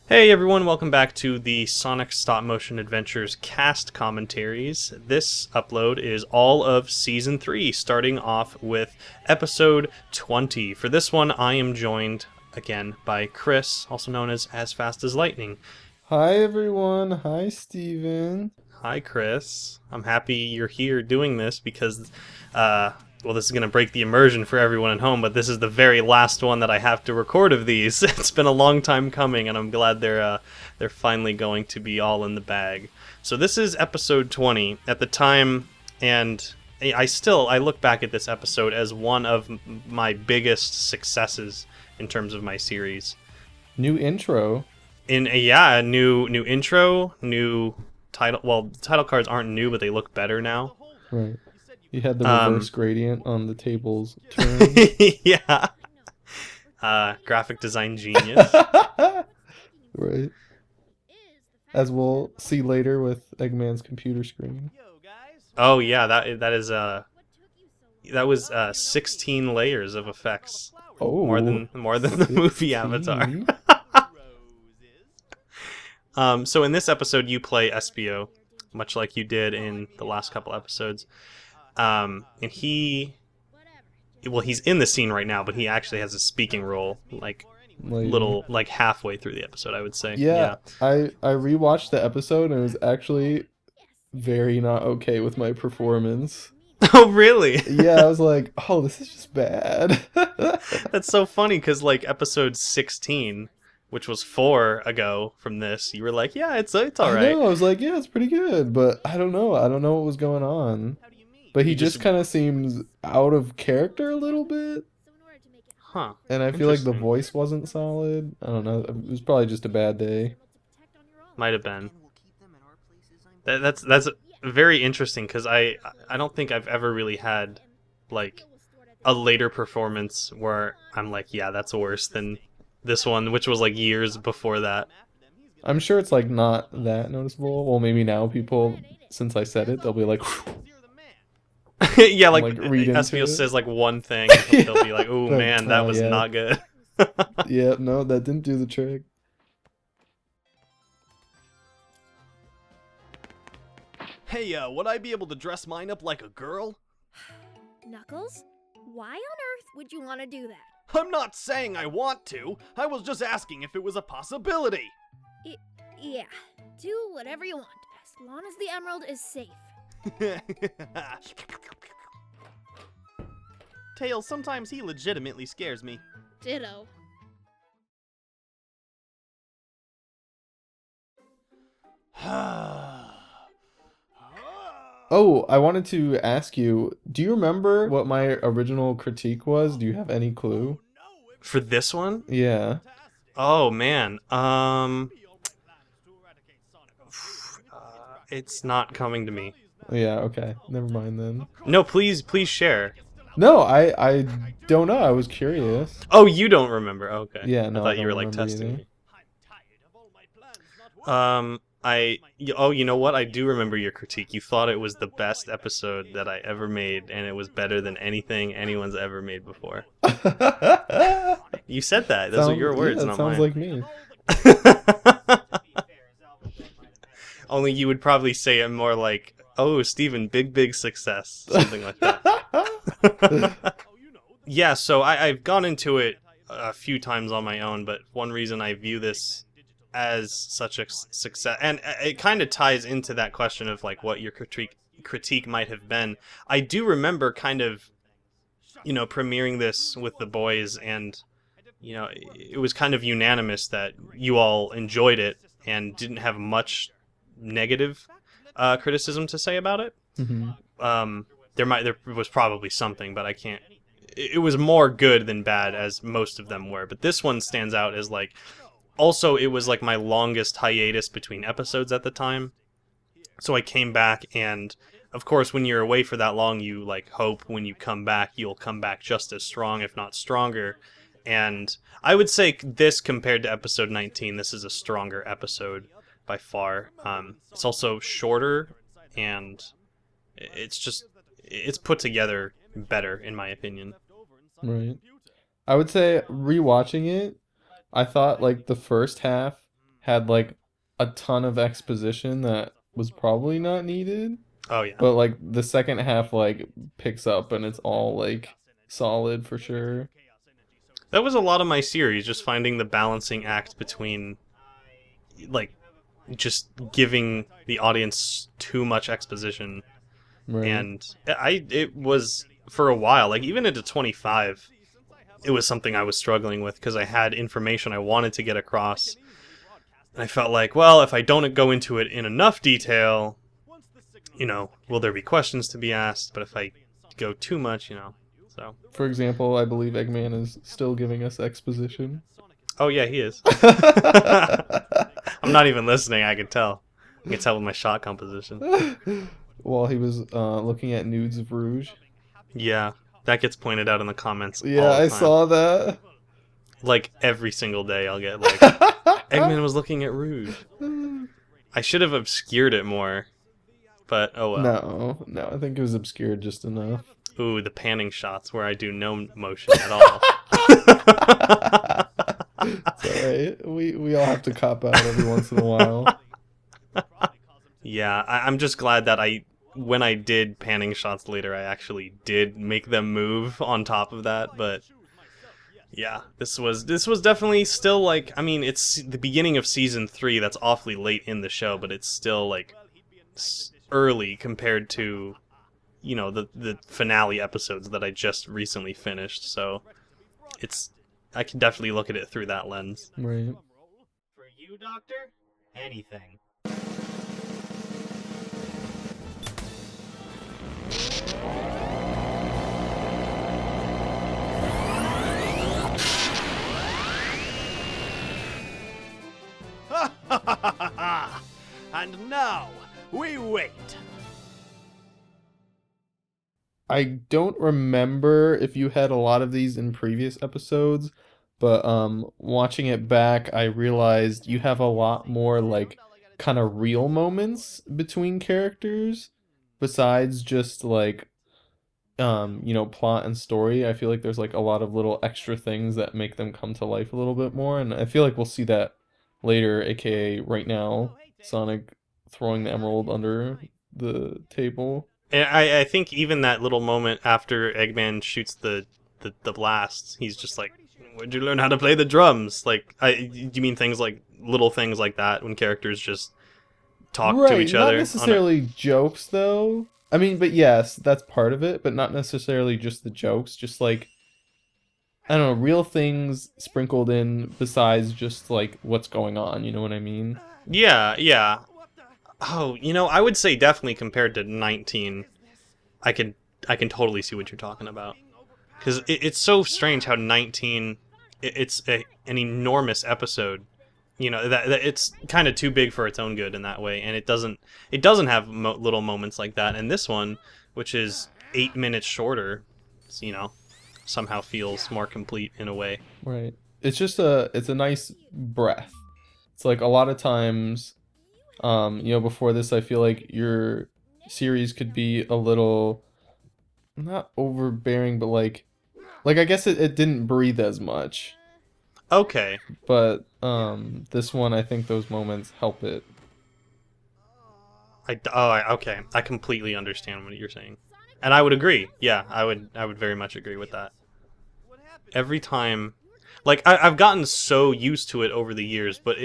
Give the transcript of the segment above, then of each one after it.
Hey everyone, welcome back to the Sonic Stop Motion Adventures cast commentaries. This upload is all of Season 3, starting off with Episode 20. For this one, I am joined, again, by Chris, also known as AzFastAzLightning. Hi everyone. Hi Steven. Hi Chris. I'm happy you're here doing this because, well, this is going to break the immersion for everyone at home, but this is the very last one that I have to record of these. It's been a long time coming, and I'm glad they're finally going to be all in the bag. So this is episode 20 at the time, and I look back at this episode as one of my biggest successes in terms of my series. New intro. A new intro, new title. Well, the title cards aren't new, but they look better now. Right. You had the reverse gradient on the tables turn. Yeah. Graphic design genius. Right. As we'll see later with Eggman's computer screen. Oh yeah, that was 16 layers of effects. Oh. More than the movie Avatar. So in this episode, you play Espio, much like you did in the last couple episodes. And he's in the scene right now, but he actually has a speaking role, like halfway through the episode, I would say. Yeah. I rewatched the episode and it was actually very not okay with my performance. Oh, really? Yeah, I was like, oh, this is just bad. That's so funny, because like episode 16... which was 4 ago from this, you were like, yeah, it's all right. I was like, yeah, it's pretty good, but I don't know what was going on. But he just kind of seems out of character a little bit. Huh. And I feel like the voice wasn't solid. I don't know. It was probably just a bad day. Might have been. That's very interesting, because I don't think I've ever really had like a later performance where I'm like, yeah, that's worse than this one, which was like years before that. I'm sure it's like not that noticeable. Well, maybe now people, since I said it, they'll be like, yeah, like Espio says like one thing, they'll be like, oh man, that was not good. Yeah, no, that didn't do the trick. Hey, would I be able to dress mine up like a girl? Knuckles, why on earth would you want to do that? I'm not saying I want to. I was just asking if it was a possibility. Yeah, do whatever you want, as long as the emerald is safe. Tails, sometimes he legitimately scares me. Ditto. Oh, I wanted to ask you, do you remember what my original critique was? Do you have any clue? For this one? Yeah. Oh man. It's not coming to me. Yeah, okay. Never mind then. No, please share. No, I don't know. I was curious. Oh, you don't remember. Okay. Yeah, no. I thought you were like testing me. You know what? I do remember your critique. You thought it was the best episode that I ever made, and it was better than anything anyone's ever made before. You said that. Those are your words, not mine. Sounds like me. Only you would probably say it more like, "Oh, Steven, big success," something like that. Yeah, so I've gone into it a few times on my own, but one reason I view this as such a success, and it kind of ties into that question of like what your critique might have been. I do remember kind of, premiering this with the boys, and it was kind of unanimous that you all enjoyed it and didn't have much negative criticism to say about it. Mm-hmm. There was probably something, but I can't. It was more good than bad, as most of them were, but this one stands out as like. Also, it was like my longest hiatus between episodes at the time. So I came back, and of course when you're away for that long, you like hope when you come back, you'll come back just as strong, if not stronger. And I would say this, compared to episode 19, this is a stronger episode by far. It's also shorter, and it's put together better, in my opinion. Right. I would say rewatching it, I thought like the first half had like a ton of exposition that was probably not needed. Oh yeah. But like the second half like picks up and it's all like solid for sure. That was a lot of my series, just finding the balancing act between, like, just giving the audience too much exposition. Right. And it was, for a while, like, even into 25, it was something I was struggling with, because I had information I wanted to get across. And I felt like, well, if I don't go into it in enough detail, you know, will there be questions to be asked? But if I go too much, you know, so... For example, I believe Eggman is still giving us exposition. Oh yeah, he is. I'm not even listening, I can tell. I can tell with my shot composition. While he was looking at nudes of Rouge. Yeah, that gets pointed out in the comments all Yeah, the I time. saw that. Like, every single day I'll get, like, Eggman was looking at Rouge. I should have obscured it more, but oh well. No, I think it was obscured just enough. Ooh, the panning shots where I do no motion at all. It's alright. We all have to cop out every once in a while. Yeah, I'm just glad that when I did panning shots later, I actually did make them move on top of that, but yeah, this was definitely still, like, I mean, it's the beginning of season 3, that's awfully late in the show, but it's still, like, early compared to, you know, the finale episodes that I just recently finished, so I can definitely look at it through that lens. Right. For you, Doctor? Anything. And now, we wait. I don't remember if you had a lot of these in previous episodes, but watching it back, I realized you have a lot more like kind of real moments between characters besides just like you know, plot and story. I feel like there's like a lot of little extra things that make them come to life a little bit more, and I feel like we'll see that later, aka right now, Sonic throwing the emerald under the table. And I think even that little moment after Eggman shoots the blast, he's just like, where'd you learn how to play the drums? Like, do you mean things like, little things like that, when characters just talk to each other? Not necessarily jokes, though. I mean, but yes, that's part of it, but not necessarily just the jokes. Just like, I don't know, real things sprinkled in besides just like what's going on, you know what I mean? Yeah. Oh, you know, I would say definitely compared to 19, I can totally see what you're talking about. Because it's so strange how 19, it's an enormous episode. You know, that it's kind of too big for its own good in that way, and it doesn't have little moments like that. And this one, which is 8 minutes shorter, you know, somehow feels more complete in a way. Right. It's just it's a nice breath. It's like a lot of times, you know, before this, I feel like your series could be a little, not overbearing, but like I guess it didn't breathe as much. Okay. But this one, I think those moments help it. Okay. I completely understand what you're saying, and I would agree. Yeah, I would very much agree with that. Every time, like, I've gotten so used to it over the years, but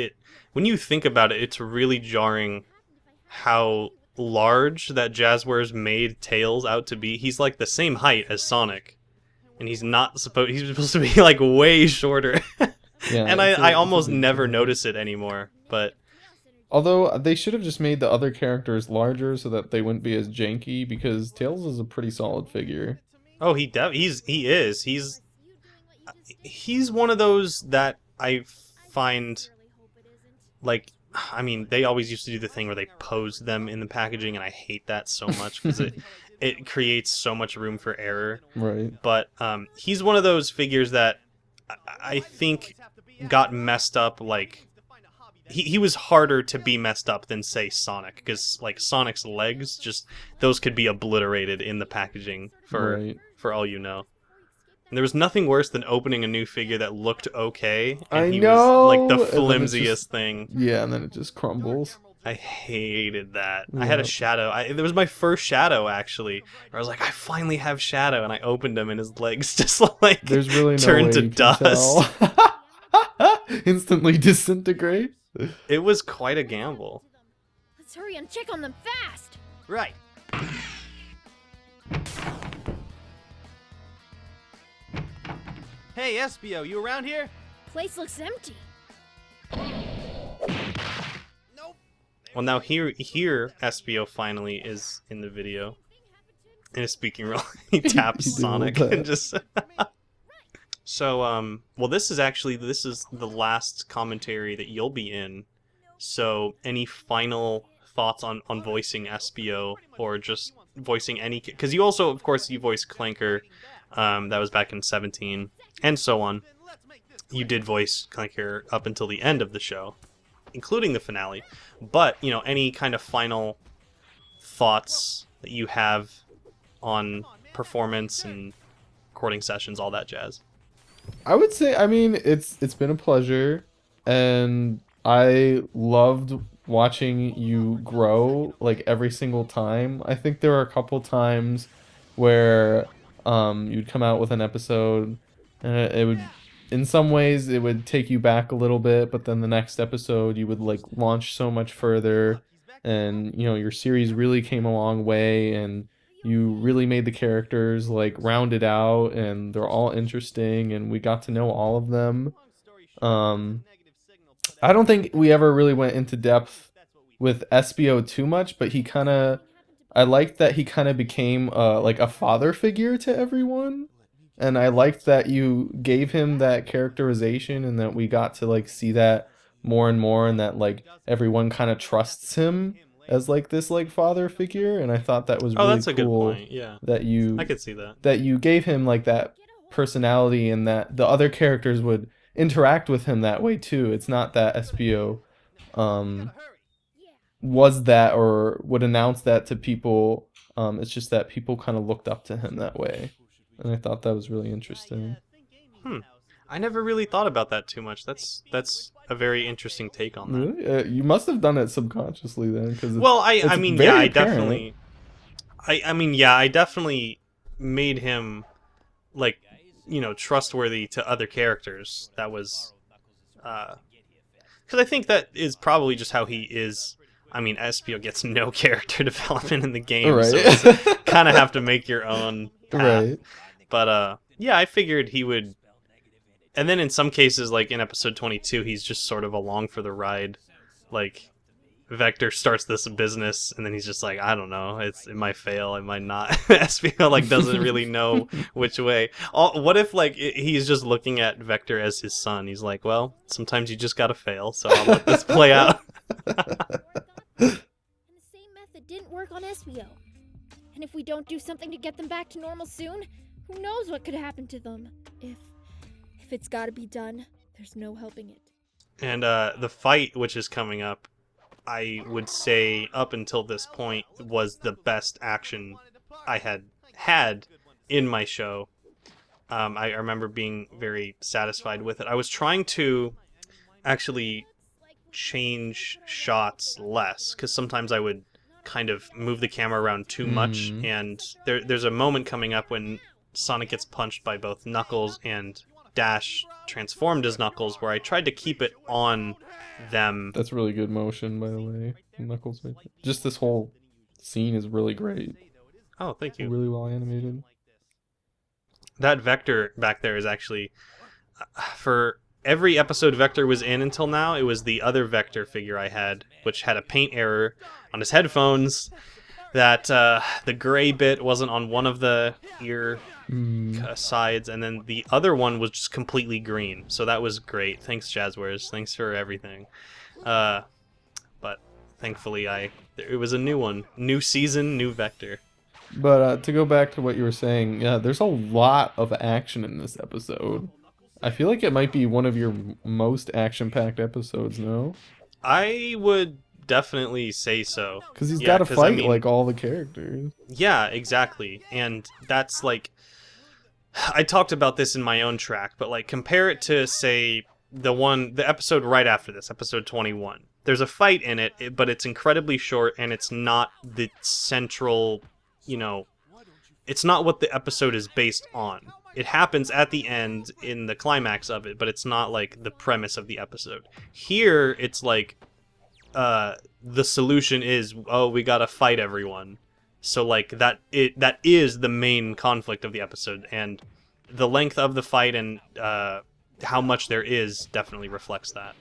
when you think about it, it's really jarring how large that Jazzwares made Tails out to be. He's like the same height as Sonic, and he's supposed to be like way shorter. Yeah, and I almost never notice it anymore, but although they should have just made the other characters larger so that they wouldn't be as janky, because Tails is a pretty solid figure. oh, he is. He's one of those that I find, like, I mean, they always used to do the thing where they posed them in the packaging, and I hate that so much because it creates so much room for error. Right. But he's one of those figures that I think got messed up. Like, he was harder to be messed up than, say, Sonic, because like Sonic's legs, just those could be obliterated in the packaging for all you know. And there was nothing worse than opening a new figure that looked okay, and I he know! was like the And then it's flimsiest just- thing. Yeah, and then it just crumbles. I hated that. I had a Yeah. Shadow. It was my first Shadow, actually. Where I was like, I finally have Shadow, and I opened him, and his legs just like There's really no turned way to you can dust. tell. Instantly disintegrate. It was quite a gamble. Let's hurry and check on them fast. Right. Hey, Espio, you around here? Place looks empty. Nope. Well, now here, SBO finally is in the video. In a speaking role, he taps He did Sonic that. and just. So, well, this is the last commentary that you'll be in. So, any final thoughts on voicing SBO or just voicing any? Because you also, of course, you voiced Clanker. That was back in 17, and so on. You did voice Clanker up until the end of the show, including the finale. But, you know, any kind of final thoughts that you have on performance and recording sessions, all that jazz. I would say, I mean, it's been a pleasure, and I loved watching you grow like every single time. I think there were a couple times where you'd come out with an episode, and it would, in some ways, it would take you back a little bit, but then the next episode you would like launch so much further, and you know your series really came a long way, and you really made the characters like rounded out, and they're all interesting, and we got to know all of them. I don't think we ever really went into depth with SBO too much, but I liked that he kind of became like a father figure to everyone, and I liked that you gave him that characterization, and that we got to like see that more and more, and that like everyone kind of trusts him as like this like father figure, and I thought that was really That's a good cool point. Yeah, that you I could see that. that you gave him like that personality, and that the other characters would interact with him that way too. It's not that SBO was that or would announce that to people. It's just that people kind of looked up to him that way, and I thought that was really interesting. I never really thought about that too much. That's a very interesting take on that. Really? You must have done it subconsciously then, because Well, I it's mean, very yeah, I apparent. definitely, I mean, yeah, I definitely made him, like, you know, trustworthy to other characters. That was, because I think that is probably just how he is. I mean, Espio gets no character development in the game, Right. so it's kind of have to make your own path. Right. But, yeah, I figured he would. And then in some cases, like in episode 22, he's just sort of along for the ride. Like, Vector starts this business, and then he's just like, I don't know, it might fail, it might not. SPO, like, doesn't really know which way. What if, like, he's just looking at Vector as his son? He's like, well, sometimes you just gotta fail, so I'll let this play out. And the same method didn't work on SBO. And if we don't do something to get them back to normal soon, who knows what could happen to them? If it's gotta be done, there's no helping it. And the fight, which is coming up, I would say up until this point was the best action I had in my show. I remember being very satisfied with it. I was trying to actually change shots less, because sometimes I would kind of move the camera around too much, and there's a moment coming up when Sonic gets punched by both Knuckles and Dash transformed as Knuckles, where I tried to keep it on them. That's really good motion, by the way. Knuckles, just this whole scene is really great. Oh, thank you. Really well animated. That Vector back there is actually, for every episode Vector was in until now, it was the other Vector figure I had, which had a paint error on his headphones, that the gray bit wasn't on one of the ear sides, and then the other one was just completely green. So that was great. Thanks, Jazzwares. Thanks for everything. But thankfully, it was a new one. New season, new Vector. But to go back to what you were saying, yeah, there's a lot of action in this episode. I feel like it might be one of your most action-packed episodes, no? I would definitely say so. Because he's Yeah, got to 'cause, fight I mean, like all the characters. Yeah, exactly. And that's like, I talked about this in my own track, but like compare it to say the episode right after this, episode 21. There's a fight in it, but it's incredibly short and it's not the central, you know, it's not what the episode is based on. It happens at the end in the climax of it, but it's not like the premise of the episode. Here, it's like the solution is, oh, we gotta fight everyone. So like that is the main conflict of the episode, and the length of the fight and how much there is definitely reflects that.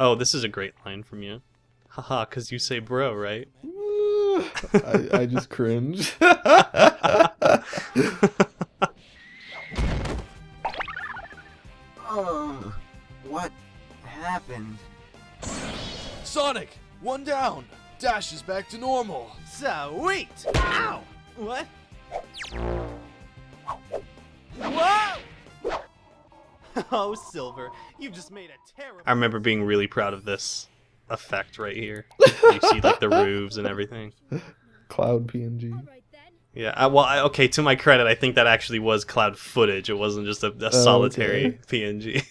Oh, this is a great line from you. Haha, cause you say bro, right? I just cringe. Oh, what happened? Sonic, one down. Dash is back to normal. Sweet! Ow! What? Whoa! Oh, Silver, you've just made a terrible... I remember being really proud of this effect right here. You see like the roofs and everything. Cloud PNG. Alright then. Yeah, okay, to my credit, I think that actually was cloud footage. It wasn't just a solitary PNG.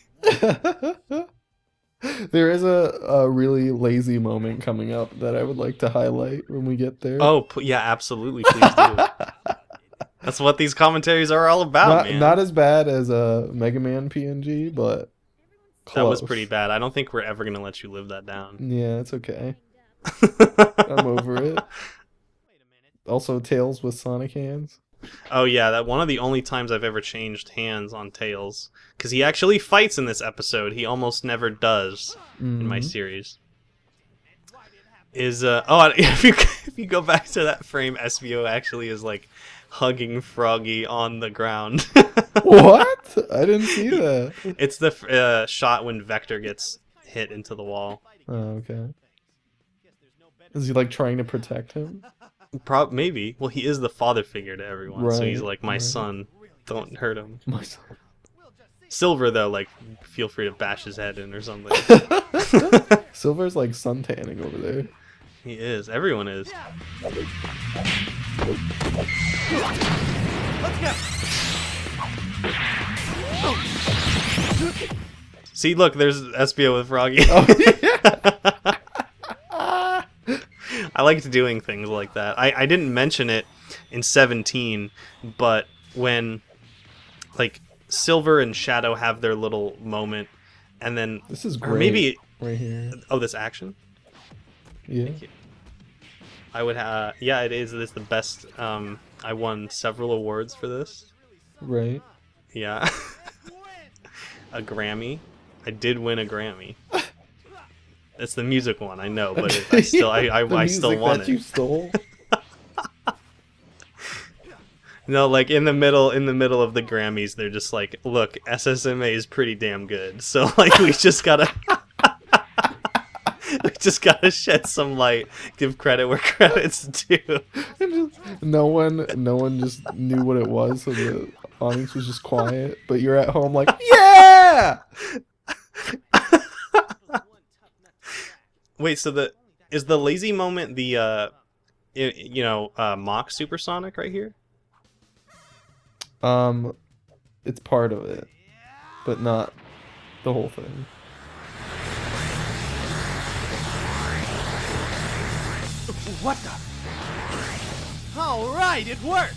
There is a really lazy moment coming up that I would like to highlight when we get there. Oh, yeah, absolutely, please do. That's what these commentaries are all about, man. Not as bad as a Mega Man PNG, but That was close. pretty bad. I don't think we're ever going to let you live that down. Yeah, it's okay. I'm over it. Also, Tails with Sonic hands. Oh yeah, that one of the only times I've ever changed hands on Tails, because he actually fights in this episode. He almost never does in my series. Is if you go back to that frame, SVO actually is like hugging Froggy on the ground. What? I didn't see that. It's the shot when Vector gets hit into the wall. Oh, okay. Is he like trying to protect him? Maybe. Well, he is the father figure to everyone, so he's Right, like, my right. son, don't hurt him. My son. Silver, though, like, feel free to bash his head in or something. Silver's like suntanning over there. He is. Everyone is. Let's go! See, look, there's SBO with Froggy. Oh, yeah. I liked doing things like that. I didn't mention it in 17, but when, like, Silver and Shadow have their little moment, and then... This is Or great. maybe... Right here. Oh, this action? Yeah. Thank you. I would have... Yeah, it is. It is the best. I won several awards for this. Right. Yeah. A Grammy. I did win a Grammy. It's the music one, I know, but I still The still music won that it. you stole. No, like in the middle of the Grammys, they're just like, look, SSMA is pretty damn good. So like we just gotta shed some light, give credit where credit's due. And just, no one just knew what it was, so the audience was just quiet. But you're at home like, yeah. Wait, so is the lazy moment the mock supersonic right here? It's part of it, but not the whole thing. What the? Alright, it worked!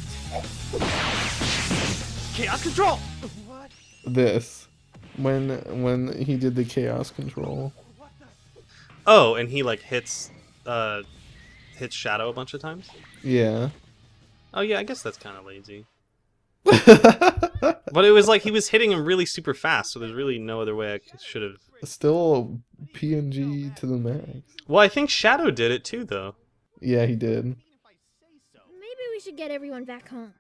Chaos control! What? This, when he did the chaos control. Oh, and he like hits Shadow a bunch of times? Yeah. Oh yeah, I guess that's kind of lazy. But it was like he was hitting him really super fast, so there's really no other way I should have... Still PNG to the max. Well, I think Shadow did it too, though. Yeah, he did. Maybe we should get everyone back home.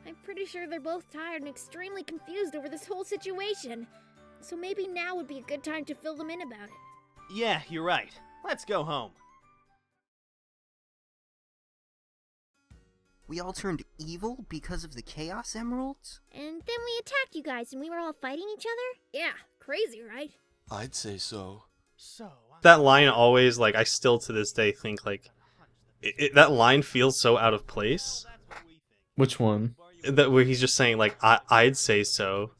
I'm pretty sure they're both tired and extremely confused over this whole situation. So maybe now would be a good time to fill them in about it. Yeah, you're right. Let's go home. We all turned evil because of the Chaos Emeralds? And then we attacked you guys and we were all fighting each other? Yeah, crazy, right? I'd say so. That line always, like, I still to this day think, like, that line feels so out of place. Which one? that where he's just saying like I'd say so.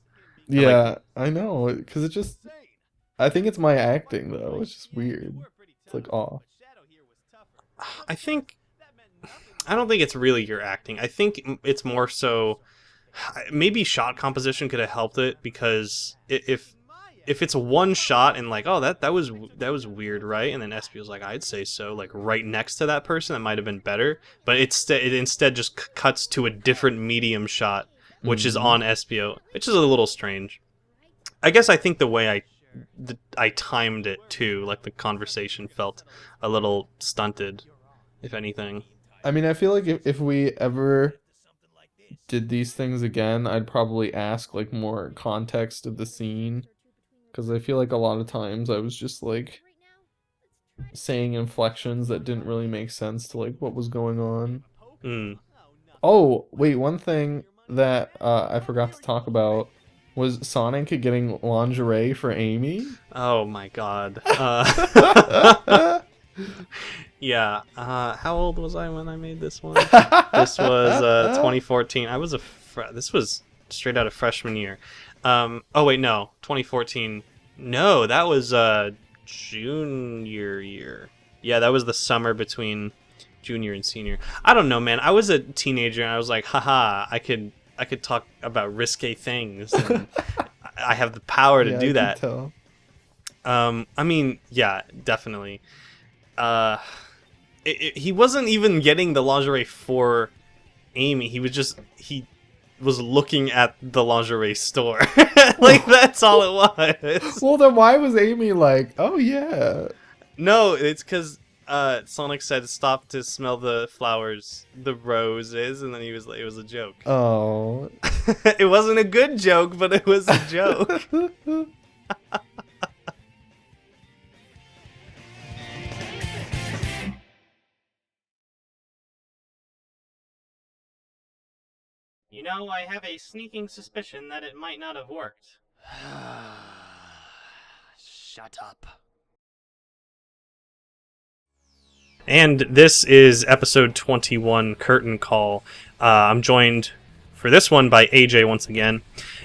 Yeah, I know, because it just... I think it's my acting, though. It's just weird. It's like off. I don't think it's really your acting. I think it's more so maybe shot composition could have helped it, because if it's one shot and like, oh, that was weird, right? And then SP was like, I'd say so, like right next to that person, that might have been better. But it instead just cuts to a different medium shot, which is on SPO, which is a little strange. I guess I think the way I timed it too, like the conversation felt a little stunted, if anything. I mean, I feel like if we ever did these things again, I'd probably ask like more context of the scene, because I feel like a lot of times I was just like saying inflections that didn't really make sense to like what was going on. Oh, wait, one thing that I forgot to talk about was Sonic getting lingerie for Amy. Oh my god. Yeah. How old was I when I made this one? This was 2014. I was this was straight out of freshman year. Oh wait, no, 2014. No, that was junior year. Yeah, that was the summer between junior and senior. I don't know, man. I was a teenager and I was like, haha, I could talk about risque things. And I have the power to do that. Tell. I mean, yeah, definitely. He wasn't even getting the lingerie for Amy. He was looking at the lingerie store. Like, that's all it was. Well, then why was Amy like, oh yeah? No, it's because Sonic said stop to smell the flowers, the roses, and then he was like, it was a joke. Oh. It wasn't a good joke, but it was a joke. You know, I have a sneaking suspicion that it might not have worked. Shut up. And this is episode 21, Curtain Call. I'm joined for this one by AJ once again.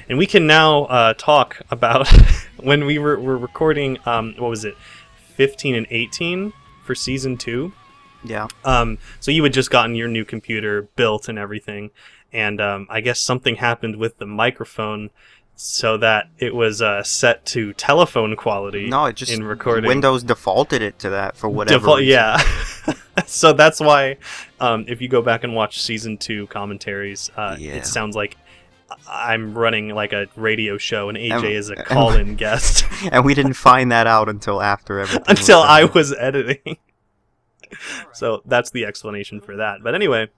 And we can now talk about when we were recording, what was it, 15 and 18 for Season 2? Yeah. So you had just gotten your new computer built and everything. And I guess something happened with the microphone so that it was set to telephone quality. No, it just in recording. Windows defaulted it to that for whatever reason. Yeah. So that's why if you go back and watch Season 2 commentaries, it sounds like I'm running like a radio show and AJ is a call-in guest. And we didn't find that out until after everything. Until I was editing. So that's the explanation for that. But anyway,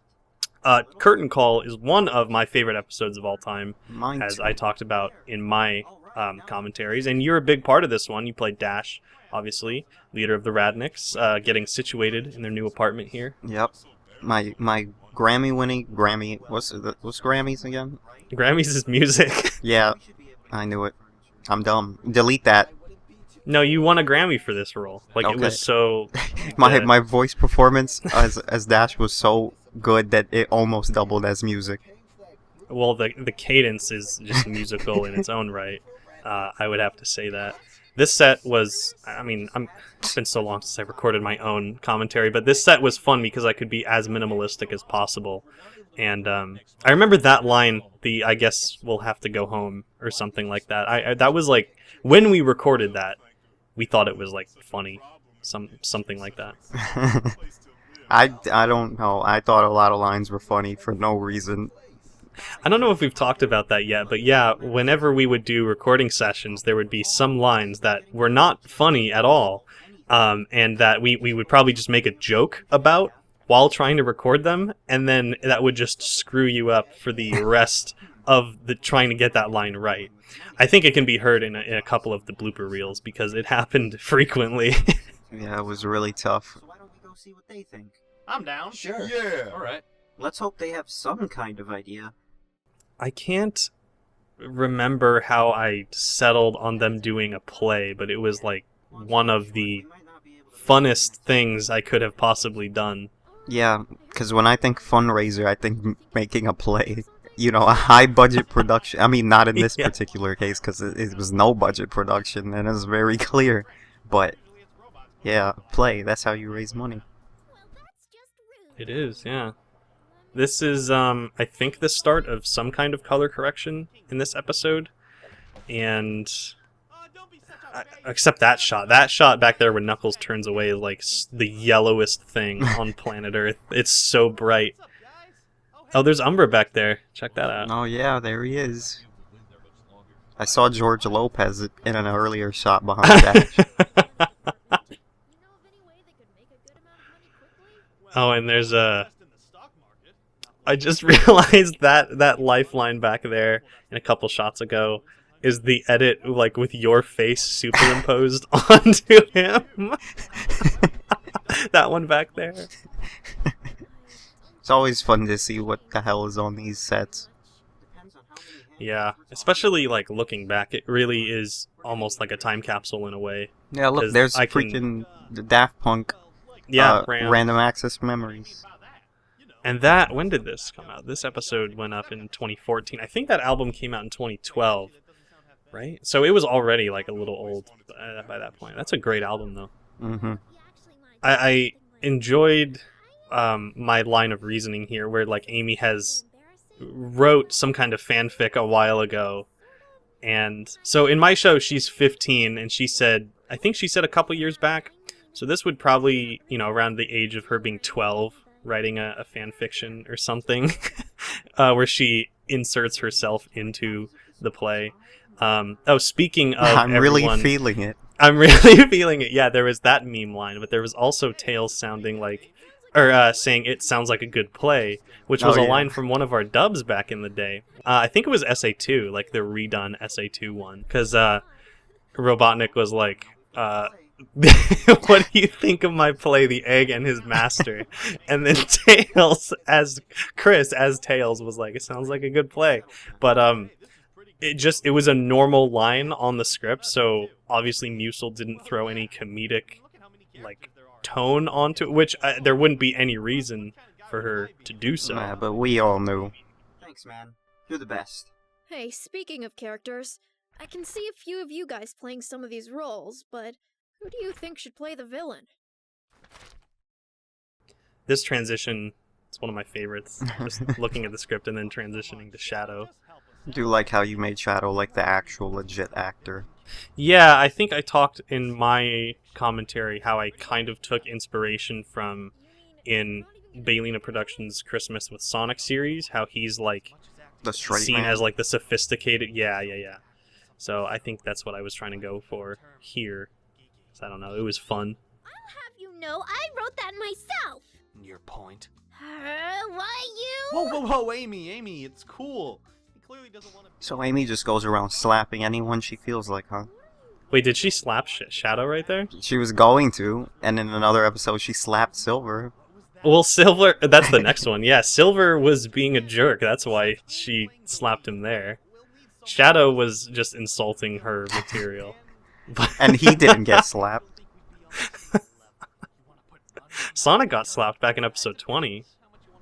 Curtain Call is one of my favorite episodes of all time, as I talked about in my commentaries. And you're a big part of this one. You played Dash, obviously, leader of the Radniks, getting situated in their new apartment here. Yep. My Grammy-winning... What's Grammys again? Grammys is music. Yeah, I knew it. I'm dumb. Delete that. No, you won a Grammy for this role. Like, Okay. It was so... My voice performance as Dash was so good that it almost doubled as music. Well, the cadence is just musical in its own right. I would have to say that. This set was, I mean, it's been so long since I've recorded my own commentary, but this set was fun because I could be as minimalistic as possible. And I remember that line, I guess we'll have to go home, or something like that. That was like, when we recorded that, we thought it was like funny, something like that. I don't know. I thought a lot of lines were funny for no reason. I don't know if we've talked about that yet, but yeah, whenever we would do recording sessions, there would be some lines that were not funny at all, and that we would probably just make a joke about while trying to record them, and then that would just screw you up for the rest of the trying to get that line right. I think it can be heard in a couple of the blooper reels, because it happened frequently. Yeah, it was really tough. Why don't we go see what they think? I'm down. Sure. Yeah. All right. Let's hope they have some kind of idea. I can't remember how I settled on them doing a play, but it was like one of the funnest things I could have possibly done. Yeah, because when I think fundraiser, I think making a play. a high budget production. I mean, not in this Yeah. particular case because it was no budget production, and it was very clear. But yeah, play. That's how you raise money. It is, yeah. This is, I think, the start of some kind of color correction in this episode. And except that shot. That shot back there when Knuckles turns away is like the yellowest thing on planet Earth. It's so bright. Oh, there's Umbra back there. Check that out. Oh yeah, there he is. I saw George Lopez in an earlier shot behind Dash. Oh, and there's I just realized that lifeline back there in a couple shots ago is the edit, like, with your face superimposed onto him. That one back there. It's always fun to see what the hell is on these sets. Yeah, especially, like, looking back, it really is almost like a time capsule in a way. Yeah, look, 'Cause there's I can- freaking the Daft Punk Yeah, Random Access Memories. And that, when did this come out? This episode went up in 2014. I think that album came out in 2012, right? So it was already, like, a little old by that point. That's a great album, though. Mm-hmm. I enjoyed my line of reasoning here, where, like, Amy wrote some kind of fanfic a while ago. And so in my show, she's 15, and I think she said a couple years back, so this would probably, around the age of her being 12, writing a fan fiction or something, where she inserts herself into the play. Speaking of I'm really everyone, feeling it. I'm really feeling it. Yeah, there was that meme line, but there was also Tails sounding like, or saying it sounds like a good play, which was Oh, a yeah. line from one of our dubs back in the day. I think it was SA2, like the redone SA2 one, because Robotnik was like, what do you think of my play, The Egg and His Master? And then Chris as Tails was like, it sounds like a good play. But it was a normal line on the script, so obviously Musil didn't throw any comedic like tone onto it, which there wouldn't be any reason for her to do so. Yeah, but we all knew. Thanks, man. You're the best. Hey, speaking of characters, I can see a few of you guys playing some of these roles, but who do you think should play the villain? This transition is one of my favorites. Just looking at the script and then transitioning to Shadow. I do like how you made Shadow like the actual legit actor. Yeah, I think I talked in my commentary how I kind of took inspiration from in Baylina Productions' Christmas with Sonic series, how he's like The straight seen man. as like the sophisticated. Yeah. So I think that's what I was trying to go for here. So I don't know, it was fun. Have you know, I wrote that myself! Your point. Why you? Whoa, Amy, it's cool. He clearly doesn't want to. So Amy just goes around slapping anyone she feels like, huh? Wait, did she slap Shadow right there? She was going to, and in another episode she slapped Silver. Well, Silver, that's the next one. Yeah, Silver was being a jerk. That's why she slapped him there. Shadow was just insulting her material. And he didn't get slapped. Sonic got slapped back in episode 20.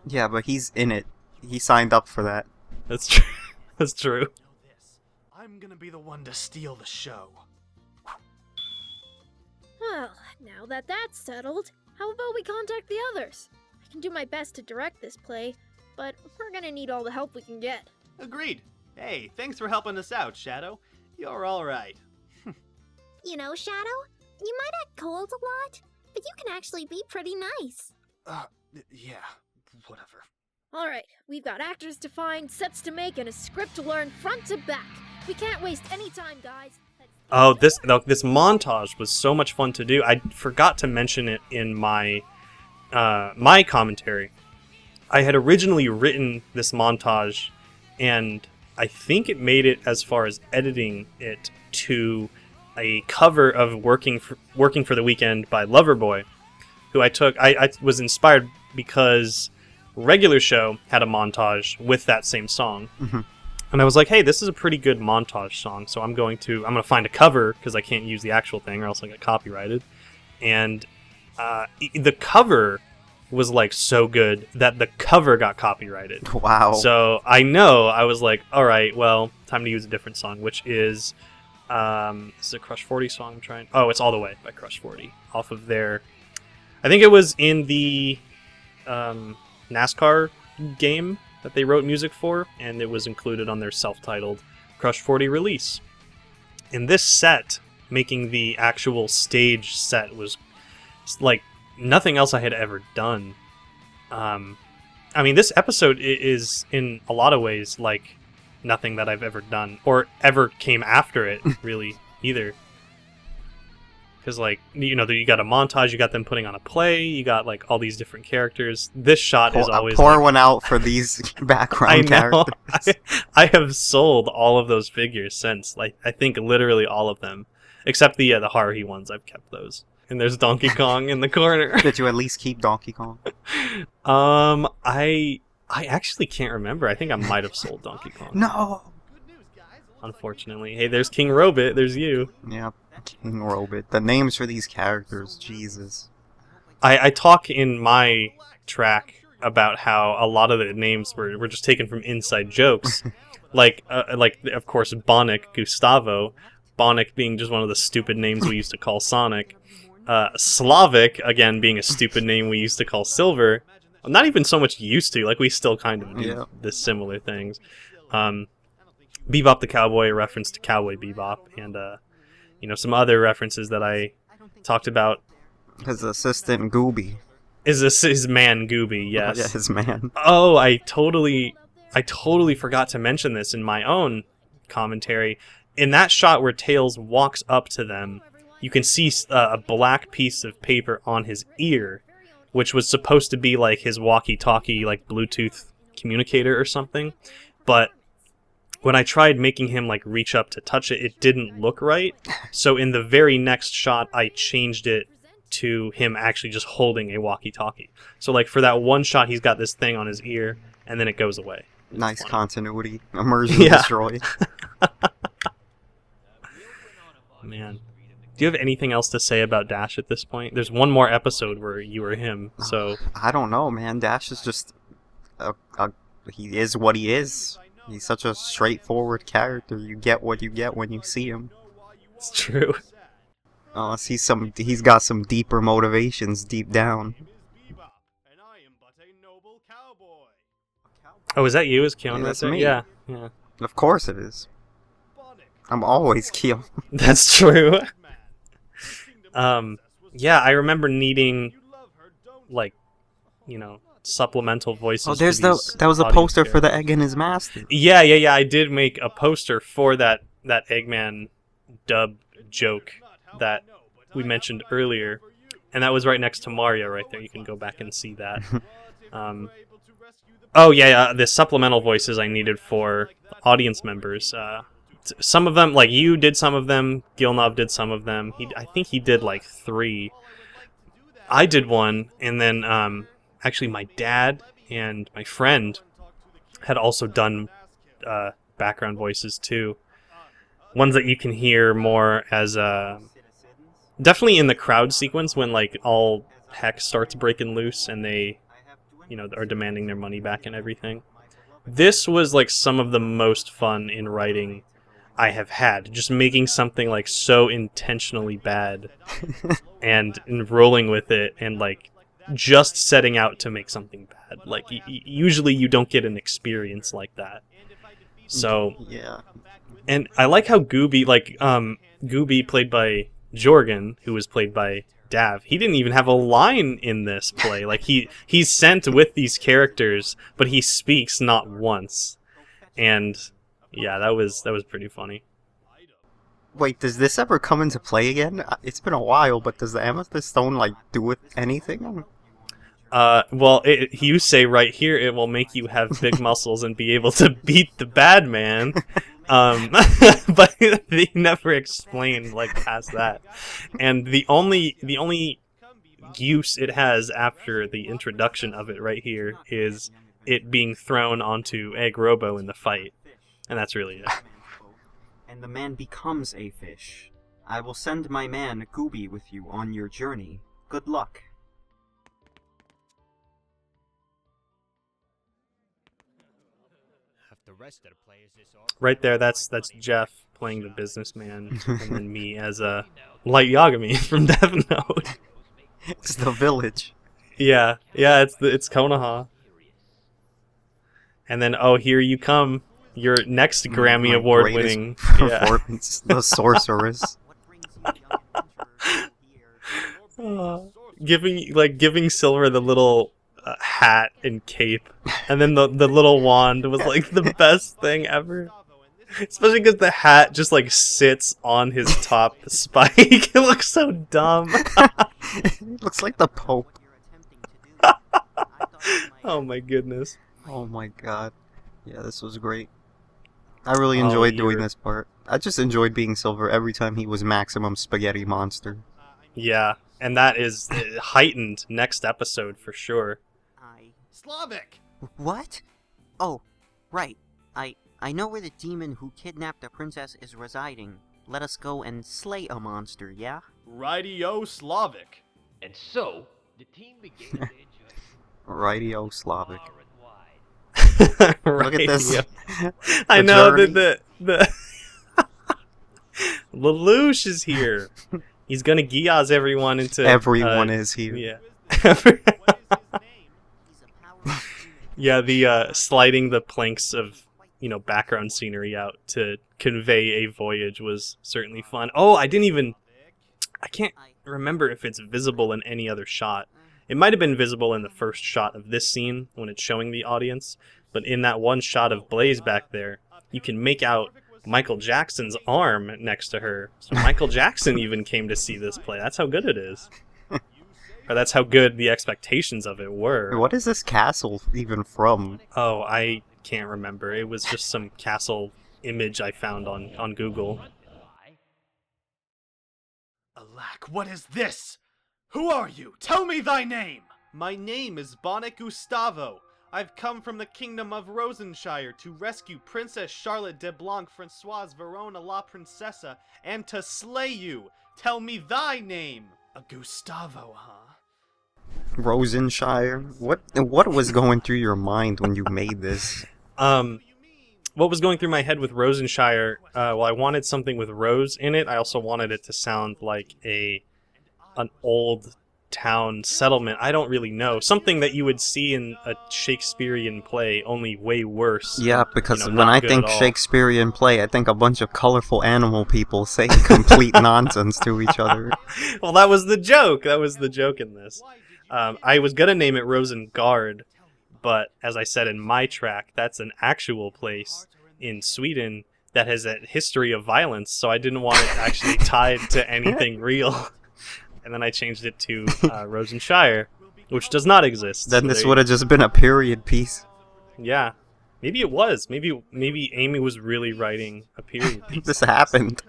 Yeah, but he's in it. He signed up for that. That's true. That's true. I'm gonna be the one to steal the show. Well, now that that's settled, how about we contact the others? I can do my best to direct this play, but we're gonna need all the help we can get. Agreed. Hey, thanks for helping us out, Shadow. You're alright. You know, Shadow, you might act cold a lot, but you can actually be pretty nice. Yeah, whatever. Alright, we've got actors to find, sets to make, and a script to learn front to back. We can't waste any time, guys. Oh, this montage was so much fun to do. I forgot to mention it in my my commentary. I had originally written this montage, and I think it made it as far as editing it to a cover of Working for the Weekend by Loverboy, who I was inspired because Regular Show had a montage with that same song. Mhm. And I was like, hey, this is a pretty good montage song, so I'm going to find a cover, because I can't use the actual thing or else I get copyrighted. And the cover was like so good that the cover got copyrighted. Wow. So I was like, all right, well, time to use a different song, which is a Crush 40 song I'm trying. Oh, it's All the Way by Crush 40 off of their. I think it was in the NASCAR game that they wrote music for, and it was included on their self-titled Crush 40 release. In this set, making the actual stage set was like nothing else I had ever done. I mean, this episode is in a lot of ways like nothing that I've ever done or ever came after it, really, either. Because, like, you know, you got a montage, you got them putting on a play, you got, like, all these different characters. This shot is always pour like, one out for these background characters. I have sold all of those figures since. Like, I think literally all of them. Except the Haruhi ones, I've kept those. And there's Donkey Kong in the corner. Did you at least keep Donkey Kong? I actually can't remember. I think I might have sold Donkey Kong. No! Unfortunately. Hey, there's King Robit. There's you. Yeah, King Robit. The names for these characters, Jesus. I talk in my track about how a lot of the names were just taken from inside jokes. like, of course, Bonnick, Gustavo. Bonnick being just one of the stupid names we used to call Sonic. Slavic, again, being a stupid name we used to call Silver. Not even so much used to, like, we still kind of do the similar things. Bebop the Cowboy, a reference to Cowboy Bebop, and, you know, some other references that I talked about. His assistant, Gooby. Is this his man, Gooby, yes. Yeah, his man. Oh, I totally forgot to mention this in my own commentary. In that shot where Tails walks up to them, you can see a black piece of paper on his ear, which was supposed to be like his walkie-talkie, like Bluetooth communicator or something. But when I tried making him like reach up to touch it, it didn't look right. So in the very next shot, I changed it to him actually just holding a walkie-talkie. So like for that one shot, he's got this thing on his ear, and then it goes away. It's nice funny. Continuity. Immersion destroyed. Man. Do you have anything else to say about Dash at this point? There's one more episode where you were him, so... I don't know, man. Dash is just... he is what he is. He's such a straightforward character. You get what you get when you see him. It's true. He's got some deeper motivations deep down. Oh, is that you as Keon? Yeah, that's right there? me. Yeah. Of course it is. I'm always Keon. That's true. Yeah, I remember needing, like, you know, supplemental voices. Oh, there's that was a poster for the Egg and his master. Yeah. I did make a poster for that Eggman dub joke that we mentioned earlier, and that was right next to Mario right there. You can go back and see that. Oh yeah, the supplemental voices I needed for audience members. Some of them, like you did some of them, Gilnov did some of them. I think he did like 3. I did one, and then actually my dad and my friend had also done background voices too. Ones that you can hear more as definitely in the crowd sequence when like all heck starts breaking loose and they, you know, are demanding their money back and everything. This was like some of the most fun in writing I have had, just making something like so intentionally bad and rolling with it and like just setting out to make something bad. Like usually you don't get an experience like that. So yeah. And I like how Gooby, like Gooby played by Jorgen, who was played by Dav, he didn't even have a line in this play. Like he's sent with these characters, but he speaks not once. And yeah, that was pretty funny. Wait, does this ever come into play again? It's been a while, but does the Amethyst Stone like do with anything? Well, you say right here it will make you have big muscles and be able to beat the bad man. But they never explained like past that. And the only use it has after the introduction of it right here is it being thrown onto Egg Robo in the fight. And that's really it. And the man becomes a fish. I will send my man Gooby with you on your journey. Good luck. Right there, that's Jeff playing the businessman, and then me as a Light Yagami from Death Note. It's the village. Yeah, it's Konoha. And then, oh, here you come, your next Grammy My Award greatest winning performance, the sorceress. Giving Silver the little hat and cape, and then the little wand was like the best thing ever. Especially because the hat just like sits on his top spike. It looks so dumb. It looks like the Pope. Oh my goodness. Oh my god. Yeah, this was great. I really enjoyed doing this part. I just enjoyed being Silver every time he was Maximum Spaghetti Monster. Yeah, and that is heightened next episode for sure. Slavic! What? Oh, right. I know where the demon who kidnapped the princess is residing. Let us go and slay a monster, yeah? Radio Slavic. And so, the team began their journey Radio Slavic. Right, Look at this. I know journey. the Lelouch is here. He's gonna Giaz everyone into Everyone is here. Yeah. Yeah, the sliding the planks of background scenery out to convey a voyage was certainly fun. Oh, I can't remember if it's visible in any other shot. It might have been visible in the first shot of this scene when it's showing the audience, but in that one shot of Blaze back there, you can make out Michael Jackson's arm next to her. So Michael Jackson even came to see this play. That's how good it is. Or that's how good the expectations of it were. What is this castle even from? Oh, I can't remember. It was just some castle image I found on Google. Alack, what is this? Who are you? Tell me thy name! My name is Bonnet Gustavo. I've come from the kingdom of Rosenshire to rescue Princess Charlotte de Blanc Francoise Verona la Princessa and to slay you. Tell me thy name. A Gustavo, huh? Rosenshire? What was going through your mind when you made this? What was going through my head with Rosenshire, well, I wanted something with Rose in it. I also wanted it to sound like an old town settlement. I don't really know. Something that you would see in a Shakespearean play, only way worse. Yeah, because when not I good think at all. Shakespearean play, I think a bunch of colorful animal people saying complete nonsense to each other. Well, that was the joke. That was the joke in this. I was gonna name it Rosengard, but as I said in my track, that's an actual place in Sweden that has a history of violence, so I didn't want it actually tied to anything real. And then I changed it to Rosenshire, which does not exist. Then so this there would have just been a period piece. Yeah. Maybe it was. Maybe Amy was really writing a period piece. This happened.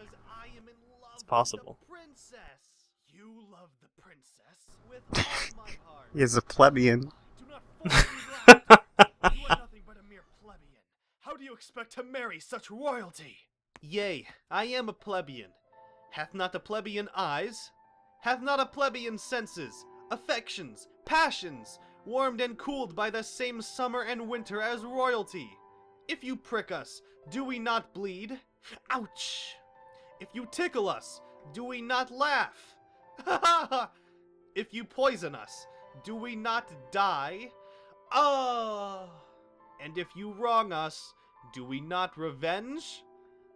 It's possible. He is a plebeian. How do you expect to marry such royalty? Yea, I am a plebeian. Hath not a plebeian eyes? Hath not a plebeian senses, affections, passions, warmed and cooled by the same summer and winter as royalty? If you prick us, do we not bleed? Ouch! If you tickle us, do we not laugh? Ha ha ha! If you poison us, do we not die? Ah! And if you wrong us, do we not revenge?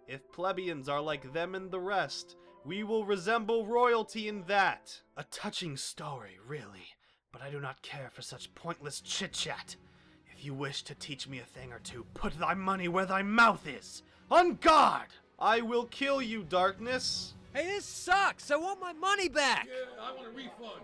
If plebeians are like them and the rest, we will resemble royalty in that. A touching story, really, but I do not care for such pointless chit-chat. If you wish to teach me a thing or two, put thy money where thy mouth is. On guard! I will kill you, darkness. Hey, this sucks! I want my money back! Yeah, I want a refund.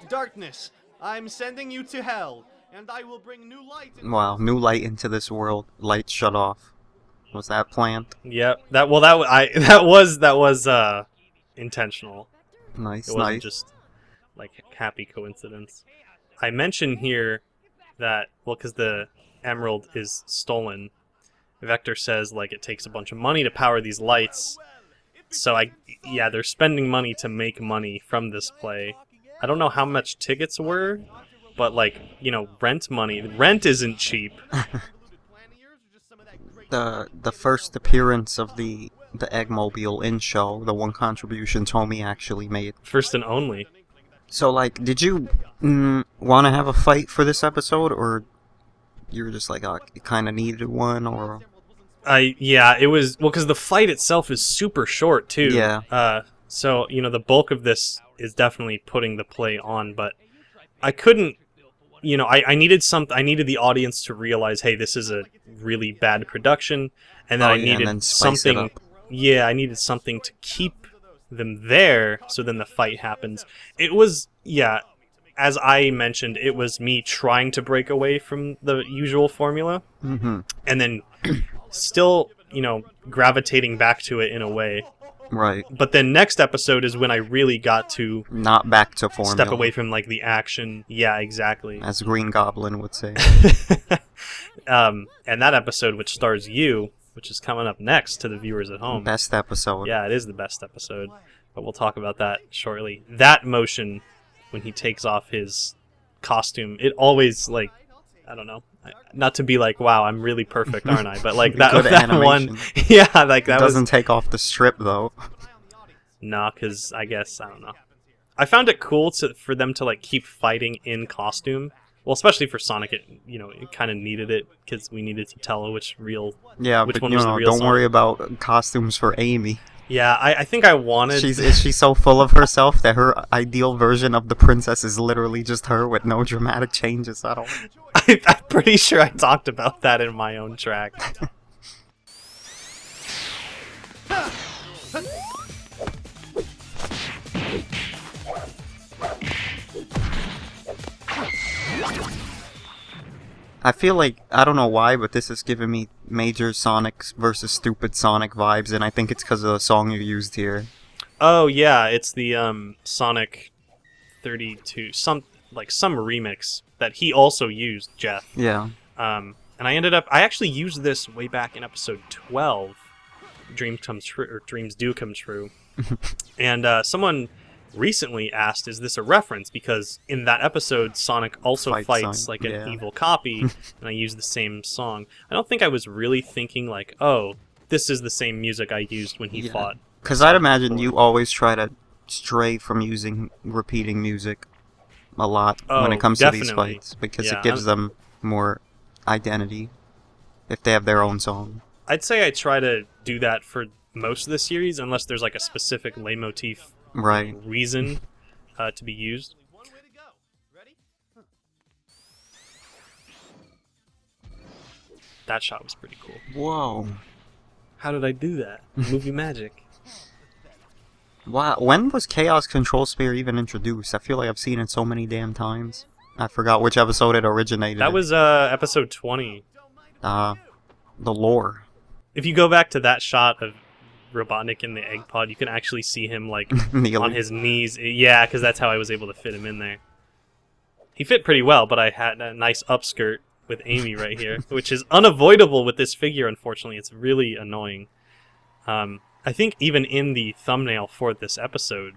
Darkness, I'm sending you to hell, and I will bring new light. Wow, new light into this world. Light shut off. Was that planned? Yep. That was intentional. Nice, It wasn't nice. just like happy coincidence. I mentioned here that because the emerald is stolen, Vector says like it takes a bunch of money to power these lights. So they're spending money to make money from this play. I don't know how much tickets were, but like, rent money. Rent isn't cheap. The first appearance of the Eggmobile in show, the one contribution Tommy actually made. First and only. So like, did you want to have a fight for this episode, or you were just like, oh, you kind of needed one, or? It was, well, because the fight itself is super short too. Yeah. So the bulk of this is definitely putting the play on, but I couldn't. I needed the audience to realize, hey, this is a really bad production, and then I needed something. Yeah, I needed something to keep them there, so then the fight happens. It was, as I mentioned, it was me trying to break away from the usual formula, and then still, gravitating back to it in a way. Right. But then next episode is when I really got to not back to formula. Step away from like the action. Yeah, exactly. As Green Goblin would say. And that episode, which stars you, which is coming up next to the viewers at home. Best episode. Yeah, it is the best episode. But we'll talk about that shortly. That motion, when he takes off his costume, it always, like, I don't know. Not to be like, wow, I'm really perfect, aren't I? But like that one, yeah, like that doesn't take off the strip though. Nah, because I guess I don't know. I found it cool for them to like keep fighting in costume. Well, especially for Sonic, it kind of needed it because we needed to tell which one was the real don't Sonic. worry about costumes for Amy. Yeah, I think I wanted... Is she so full of herself that her ideal version of the princess is literally just her with no dramatic changes at all? I'm pretty sure I talked about that in my own track. I feel like, I don't know why, but this is giving me major Sonic versus stupid Sonic vibes, and I think it's because of the song you used here. Oh yeah, it's the Sonic 32, some remix that he also used, Jeff. Yeah. And I actually used this way back in episode 12, Dreams Do Come True. And someone recently asked, is this a reference? Because in that episode, Sonic also fights like an evil copy, and I used the same song. I don't think I was really thinking like, oh, this is the same music I used when he fought. Because I'd imagine you always try to stray from using repeating music a lot when it comes to these fights, because it gives them more identity if they have their own song. I'd say I try to do that for most of the series, unless there's like a specific leitmotif reason to be used. That shot was pretty cool. Whoa. How did I do that? Movie magic. Wow. When was Chaos Control Spear even introduced? I feel like I've seen it so many damn times. I forgot which episode it originated. That was episode 20. The lore. If you go back to that shot of Robotnik in the egg pod, you can actually see him like on his knees. Yeah, because that's how I was able to fit him in there. He fit pretty well, but I had a nice upskirt with Amy right here, which is unavoidable with this figure, unfortunately. It's really annoying. I think even in the thumbnail for this episode,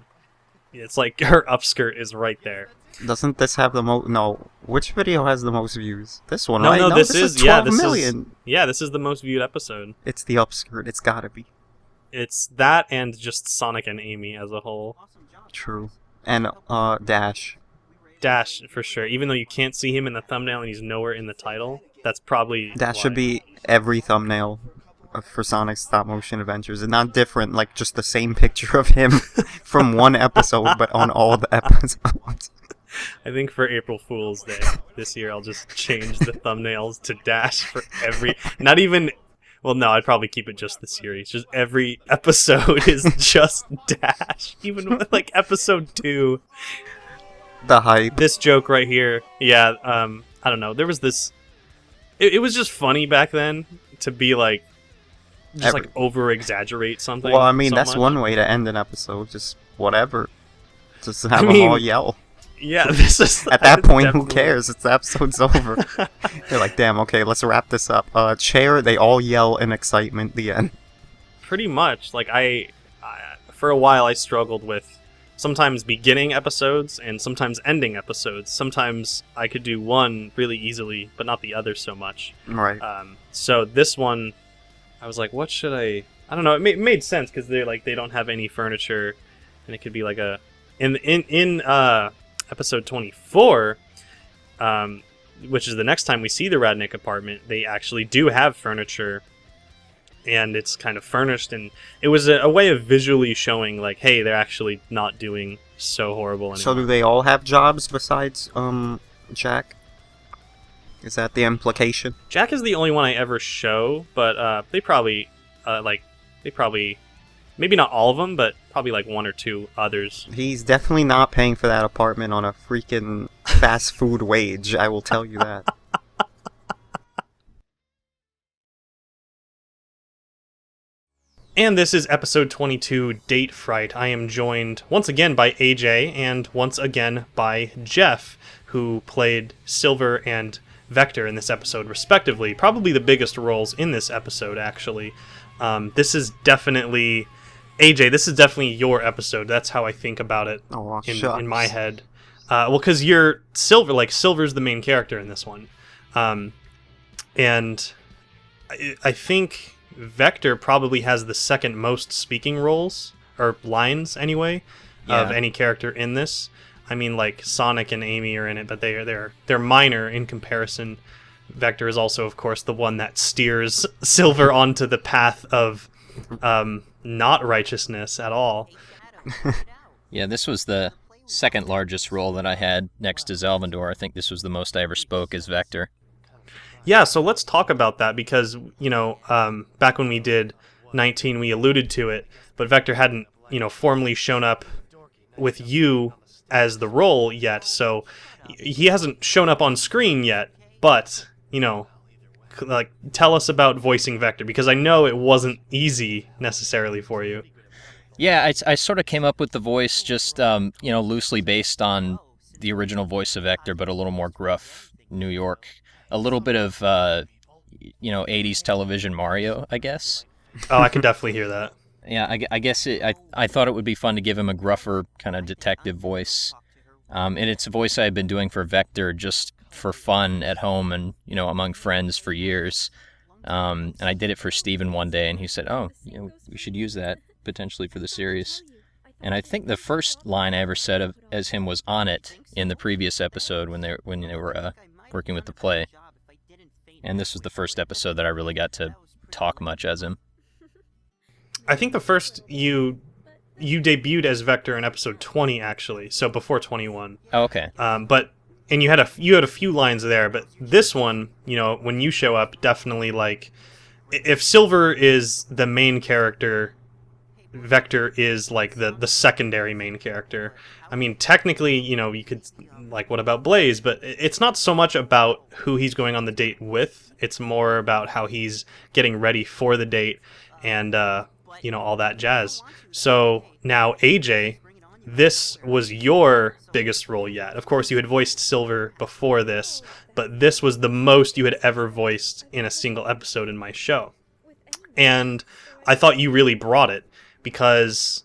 it's like her upskirt is right there. Doesn't this have the most... No. Which video has the most views? This one, no, right? No, this is 12 million. This is the most viewed episode. It's the upskirt. It's gotta be. It's that and just Sonic and Amy as a whole. True. And, Dash. Dash, for sure. Even though you can't see him in the thumbnail and he's nowhere in the title, that's probably That should be every thumbnail for Sonic's stop-motion adventures. And not different, like just the same picture of him from one episode, but on all the episodes. I think for April Fool's Day this year, I'll just change the thumbnails to Dash for every... Not even... Well, no, I'd probably keep it just the series. Just every episode is just Dash. Even with, like, episode 2. The hype. This joke right here. Yeah, I don't know. There was this... It was just funny back then to be, like... Just, like, over-exaggerate something. Well, I mean, so that's much. one way to end an episode. Just whatever. Just have them all yell. Yeah, this is... At that point, who cares? It's the episode's over. They're like, damn, okay, let's wrap this up. Chair, they all yell in excitement, the end. Pretty much. Like, I for a while, I struggled with sometimes beginning episodes and sometimes ending episodes. Sometimes I could do one really easily, but not the other so much. Right. So this one, I was like, what should I don't know, it made sense, because they're like, they don't have any furniture, and it could be like a... In episode 24, which is the next time we see the Radnick apartment, they actually do have furniture, and it's kind of furnished, and it was a way of visually showing, like, hey, they're actually not doing so horrible anymore. So do they all have jobs besides Jack? Is that the implication? Jack is the only one I ever show, but they probably maybe not all of them, but probably like one or two others. He's definitely not paying for that apartment on a freaking fast food wage, I will tell you that. And this is episode 22, Date Fright. I am joined once again by AJ and once again by Jeff, who played Silver and Vector in this episode, respectively. Probably the biggest roles in this episode, actually. This is definitely... AJ, this is definitely your episode. That's how I think about it in my head. Well, because you're Silver. Like, Silver's the main character in this one. And I think Vector probably has the second most speaking roles, or lines anyway, of any character in this. I mean, like, Sonic and Amy are in it, but they're minor in comparison. Vector is also, of course, the one that steers Silver onto the path of... not righteousness at all. Yeah, this was the second largest role that I had next to Zalvandor. I think this was the most I ever spoke as Vector. Yeah, so let's talk about that, because, you know, back when we did 19, we alluded to it, but Vector hadn't, you know, formally shown up with you as the role yet, so he hasn't shown up on screen yet, but, you know, like, tell us about voicing Vector, because I know it wasn't easy necessarily for you. Yeah, I sort of came up with the voice just, you know, loosely based on the original voice of Vector, but a little more gruff New York. A little bit of, you know, 80s television Mario, I guess. Oh, I can definitely hear that. Yeah, I guess I thought it would be fun to give him a gruffer kind of detective voice. And it's a voice I've been doing for Vector just for fun at home and, you know, among friends for years. And I did it for Steven one day, and he said, oh, you know, we should use that potentially for the series. And I think the first line I ever said as him was on it in the previous episode when they were working with the play. And this was the first episode that I really got to talk much as him. I think the first you debuted as Vector in episode 20, actually, so before 21. Oh, okay. And you had a few lines there, but this one, you know, when you show up, definitely, like, if Silver is the main character, Vector is like the secondary main character. I mean, technically, you know, you could, like, what about Blaze? But it's not so much about who he's going on the date with. It's more about how he's getting ready for the date and, you know, all that jazz. So now, AJ, this was your biggest role yet. Of course, you had voiced Silver before this, but this was the most you had ever voiced in a single episode in my show. And I thought you really brought it, because,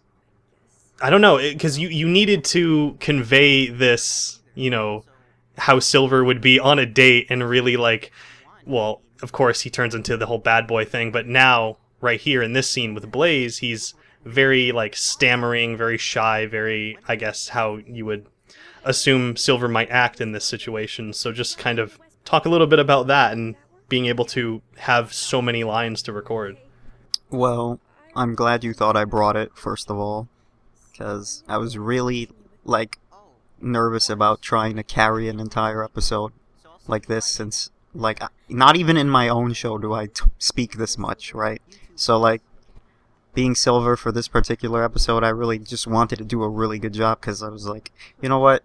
I don't know, because you needed to convey this, you know, how Silver would be on a date and really, like, well, of course he turns into the whole bad boy thing, but now, right here in this scene with Blaze, he's very, like, stammering, very shy, very, I guess, how you would assume Silver might act in this situation. So just kind of talk a little bit about that and being able to have so many lines to record. Well, I'm glad you thought I brought it, first of all, because I was really, like, nervous about trying to carry an entire episode like this, since, like, not even in my own show do I speak this much, right? So, like, being Silver for this particular episode, I really just wanted to do a really good job, because I was like, you know what,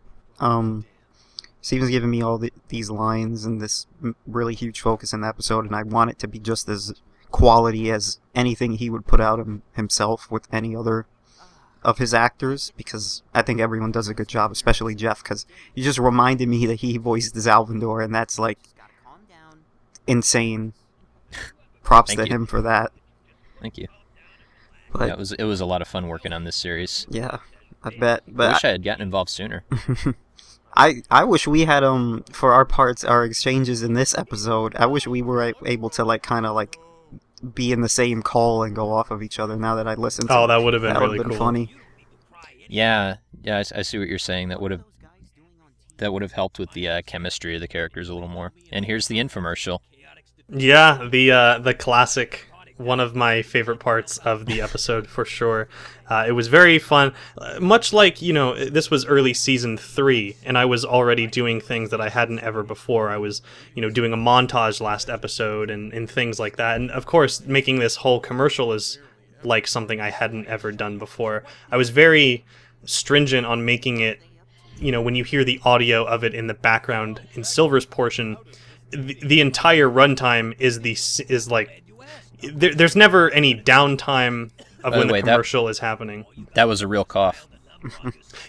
Steven's giving me all these lines and this really huge focus in the episode, and I want it to be just as quality as anything he would put out himself with any other of his actors, because I think everyone does a good job, especially Jeff, because he just reminded me that he voiced Zalvandor, and that's like insane. Props to him for that. Thank you. But, yeah, it was a lot of fun working on this series. Yeah, I bet. But I wish I had gotten involved sooner. I wish we had for our parts, our exchanges in this episode. I wish we were able to like kind of like be in the same call and go off of each other. Now that I listened to oh, that would have been really cool. Funny. Yeah, I see what you're saying. That would have helped with the chemistry of the characters a little more. And here's the infomercial. Yeah, the classic, one of my favorite parts of the episode for sure. It was very fun, much like, this was early season 3, and I was already doing things that I hadn't ever before. I was, doing a montage last episode and things like that. And of course, making this whole commercial is like something I hadn't ever done before. I was very stringent on making it, when you hear the audio of it in the background in Silver's portion, the entire runtime is like there's never any downtime of when the commercial is happening. That was a real cough.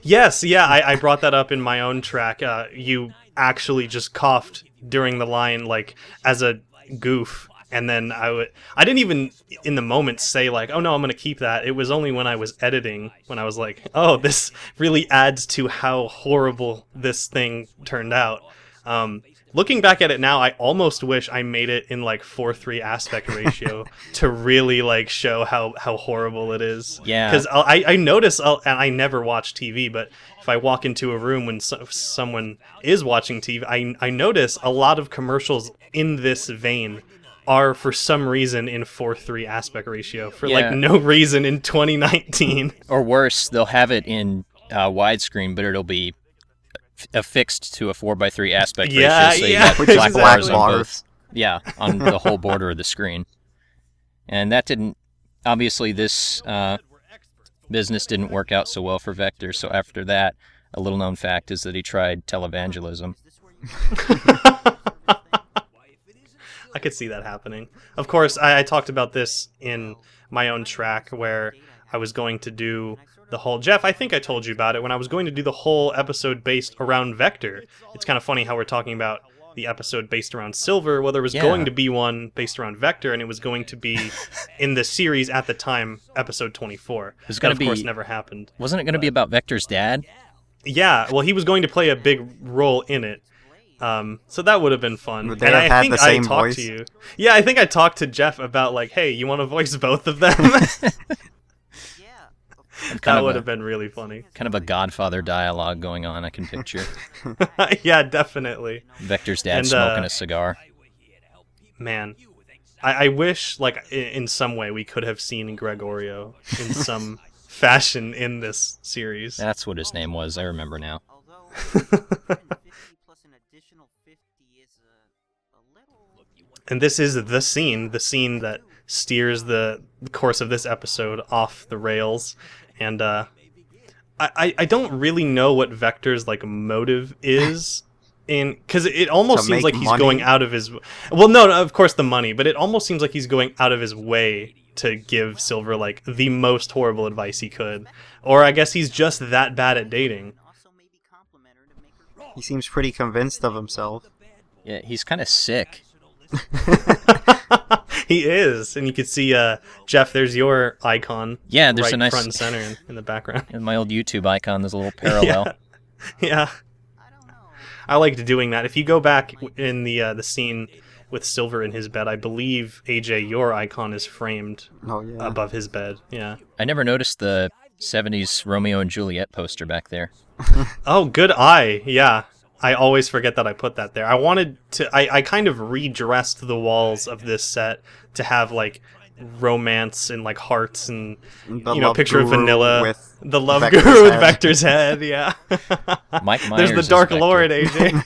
Yes, yeah, I brought that up in my own track. You actually just coughed during the line, like as a goof, and then I didn't even in the moment say like, oh no, I'm gonna keep that. It was only when I was editing when I was like, oh, this really adds to how horrible this thing turned out. Looking back at it now, I almost wish I made it in like 4:3 aspect ratio to really like show how horrible it is. Yeah. Because I notice, and I never watch TV, but if I walk into a room when someone is watching TV, I notice a lot of commercials in this vein are for some reason in 4:3 aspect ratio for like no reason in 2019. Or worse, they'll have it in widescreen, but it'll be affixed to a 4:3 aspect ratio, so you got black bars on both. Yeah, on the whole border of the screen. And that didn't, obviously this business didn't work out so well for Vector, so after that, a little known fact is that he tried televangelism. I could see that happening. Of course, I talked about this in my own track where I was going to do the whole... Jeff, I think I told you about it when I was going to do the whole episode based around Vector. It's kind of funny how we're talking about the episode based around Silver. Well, there was going to be one based around Vector, and it was going to be in the series at the time, episode 24. That, of course, never happened. Wasn't it going to be about Vector's dad? Yeah, well, he was going to play a big role in it. So that would have been fun. Would they have had the same voice? To you. Yeah, I think I talked to Jeff about like, hey, you want to voice both of them? That would have been really funny. Kind of a Godfather dialogue going on, I can picture. Yeah, definitely. Vector's dad smoking a cigar. Man, I wish, like, in some way we could have seen Gregorio in some fashion in this series. That's what his name was, I remember now. And this is the scene that steers the course of this episode off the rails. And I don't really know what Vector's like motive is, because it almost seems like he's going out of his... Well, no, of course the money, but it almost seems like he's going out of his way to give Silver like the most horrible advice he could. Or I guess he's just that bad at dating. He seems pretty convinced of himself. Yeah, he's kind of sick. He is, and you can see Jeff. There's your icon. Yeah, there's a nice front and center in the background. In my old YouTube icon, there's a little parallel. Yeah. I liked doing that. If you go back in the scene with Silver in his bed, I believe AJ, your icon is framed above his bed. Yeah. I never noticed the 70s Romeo and Juliet poster back there. Oh, good eye. Yeah. I always forget that I put that there. I wanted to... I kind of redressed the walls of this set to have, like, romance and, like, hearts and, picture of Vanilla. The love guru with Vector's head, yeah. Mike There's Myers the Dark Lord, AJ.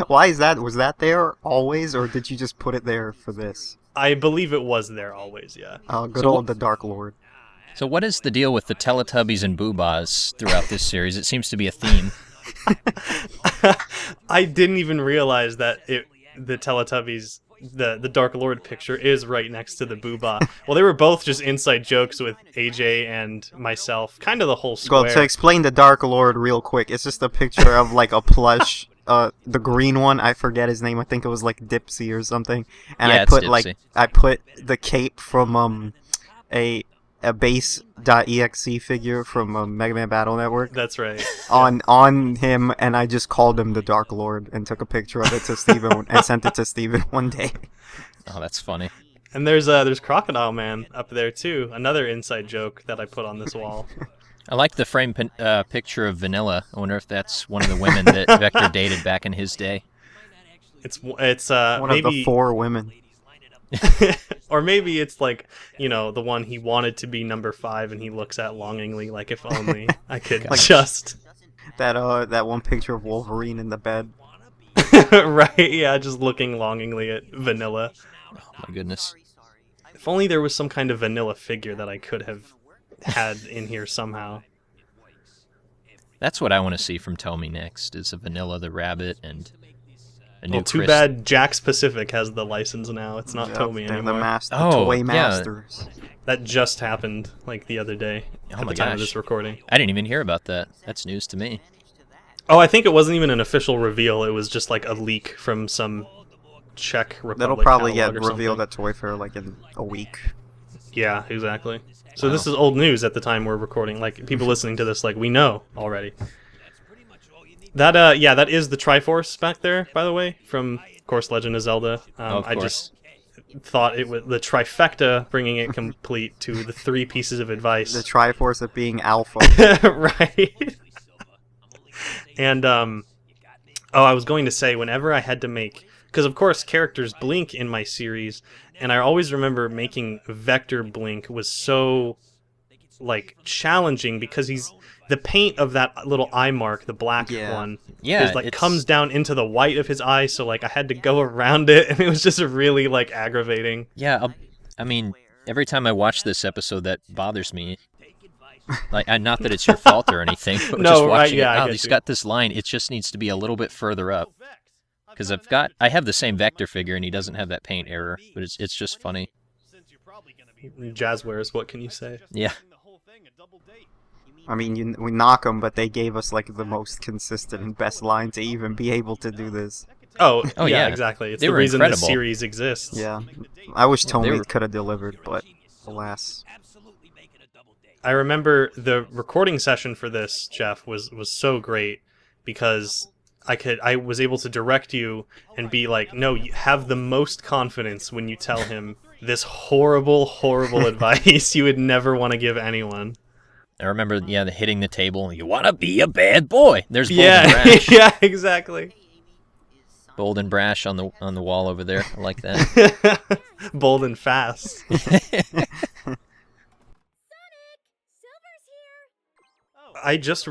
Why is that? Was that there always, or did you just put it there for this? I believe it was there always, yeah. Oh, good old the Dark Lord. So what is the deal with the Teletubbies and Boobas throughout this series? It seems to be a theme. I didn't even realize that the Teletubbies the Dark Lord picture is right next to the Boobah. Well, they were both just inside jokes with AJ and myself, kind of the whole square. Well, to explain the Dark Lord real quick, it's just a picture of like a plush, the green one. I forget his name. I think it was like Dipsy or something. And yeah, I put the cape from a base.exe figure from Mega Man Battle Network. That's right. On him, and I just called him the Dark Lord and took a picture of it to Steven and sent it to Steven one day. Oh, that's funny. And there's Crocodile Man up there too. Another inside joke that I put on this wall. I like the frame picture of Vanilla. I wonder if that's one of the women that Vector dated back in his day. It's one maybe of the 4 women. Or maybe it's like, the one he wanted to be number 5 and he looks at longingly, like if only I could just... That one picture of Wolverine in the bed. Right, yeah, just looking longingly at Vanilla. Oh my goodness. If only there was some kind of Vanilla figure that I could have had in here somehow. That's what I want to see from Tell Me next, is a Vanilla the Rabbit and... Well, too bad Jack's Pacific has the license now. It's not Tomy anymore. The Toy Masters. That just happened, like, the other day at the time of this recording. I didn't even hear about that. That's news to me. Oh, I think it wasn't even an official reveal. It was just, like, a leak from some Czech Republic. That'll probably get revealed at Toy Fair, like, in a week. Yeah, exactly. So this is old news at the time we're recording. Like, people listening to this, like, we know already. That that is the Triforce back there, by the way, from, of course, Legend of Zelda. I just thought it was the trifecta, bringing it complete to the 3 pieces of advice. The Triforce of being alpha. Right. And, I was going to say, whenever I had to make... Because, of course, characters blink in my series, and I always remember making Vector blink was so, like, challenging, because the paint of that little eye mark, the black one, is like comes down into the white of his eye, so like I had to go around it, and it was just really like aggravating. Yeah, I mean, every time I watch this episode, that bothers me. Like, not that it's your fault or anything, but just watching it. He's got this line. It just needs to be a little bit further up, because I have the same Vector figure, and he doesn't have that paint error, but it's just funny. Jazzwares, what can you say? Yeah. I mean, we knock them, but they gave us like the most consistent and best line to even be able to do this. Oh yeah, exactly. It's the reason this series exists. Yeah, I wish Tony could have delivered, but alas. I remember the recording session for this, Jeff, was so great because I was able to direct you and be like, no, you have the most confidence when you tell him this horrible, horrible advice you would never want to give anyone. I remember, the hitting the table. You want to be a bad boy. There's Bold and Brash. Yeah, exactly. Bold and Brash on the wall over there. I like that. Bold and fast. I just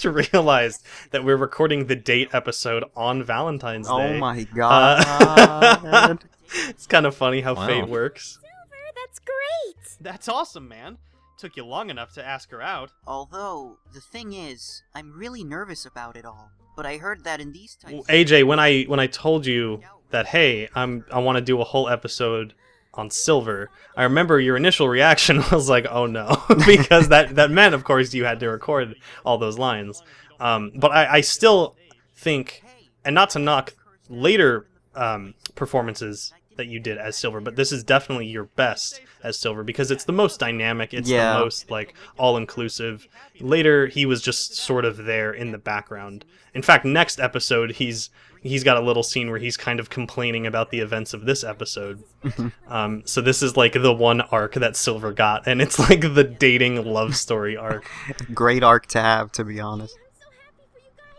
realized that we're recording the date episode on Valentine's Day. Oh my god. It's kind of funny how fate works. Silver, that's great. That's awesome, man. Took you long enough to ask her out. Although, the thing is, I'm really nervous about it all. But I heard that in these types... AJ, when I told you that, hey, I want to do a whole episode on Silver, I remember your initial reaction was like, oh no, because that meant, of course, you had to record all those lines. But I still think, and not to knock later performances that you did as Silver, but this is definitely your best as Silver because it's the most dynamic, it's the most like all-inclusive. Later he was just sort of there in the background. In fact, next episode he's got a little scene where he's kind of complaining about the events of this episode. So this is like the one arc that Silver got, and it's like the dating love story arc. Great arc to have, to be honest.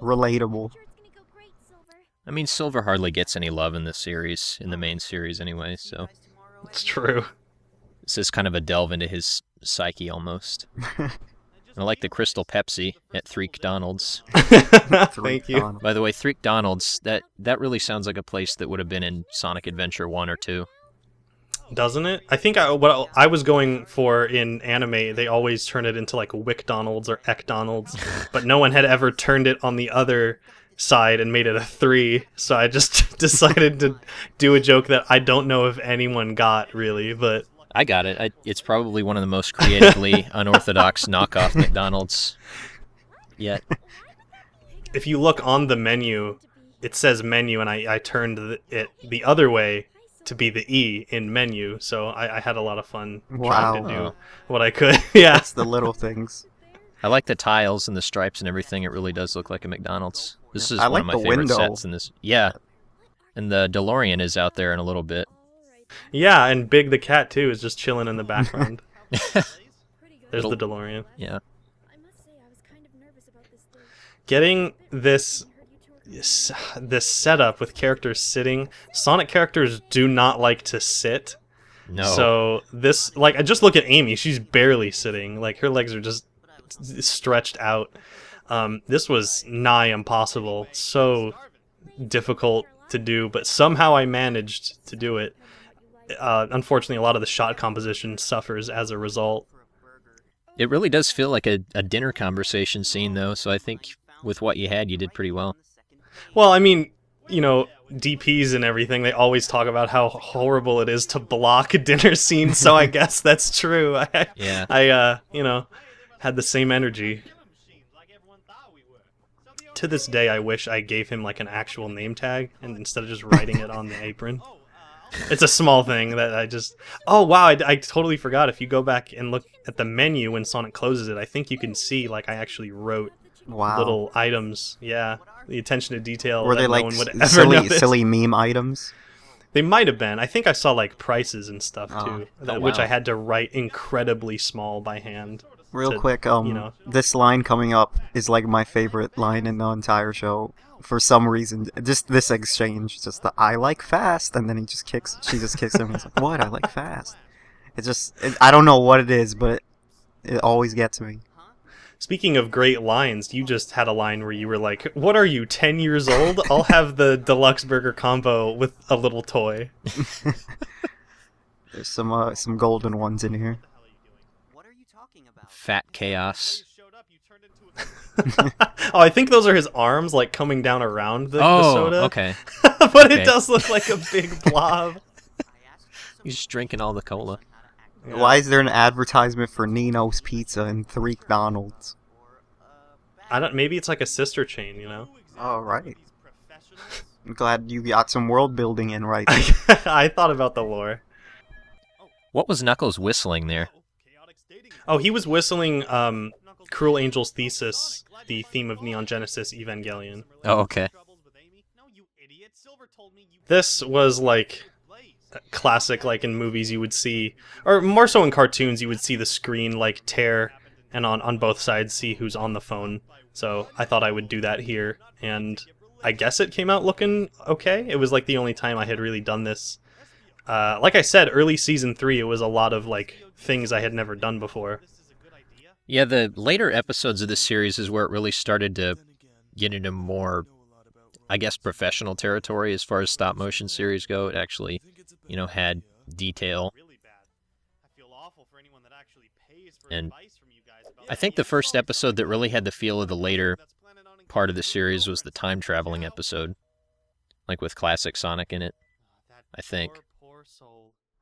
Relatable. I mean, Silver hardly gets any love in this series, in the main series anyway, so... It's true. This is kind of a delve into his psyche, almost. I like the Crystal Pepsi at Threek Donald's. Thank you. By the way, Threek Donald's, that really sounds like a place that would have been in Sonic Adventure 1 or 2. Doesn't it? I think what I was going for in anime, they always turn it into like Wick Donald's or Eck Donald's, but no one had ever turned it on the other side and made it a 3. So I just decided to do a joke that I don't know if anyone got really, but I got it. It's probably one of the most creatively unorthodox knockoff McDonald's yet. If you look on the menu, it says menu, and I turned it the other way to be the E in menu, so I had a lot of fun trying to do what I could. Yeah. It's the little things. I like the tiles and the stripes and everything. It really does look like a McDonald's. This is I one of like my the favorite window. sets in this. Yeah. And the DeLorean is out there in a little bit. Yeah, and Big the cat too is just chilling in the background. There's the DeLorean. Yeah. Getting this setup with characters sitting. Sonic characters do not like to sit. No. So this, like, I just look at Amy. She's barely sitting. Like, her legs are just stretched out. This was nigh impossible. So difficult to do, but somehow I managed to do it. Unfortunately, a lot of the shot composition suffers as a result. It really does feel like a dinner conversation scene, though, so I think with what you had, you did pretty well. Well, I mean, you know, DPs and everything, they always talk about how horrible it is to block a dinner scene, so I guess that's true. Yeah. I you know, had the same energy. To this day, I wish I gave him, like, an actual name tag, and instead of just writing it on the apron. It's a small thing that I just... Oh, wow, I totally forgot. If you go back and look at the menu when Sonic closes it, I think you can see, like, I actually wrote little items. Yeah, the attention to detail. Were they that like no one would ever notice. silly meme items? They might have been. I think I saw, like, prices and stuff, too, Oh, which wow. I had to write incredibly small by hand. Real quick, this line coming up is like my favorite line in the entire show. For some reason, just this exchange, just the "I like fast," and then she just kicks him. He's like, "What? I like fast." I don't know what it is, but it always gets me. Speaking of great lines, you just had a line where you were like, "What are you, 10 years old? I'll have the deluxe burger combo with a little toy." There's some golden ones in here. Fat chaos. Oh, I think those are his arms, like, coming down around the soda. Okay. But it does look like a big blob. He's just drinking all the cola. Yeah. Why is there an advertisement for Nino's Pizza and 3 McDonald's? Maybe it's like a sister chain, you know? Oh, right. I'm glad you got some world building in right there. I thought about the lore. What was Knuckles whistling there? Oh, he was whistling Cruel Angel's Thesis, the theme of Neon Genesis Evangelion. Oh, okay. This was like classic, like in movies you would see, or more so in cartoons, you would see the screen like tear, and on both sides see who's on the phone. So I thought I would do that here, and I guess it came out looking okay. It was like the only time I had really done this. Like I said, early season 3, it was a lot of like things I had never done before. Yeah, the later episodes of this series is where it really started to get into more, I guess, professional territory as far as stop motion series go. It actually, you know, had detail. And I think the first episode that really had the feel of the later part of the series was the time traveling episode, like with classic Sonic in it, I think.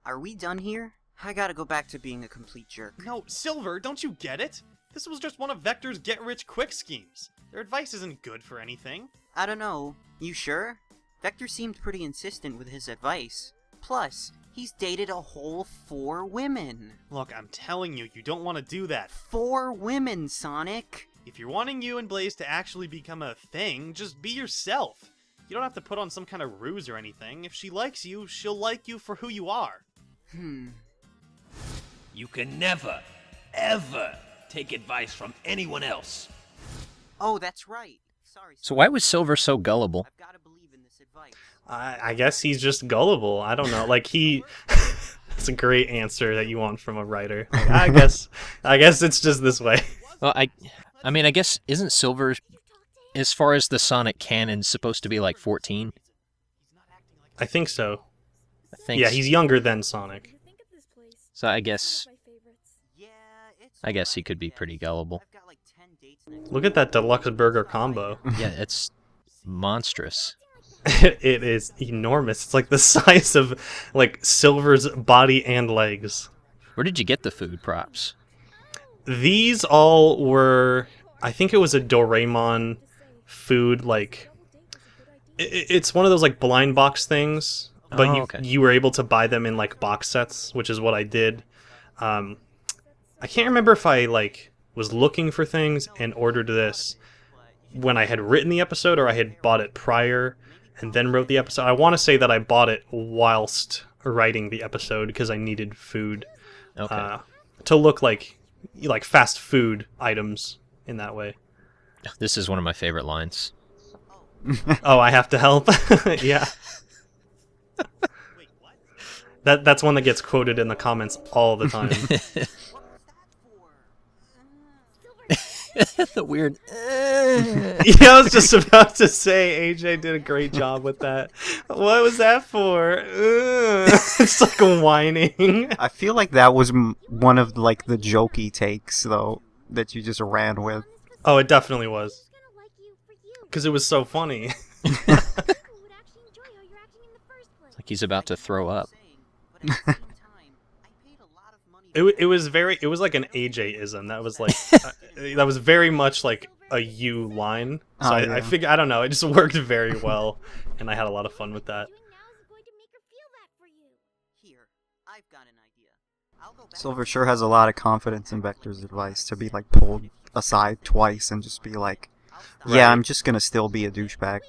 Are we done here? I gotta go back to being a complete jerk. No, Silver, don't you get it? This was just one of Vector's get-rich-quick schemes. Their advice isn't good for anything. I don't know. You sure? Vector seemed pretty insistent with his advice. Plus, he's dated a whole 4 women. Look, I'm telling you, you don't want to do that. 4 women, Sonic! If you're wanting you and Blaze to actually become a thing, just be yourself. You don't have to put on some kind of ruse or anything. If she likes you, she'll like you for who you are. You can never, ever take advice from anyone else. Oh, that's right. Sorry. So why was Silver so gullible? I've gotta believe in this advice. I guess he's just gullible. I don't know. Like, he... That's a great answer that you want from a writer. Like, I guess it's just this way. Well, I mean, I guess, isn't Silver, as far as the Sonic canon, supposed to be like 14? I think so. I think Yeah, he's younger than Sonic. So I guess he could be pretty gullible. Look at that deluxe burger combo. Yeah, it's monstrous. It is enormous. It's like the size of like Silver's body and legs. Where did you get the food props? These all were, I think it was a Doraemon food, like, it's one of those like blind box things, but you were able to buy them in like box sets, which is what I did. I can't remember if I like was looking for things and ordered this when I had written the episode or I had bought it prior and then wrote the episode. I want to say that I bought it whilst writing the episode because I needed food to look like fast food items in that way. This is one of my favorite lines. Oh, I have to help? Yeah. That's one that gets quoted in the comments all the time. The weird. Yeah, I was just about to say AJ did a great job with that. What was that for? It's like whining. I feel like that was one of like the jokey takes though that you just ran with. Oh, it definitely was. Because it was so funny. It's like he's about to throw up. It was like an AJ-ism. That was like that was very much like a you line. So I figured, I don't know, it just worked very well, and I had a lot of fun with that. Silver sure has a lot of confidence in Vector's advice to be like pulled aside twice and just be like, yeah, I'm just gonna still be a douchebag.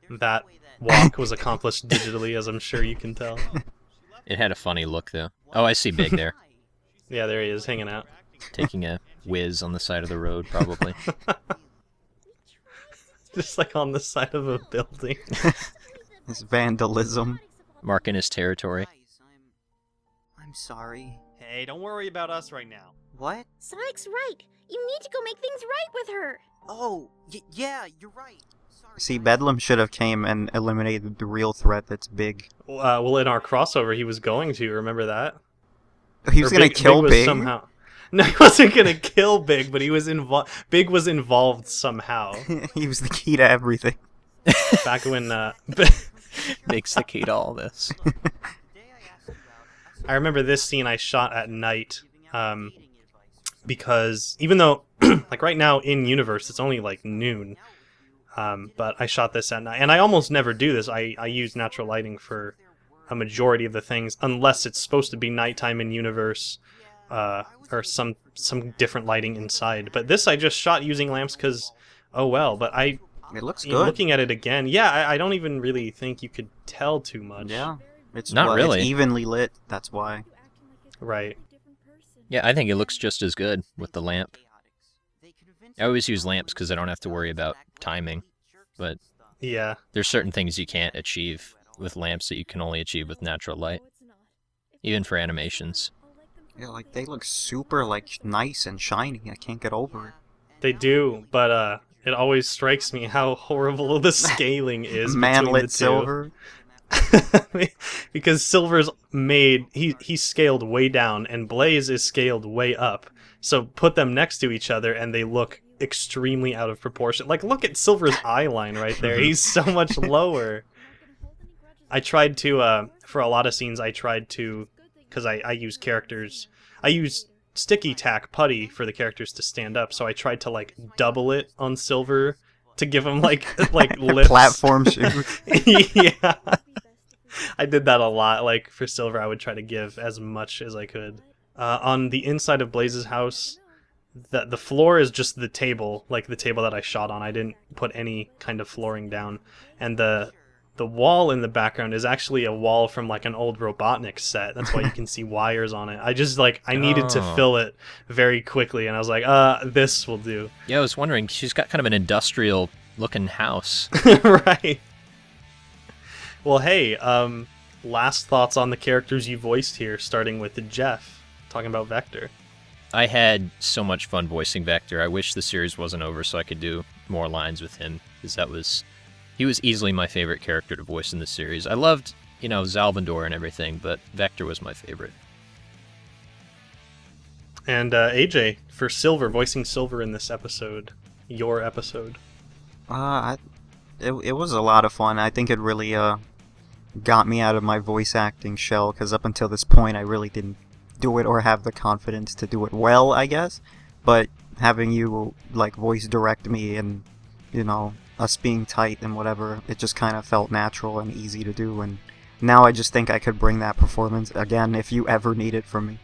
That walk was accomplished digitally, as I'm sure you can tell. It had a funny look, though. Oh, I see Big there. Yeah, there he is, hanging out. Taking a whiz on the side of the road, probably. Just like on the side of a building. This vandalism. Marking his territory. I'm sorry. Hey, don't worry about us right now. What? Sonic's right. You need to go make things right with her. Oh, yeah, you're right. See, Bedlam should have came and eliminated the real threat that's Big. Well, in our crossover, he was going to. Remember that? He was going to kill Big? Somehow. No, he wasn't going to kill Big, but he was involved. Big was involved somehow. He was the key to everything. Back when Big's the key to all this. I remember this scene I shot at night, because even though, like right now in universe, it's only like noon. But I shot this at night, and I almost never do this. I use natural lighting for a majority of the things, unless it's supposed to be nighttime in universe, or some different lighting inside. But this I just shot using lamps because, oh well. But it looks good. Looking at it again, yeah, I don't even really think you could tell too much. Yeah, it's not really. It's evenly lit. That's why. Right. Yeah, I think it looks just as good with the lamp. I always use lamps because I don't have to worry about timing, but yeah, there's certain things you can't achieve with lamps that you can only achieve with natural light, even for animations. Yeah, like they look super like nice and shiny. I can't get over it. They do, but it always strikes me how horrible the scaling is. Manlit Silver. Because Silver's made, he's scaled way down, and Blaze is scaled way up. So put them next to each other, and they look extremely out of proportion. Like, look at Silver's eye line right there. He's so much lower. I tried to, for a lot of scenes, I tried to, because I use characters, I use sticky tack putty for the characters to stand up, so I tried to, like, double it on Silver to give him, like lips. Platform shoes. Yeah. I did that a lot. Like, for Silver, I would try to give as much as I could. On the inside of Blaze's house, the floor is just the table, like the table that I shot on. I didn't put any kind of flooring down. And the wall in the background is actually a wall from like an old Robotnik set. That's why you can see wires on it. I just I needed to fill it very quickly, and I was like, this will do. Yeah, I was wondering, she's got kind of an industrial looking house. Right. Well, hey, last thoughts on the characters you voiced here, starting with Jeff, talking about Vector. I had so much fun voicing Vector. I wish the series wasn't over so I could do more lines with him, because he was easily my favorite character to voice in the series. I loved, Zalvandor and everything, but Vector was my favorite. And AJ, for Silver, voicing Silver in this episode, your episode? It was a lot of fun. I think it really got me out of my voice acting shell, because up until this point I really didn't do it or have the confidence to do it well, I guess. But having you like voice direct me and, you know, us being tight and whatever, it just kind of felt natural and easy to do, and now I just think I could bring that performance again if you ever need it from me.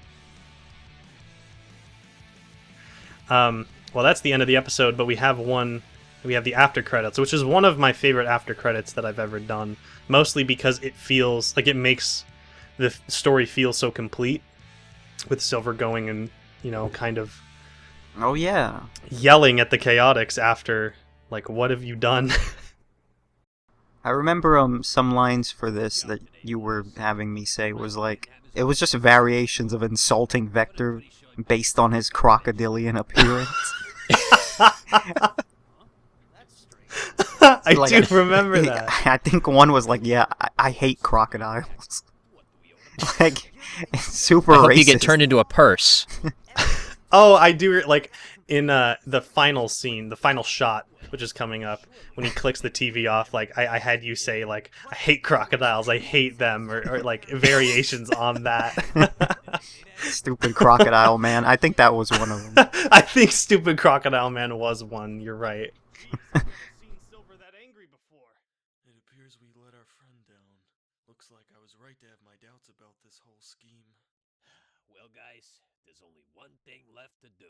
Well, that's the end of the episode, but we have the after credits, which is one of my favorite after credits that I've ever done, mostly because it feels like it makes the story feel so complete, with Silver going and, you know, kind of oh yeah, yelling at the Chaotix after, like, what have you done? I remember some lines for this that you were having me say was like, it was just variations of insulting Vector based on his crocodilian appearance. I like, do remember that. I think one was like, yeah, I hate crocodiles. Like, it's super I hope racist. you get turned into a purse. Oh, I do, like, in the final scene, the final shot, which is coming up, when he clicks the TV off, like, I had you say, like, I hate crocodiles, I hate them, or like, variations on that. Stupid Crocodile Man. I think that was one of them. I think Stupid Crocodile Man was one, you're right. It appears we let our friend down. Looks like I was right to have my doubts about this whole scheme. Well, guys, there's only one thing left to do.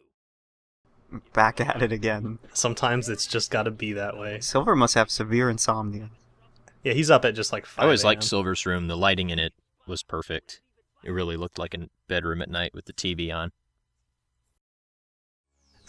Back at it again. Sometimes it's just gotta be that way. Silver must have severe insomnia. Yeah, he's up at just like 5 I always a.m. liked Silver's room. The lighting in it was perfect. It really looked like a bedroom at night with the TV on.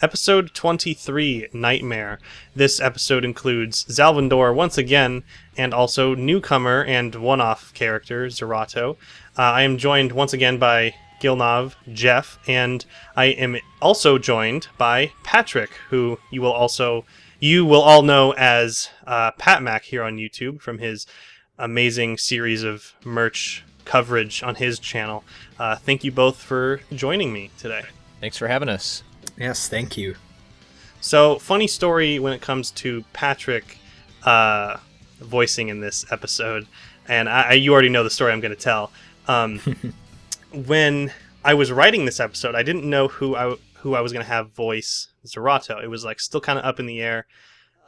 Episode 23, Knightmare. This episode includes Zalvandor once again, and also newcomer and one-off character, Zerato. I am joined once again by Gilnov, Jeff, and I am also joined by Patrick, who you will all know as PatMac here on YouTube from his amazing series of merch coverage on his channel. Thank you both for joining me today. Thanks for having us. Yes, thank you. So, funny story when it comes to Patrick voicing in this episode, and you already know the story I'm going to tell. When I was writing this episode, I didn't know who I was going to have voice Zerato. It was like still kind of up in the air.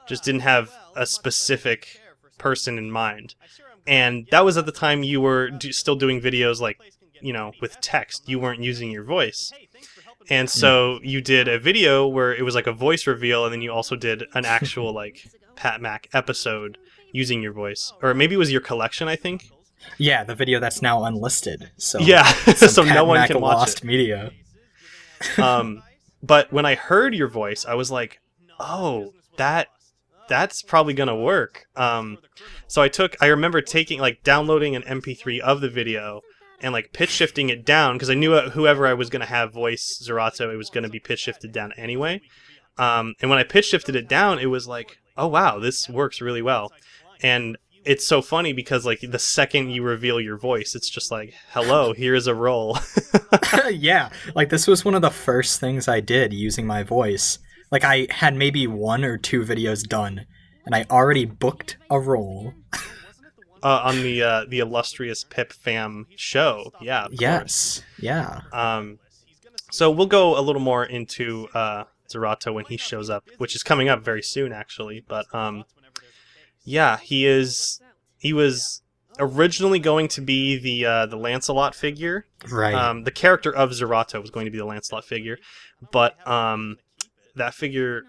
Just didn't have a specific person in mind. And that was at the time you were still doing videos like, you know, with text. You weren't using your voice. And so you did a video where it was like a voice reveal, and then you also did an actual like PatMac episode using your voice. Or maybe it was your collection, I think. Yeah, the video that's now unlisted. So yeah, so no one can watch lost it. Media. But when I heard your voice, I was like, oh, that's probably gonna work. So I remember downloading an MP3 of the video and like pitch shifting it down, because I knew whoever I was gonna have voice Zerato, it was gonna be pitch shifted down anyway. And when I pitch shifted it down, it was like, oh wow, this works really well. And it's so funny because like the second you reveal your voice, it's just like, hello, here's a role. Yeah, like this was one of the first things I did using my voice. Like I had maybe 1 or 2 videos done, and I already booked a role. On the illustrious Pip Fam show, yeah. Of yes, course. Yeah. So we'll go a little more into Zerato when he shows up, which is coming up very soon, actually. But yeah, he was originally going to be the Lancelot figure. Right. The character of Zerato was going to be the Lancelot figure, but that figure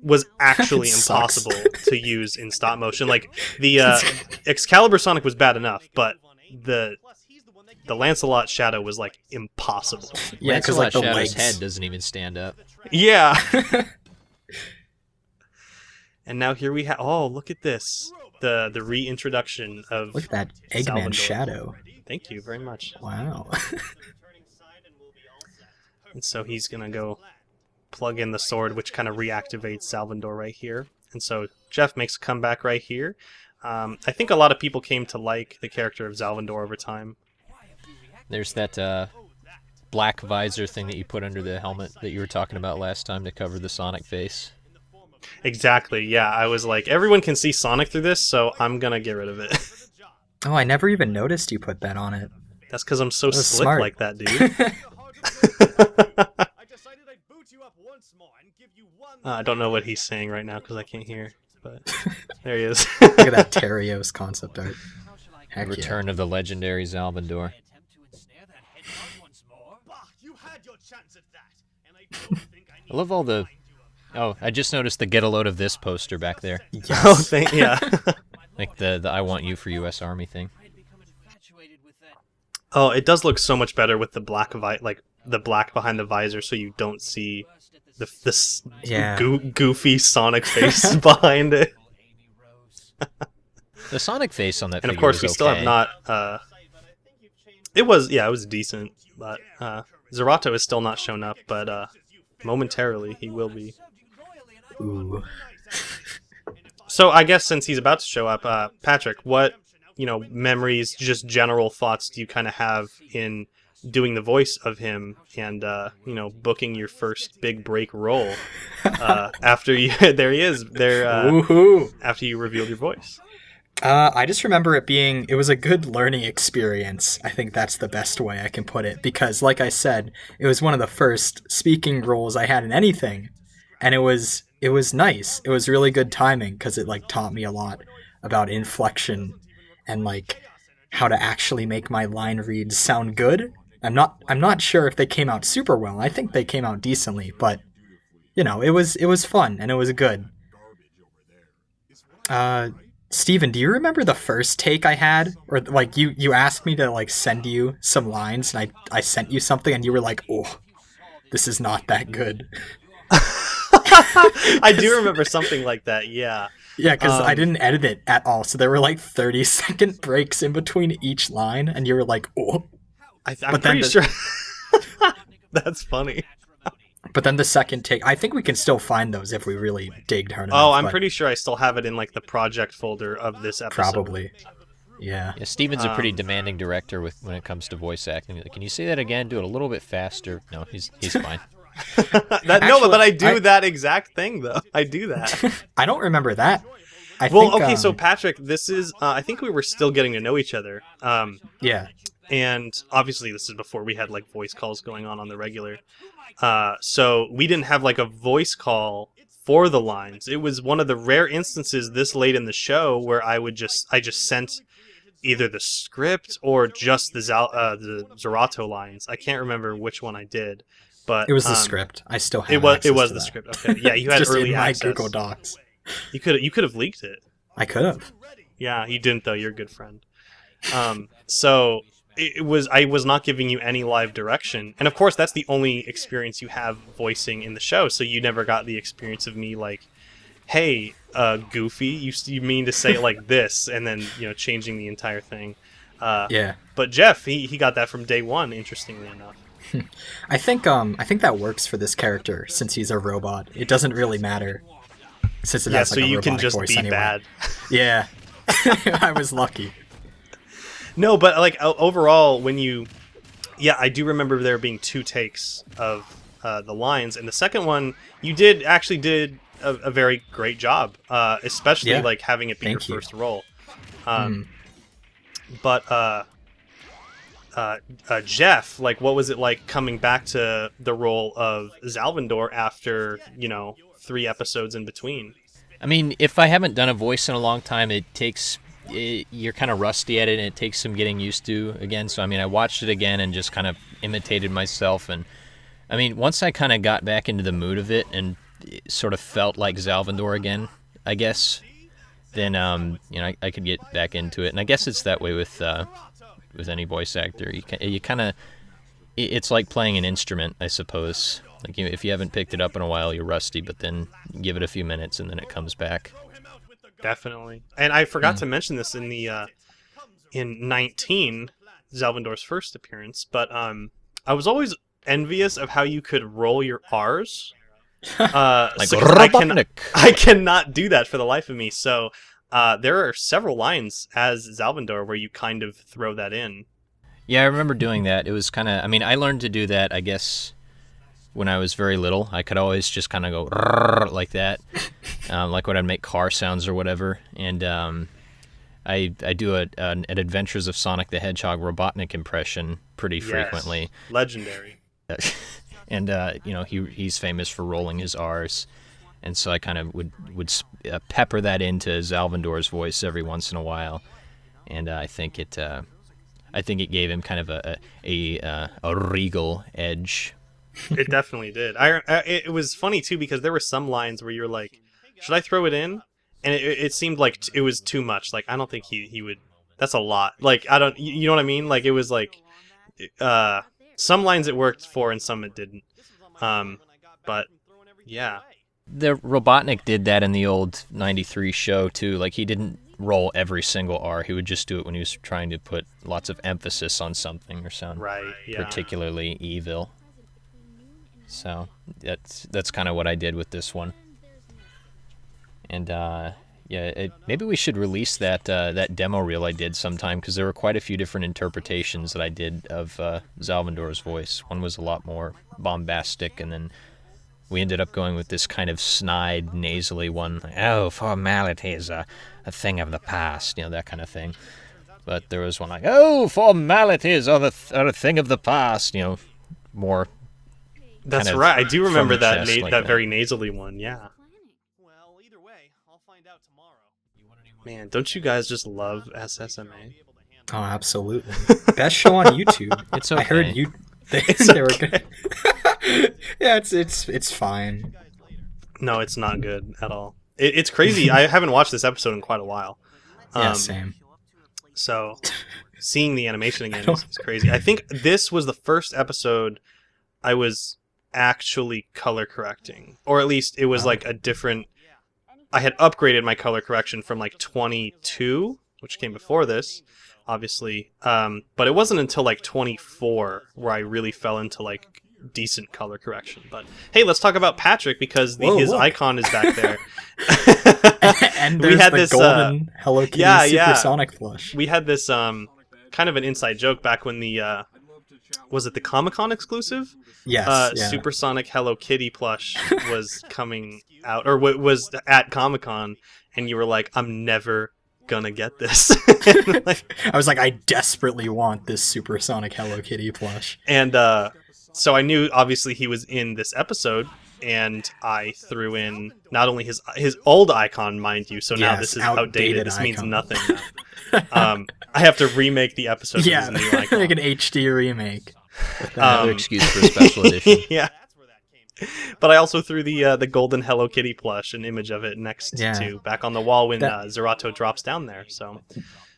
was actually impossible to use in stop motion. Like the Excalibur Sonic was bad enough, but the Lancelot shadow was like impossible. Yeah, because like the Shadow's head doesn't even stand up. Yeah. And now here we have. Oh, look at this! The reintroduction of. Look at that Eggman Salvador. shadow. Thank you very much. Wow. And so he's gonna go plug in the sword, which kind of reactivates Salvador right here. And so Jeff makes a comeback right here. I think a lot of people came to like the character of Salvador over time. There's that black visor thing that you put under the helmet that you were talking about last time to cover the Sonic face. Exactly, yeah. I was like, everyone can see Sonic through this, so I'm gonna get rid of it. Oh, I never even noticed you put that on it. That's because I'm so slick smart. like that, dude. I don't know what he's saying right now because I can't hear, but there he is. Look at that Terios concept art. Heck yeah. Return of the legendary Zalvandor. I love all the... Oh, I just noticed the get a load of this poster back there. Yes. Oh, yeah. Like the I want you for U.S. Army thing. Oh, it does look so much better with the black the black behind the visor, so you don't see this goofy Sonic face behind it. The Sonic face on that and figure of course, we is still okay. have not. It was decent, but Zerato is still not shown up, but momentarily he will be. Ooh. So I guess since he's about to show up, Patrick, what memories, just general thoughts do you kind of have in doing the voice of him and booking your first big break role after you there he is there after you revealed your voice? I just remember it was a good learning experience. I think that's the best way I can put it, because like I said, it was one of the first speaking roles I had in anything, and it was nice. It was really good timing because it taught me a lot about inflection and how to actually make my line reads sound good. I'm not sure if they came out super well. I think they came out decently, but it was fun and it was good. Steven, do you remember the first take I had? Or you asked me to send you some lines and I sent you something and you were like, "Oh, this is not that good." I do remember something like that, yeah. Yeah, because I didn't edit it at all, so there were 30-second breaks in between each line, and you were like, "Oh." I'm pretty sure. That's funny. But then the second take, I think we can still find those if we really digged hard enough. Oh, I'm pretty sure I still have it in the project folder of this episode. Probably. Yeah. Steven's a pretty demanding director when it comes to voice acting. Can you say that again? Do it a little bit faster. No, he's fine. But I do that exact thing though. I do that. I don't remember that. So Patrick, this is I think we were still getting to know each other. Yeah. And obviously this is before we had voice calls going on the regular. So we didn't have a voice call for the lines. It was one of the rare instances this late in the show where I just sent either the script or just the Zerato lines. I can't remember which one I did. But it was the script. I still have it was the script. Okay. Yeah, you had just early in my access. Google Docs. You could have leaked it. I could have. Yeah, you didn't though. You're a good friend. So I was not giving you any live direction, and of course that's the only experience you have voicing in the show. So you never got the experience of me "Hey, Goofy, you mean to say it like this," and then changing the entire thing. Yeah. But Jeff, he got that from day one. Interestingly enough. I think that works for this character since he's a robot. It doesn't really matter since it has so a you can just voice be anyway. bad. Yeah, I was lucky. No, but overall, I do remember there being 2 takes of the lines, and the second one you did a very great job, especially having it be your first role. But Jeff, what was it like coming back to the role of Zalvandor after 3 episodes in between? I mean, if I haven't done a voice in a long time, you're kind of rusty at it, and it takes some getting used to again. So I mean, I watched it again and just kind of imitated myself, and I mean, once I kind of got back into the mood of it and it sort of felt like Zalvandor again, I guess, then I could get back into it. And I guess it's that way with any voice actor. You kind of, it's like playing an instrument, I suppose. If you haven't picked it up in a while, you're rusty, but then you give it a few minutes and then it comes back. Definitely. And I forgot to mention this in the in 19, Zalvandor's first appearance, but I was always envious of how you could roll your R's. I cannot do that for the life of me. So there are several lines as Zalvandor where you kind of throw that in. Yeah, I remember doing that. It was kind of, I mean, I learned to do that, I guess, when I was very little. I could always just kind of go "Rrrr," like that, like when I'd make car sounds or whatever. And I do an Adventures of Sonic the Hedgehog Robotnik impression pretty frequently. Legendary. And he's famous for rolling his R's, and so I kind of would pepper that into Zalvandor's voice every once in a while, and I think it gave him kind of a regal edge. It definitely did. It was funny too because there were some lines where you're like, should I throw it in? And it seemed like it was too much. Like I don't think he would. That's a lot. Like I don't. You know what I mean? Like it was like, some lines it worked for and some it didn't. But yeah. The Robotnik did that in the old '93 show too. Like he didn't roll every single R. He would just do it when he was trying to put lots of emphasis on something or sound particularly evil. So that's kind of what I did with this one. And maybe we should release that demo reel I did sometime, because there were quite a few different interpretations that I did of Zalvandor's voice. One was a lot more bombastic, and then we ended up going with this kind of snide, nasally one. Like, oh, formality is a thing of the past, that kind of thing. But there was one like, oh, formalities are a thing of the past, more. That's kind of right. I do remember that like that very nasally one. Yeah. Well, either way, I'll find out tomorrow. Man, don't you guys just love SSMA? Oh, absolutely. Best show on YouTube. It's okay. I heard they were good. Yeah, it's fine. No, it's not good at all. It's crazy. I haven't watched this episode in quite a while. Yeah, same. So, seeing the animation again is crazy. I think this was the first episode I was actually color correcting, or at least it was like a different. I had upgraded my color correction from like 22, which came before this, obviously. But it wasn't until like 24 where I really fell into like decent color correction. But hey, let's talk about Patrick, because his icon is back there. And we had this golden Hello Kitty Supersonic plush. We had this kind of an inside joke back when the was it the Comic-Con exclusive? Yes. Supersonic Hello Kitty plush was coming out, or was at Comic-Con, and you were like, I'm never gonna get this. I was like, I desperately want this Supersonic Hello Kitty plush. And so I knew, obviously, he was in this episode, and I threw in not only his old icon, mind you, so now this is outdated. This means nothing now. I have to remake the episode with his new icon. Like an HD remake. Another excuse for a special edition. Yeah. But I also threw the golden Hello Kitty plush, an image of it next to back on the wall when Zerato drops down there. So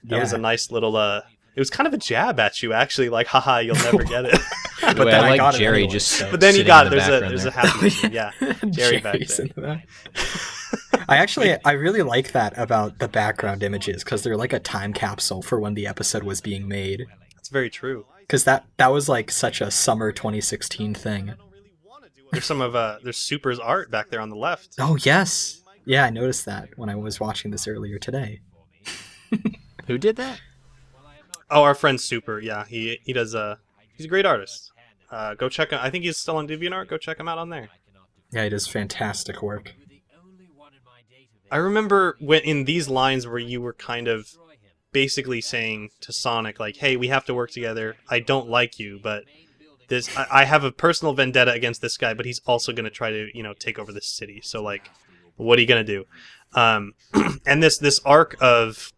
that was a nice little. It was kind of a jab at you, actually. Like, haha, you'll never get it. But then I like Jerry just. But then you got it. There's a happy. Yeah, Jerry back there. I really like that about the background images, because they're like a time capsule for when the episode was being made. That's very true. Because that was like such a summer 2016 thing. There's there's Super's art back there on the left. Oh yes, yeah, I noticed that when I was watching this earlier today. Who did that? Oh, our friend Super. Yeah, he does. He's a great artist. Go check him. I think he's still on DeviantArt. Go check him out on there. Yeah, he does fantastic work. I remember when in these lines where you were kind of basically saying to Sonic, like, hey, we have to work together. I don't like you, but I have a personal vendetta against this guy, but he's also going to try to, take over this city. So, like, what are you going to do? And this arc of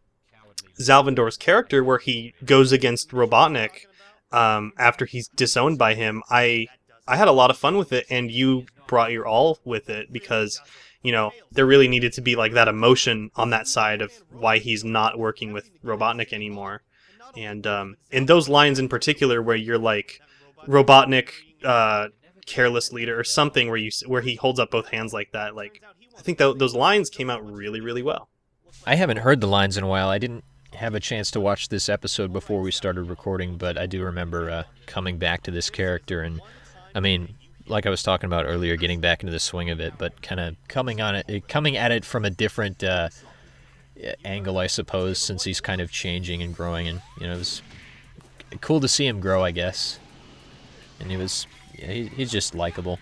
Zalvandor's character where he goes against Robotnik after he's disowned by him, I had a lot of fun with it, and you brought your all with it, because there really needed to be like that emotion on that side of why he's not working with Robotnik anymore. And in those lines in particular where you're like, Robotnik, careless leader, or something where he holds up both hands like that, like, I think those lines came out really, really well. I haven't heard the lines in a while. I didn't have a chance to watch this episode before we started recording, but I do remember coming back to this character, and I mean, like I was talking about earlier, getting back into the swing of it, but kind of coming at it from a different angle, I suppose, since he's kind of changing and growing, and it was cool to see him grow, I guess. And he was Yeah, he's just likable.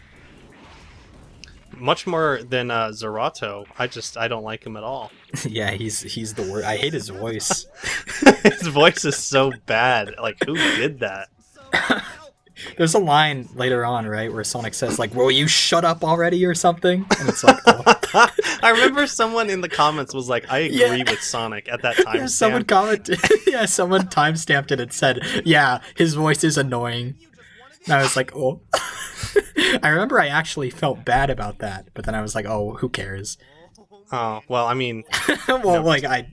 Much more than Zerato. I don't like him at all. Yeah, he's the worst. I hate his voice. His voice is so bad. Like, who did that? There's a line later on, right, where Sonic says, like, "Will you shut up already?" or something. And it's like, oh. I remember someone in the comments was like, I agree with Sonic at that time. Yeah, someone commented. Yeah, someone timestamped it and said, "Yeah, his voice is annoying." And I was like, oh. I remember I actually felt bad about that, but then I was like, oh, who cares? Oh, well, I mean... well, like, I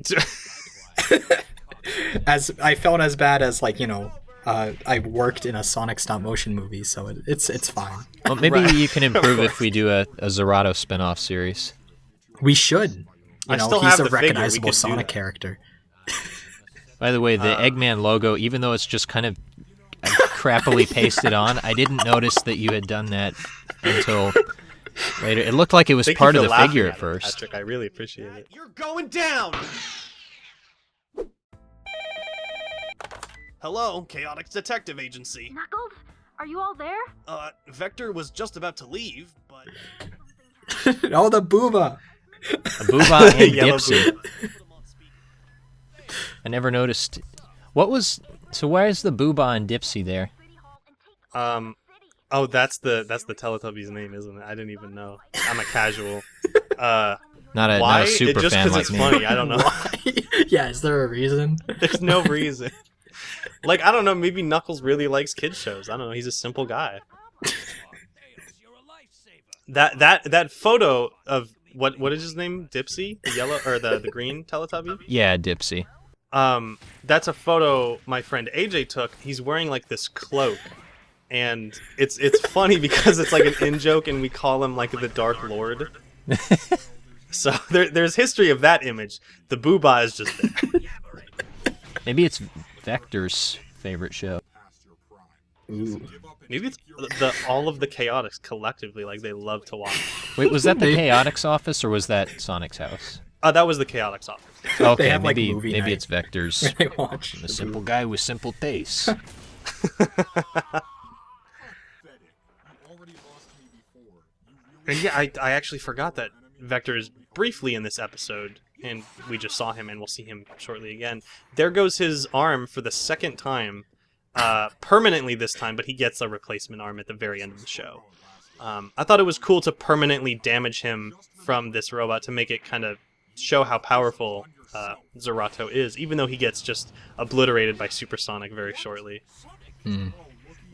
felt as bad as, like, I worked in a Sonic stop-motion movie, so it's fine. Well, maybe you can improve if we do a Zerato spin-off series. We should. He's a recognizable Sonic character. By the way, the Eggman logo, even though it's just kind of crappily pasted on, I didn't notice that you had done that until later. It looked like it was part of the figure at first. Patrick, I really appreciate it. You're going down! Hello, Chaotix Detective Agency. Knuckles, are you all there? Vector was just about to leave, but... Oh, the Booba! A Booba and Yellow Dipsy. Booba. I never noticed. So why is the Booba and Dipsy there? Oh, that's the Teletubbies name, isn't it? I didn't even know. I'm a casual. Not a super just fan because like it's me. funny. I don't know. Yeah, is there a reason? There's no reason. Like, I don't know. Maybe Knuckles really likes kids shows. I don't know. He's a simple guy. That photo of what is his name? Dipsy, the yellow or the green Teletubby? Yeah, Dipsy. That's a photo my friend AJ took. He's wearing like this cloak, and it's funny because it's like an in-joke, and we call him like the Dark Lord. So there's history of that image. The Booba is just there. Maybe it's Vector's favorite show. Ooh. Maybe it's all of the Chaotix collectively, like they love to watch. Wait, was that the Chaotix office or was that Sonic's house? That was the Chaotix office. Okay, They have, like, maybe movie maybe night it's Vector's. where they watch A the simple Booba. guy with simple tastes. And yeah, I actually forgot that Vector is briefly in this episode, and we just saw him, and we'll see him shortly again. There goes his arm for the second time, permanently this time, but he gets a replacement arm at the very end of the show. I thought it was cool to permanently damage him from this robot to make it kind of show how powerful Zerato is, even though he gets just obliterated by Supersonic very shortly.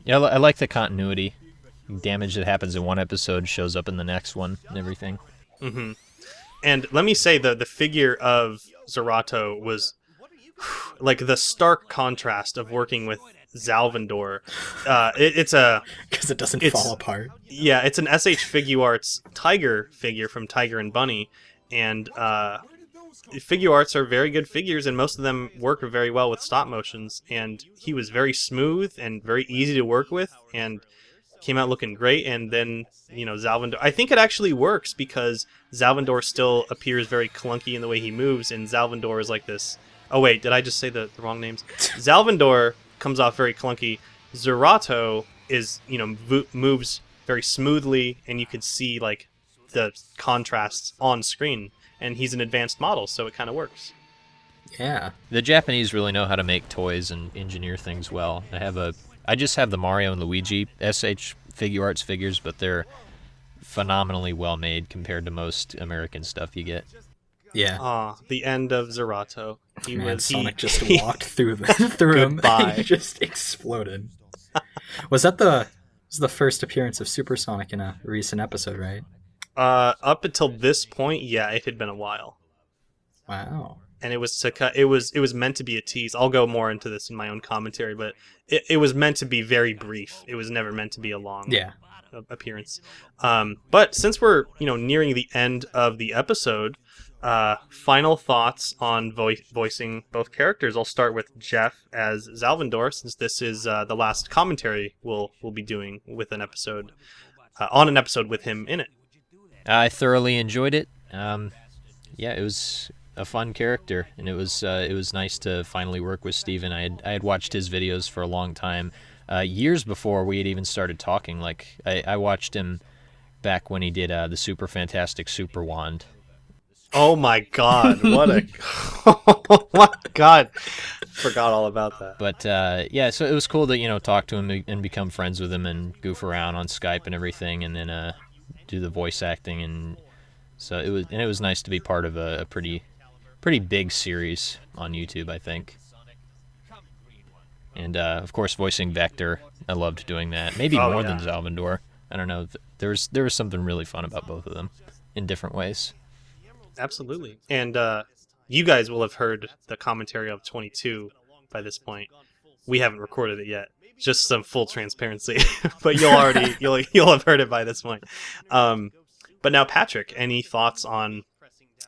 Yeah, I like the continuity. Damage that happens in one episode shows up in the next one and everything. Mm-hmm. And let me say, the figure of Zerato was like the stark contrast of working with Zalvandor. It's because it doesn't fall apart. Yeah, it's an SH Figuarts Tiger figure from Tiger and Bunny, and Figuarts are very good figures, and most of them work very well with stop motions. And he was very smooth and very easy to work with, and came out looking great. And then, Zalvandor, I think it actually works because Zalvandor still appears very clunky in the way he moves, and Zalvandor is like this. Oh wait, did I just say the wrong names? Zalvandor comes off very clunky. Zerato is, moves very smoothly, and you can see like the contrasts on screen. And he's an advanced model, so it kind of works. Yeah. The Japanese really know how to make toys and engineer things well. I just have the Mario and Luigi SH Figuarts figures, but they're phenomenally well made compared to most American stuff you get. Yeah. The end of Zerato. Sonic just walked through him and he just exploded. Was the first appearance of Supersonic in a recent episode, right? Up until this point, yeah, it had been a while. Wow. And it was meant to be a tease. I'll go more into this in my own commentary, but it was meant to be very brief. It was never meant to be a long appearance. But since we're nearing the end of the episode, final thoughts on voicing both characters. I'll start with Jeff as Zalvandor, since this is the last commentary we'll be doing with an episode on an episode with him in it. I thoroughly enjoyed it. It was a fun character, and it was nice to finally work with Steven. I had watched his videos for a long time. years before we had even started talking. Like, I watched him back when he did the Super Fantastic Super Wand. Oh my god, what a... oh my god. Forgot all about that. But, yeah, so it was cool to, talk to him and become friends with him and goof around on Skype and everything, and then do the voice acting. And so it was nice to be part of a pretty big series on YouTube, I think. And, of course, voicing Vector, I loved doing that. Maybe more than Salvador. I don't know. There was something really fun about both of them in different ways. Absolutely. And you guys will have heard the commentary of 22 by this point. We haven't recorded it yet. Just some full transparency. But you'll have heard it by this point. But now, Patrick, any thoughts on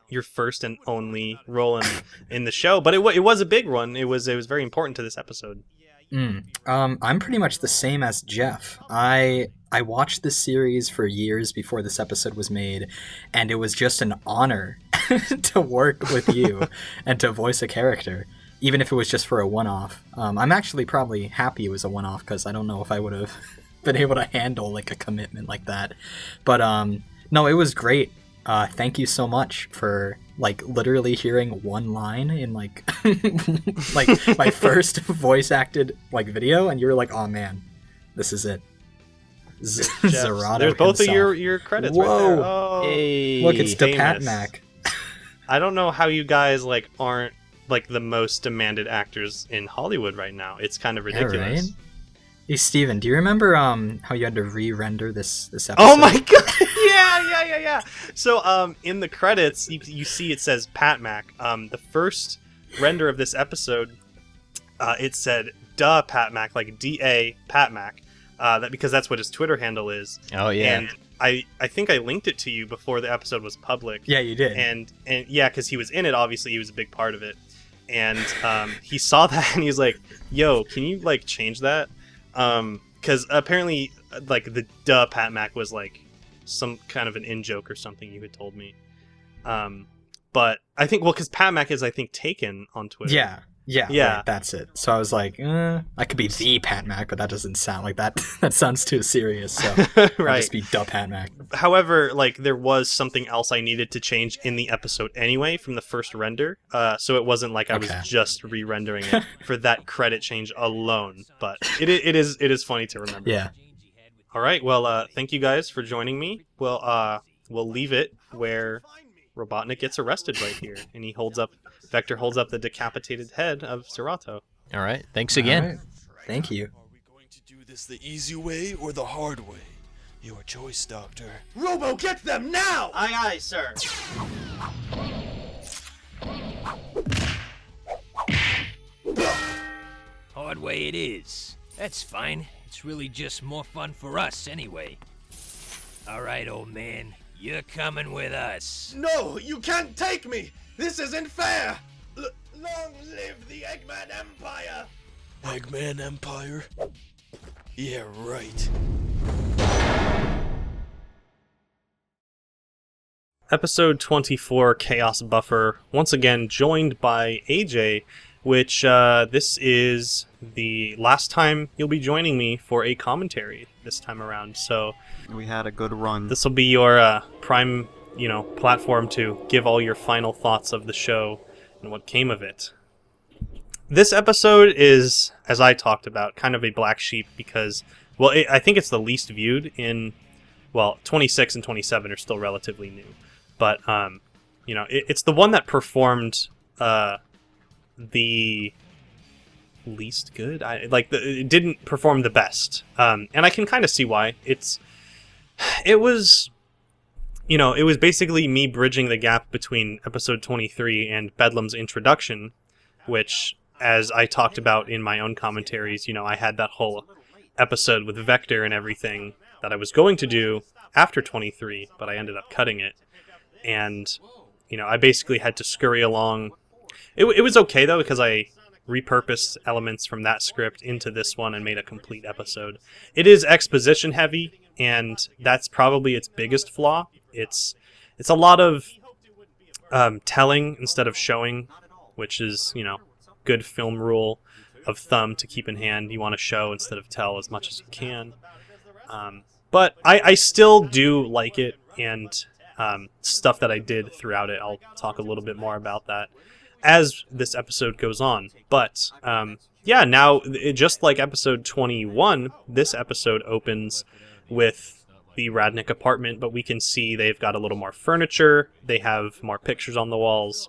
your first and only role in the show? But it was a big one. It was very important to this episode. I'm pretty much the same as Jeff. I watched this series for years before this episode was made, and it was just an honor to work with you and to voice a character, even if it was just for a one-off. I'm actually probably happy it was a one-off, because I don't know if I would have been able to handle like a commitment like that. But no, it was great. Thank you so much for like literally hearing one line in like like my first voice acted like video, and you were like, oh man, this is it. Zerato There's both himself. of your credits. Whoa. Right there. Oh, hey, look, it's the famous. PatMac. I don't know how you guys like aren't like the most demanded actors in Hollywood right now. It's kind of ridiculous. Yeah, right? Hey Steven, do you remember how you had to re-render this episode? Oh my god! Yeah. So in the credits, you see it says PatMac. The first render of this episode, it said "Duh PatMac," like D-A PatMac. That because that's what his Twitter handle is. Oh yeah. And I think I linked it to you before the episode was public. Yeah, you did. And yeah, because he was in it. Obviously, he was a big part of it. And he saw that and he was like, "Yo, can you like change that?" Because apparently, like the "Duh PatMac" was like some kind of an in joke or something you had told me. But I think because PatMac is taken on Twitter. Yeah. Right, that's it. So I was like, I could be the PatMac, but that doesn't sound like that. That sounds too serious. So right. I'll just be the PatMac. However, like there was something else I needed to change in the episode anyway from the first render. So it wasn't like I was just re-rendering it for that credit change alone. But it is funny to remember. Yeah. All right. Well, thank you guys for joining me. We'll leave it where Robotnik gets arrested right here, and Vector holds up the decapitated head of Zerato. All right. Thanks again. All right. Thank you. Are we going to do this the easy way or the hard way? Your choice, Doctor. Robo, get them now! Aye, aye, sir. Hard way it is. That's fine. It's really just more fun for us anyway. All right, old man. You're coming with us. No, you can't take me! This isn't fair! Long live the Eggman Empire! Eggman Empire? Yeah, right. Episode 24, Chaos Buffer, once again joined by AJ, which this is the last time you'll be joining me for a commentary this time around, so... We had a good run. This will be your prime, platform to give all your final thoughts of the show and what came of it. This episode is, as I talked about, kind of a black sheep because, well, I think it's the least viewed in, 26 and 27 are still relatively new. But, it's the one that performed the least good. It didn't perform the best. And I can kind of see why. It was basically me bridging the gap between episode 23 and Bedlam's introduction, which, as I talked about in my own commentaries, I had that whole episode with Vector and everything that I was going to do after 23, but I ended up cutting it. And, I basically had to scurry along. It was okay, though, because I repurposed elements from that script into this one and made a complete episode. It is exposition heavy, and that's probably its biggest flaw. It's a lot of telling instead of showing, which is, good film rule. of thumb to keep in hand. You want to show instead of tell as much as you can. But I still do like it, and stuff that I did throughout it. I'll talk a little bit more about that as this episode goes on. But yeah, now, just like episode 21, this episode opens with the Radnick apartment, but we can see they've got a little more furniture, they have more pictures on the walls,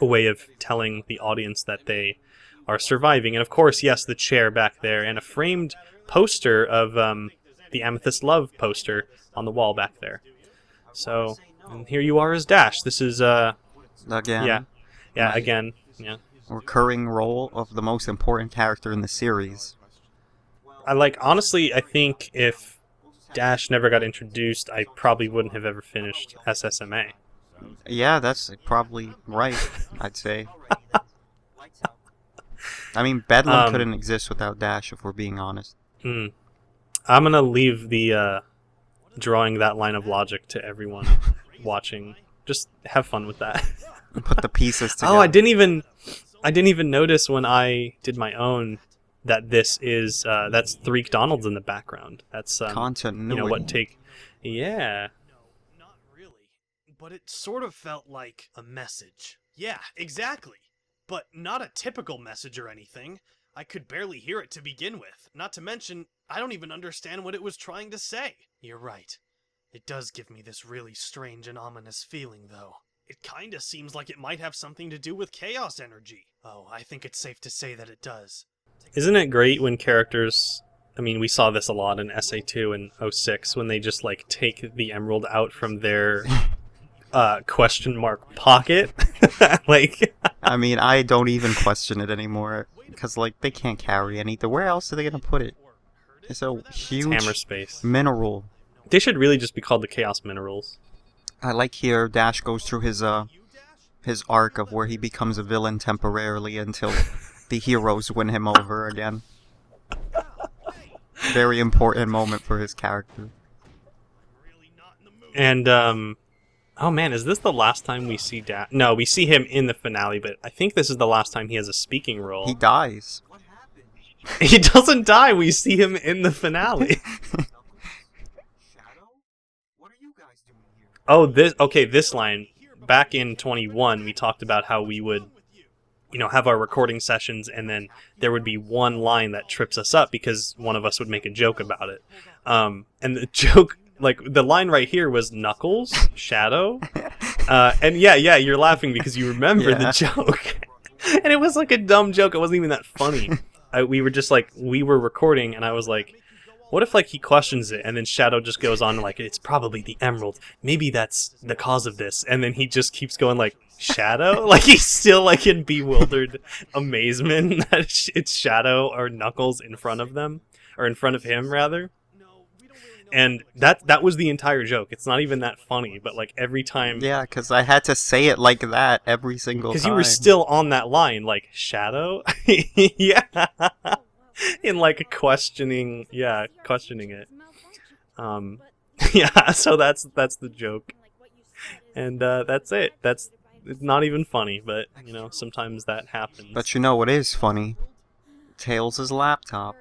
a way of telling the audience that they are surviving. And of course, yes, the chair back there, and a framed poster of the Amethyst Love poster on the wall back there. So, and here you are as Dash. This is, again. Yeah, again, yeah. Recurring role of the most important character in the series. Honestly, I think if Dash never got introduced, I probably wouldn't have ever finished SSMA. Yeah, that's probably right, I'd say. I mean, Bedlam couldn't exist without Dash, if we're being honest. I'm gonna leave the drawing that line of logic to everyone watching. Just have fun with that. Put the pieces together. Oh, I didn't even notice when I did my own that this is that's Threek Donald's in the background. That's continuity. You know what take? Yeah. No, not really. But it sort of felt like a message. Yeah, exactly. But not a typical message or anything. I could barely hear it to begin with. Not to mention, I don't even understand what it was trying to say. You're right. It does give me this really strange and ominous feeling, though. It kinda seems like it might have something to do with chaos energy. Oh, I think it's safe to say that it does. Isn't it great when characters... I mean, we saw this a lot in SA2 and 06, when they just, like, take the emerald out from their question mark pocket. Like... I mean, I don't even question it anymore, because, like, they can't carry anything. Where else are they gonna put it? It's a huge hammer space. Mineral. They should really just be called the Chaos Minerals. I like here Dash goes through his arc of where he becomes a villain temporarily until the heroes win him over again. Very important moment for his character. And oh man, is this the last time we see Dash? No, we see him in the finale, but I think this is the last time he has a speaking role. He dies. He doesn't die. We see him in the finale. Oh, this line. Back in 21, we talked about how we would, have our recording sessions, and then there would be one line that trips us up because one of us would make a joke about it. And the joke, like, the line right here was Knuckles, Shadow. And yeah, you're laughing because you remember the joke. And it was like a dumb joke. It wasn't even that funny. We were recording, and I was like, what if, like, he questions it, and then Shadow just goes on, like, it's probably the emerald. Maybe that's the cause of this. And then he just keeps going, like, Shadow? Like, he's still, like, in bewildered amazement that it's Shadow or Knuckles in front of them. Or in front of him, rather. And that was the entire joke. It's not even that funny, but, like, every time... Yeah, because I had to say it like that every single time. Because you were still on that line, like, Shadow? Yeah. In, like, questioning it. Yeah, so that's the joke. And that's it. It's not even funny, but, sometimes that happens. But you know what is funny? Tails' laptop.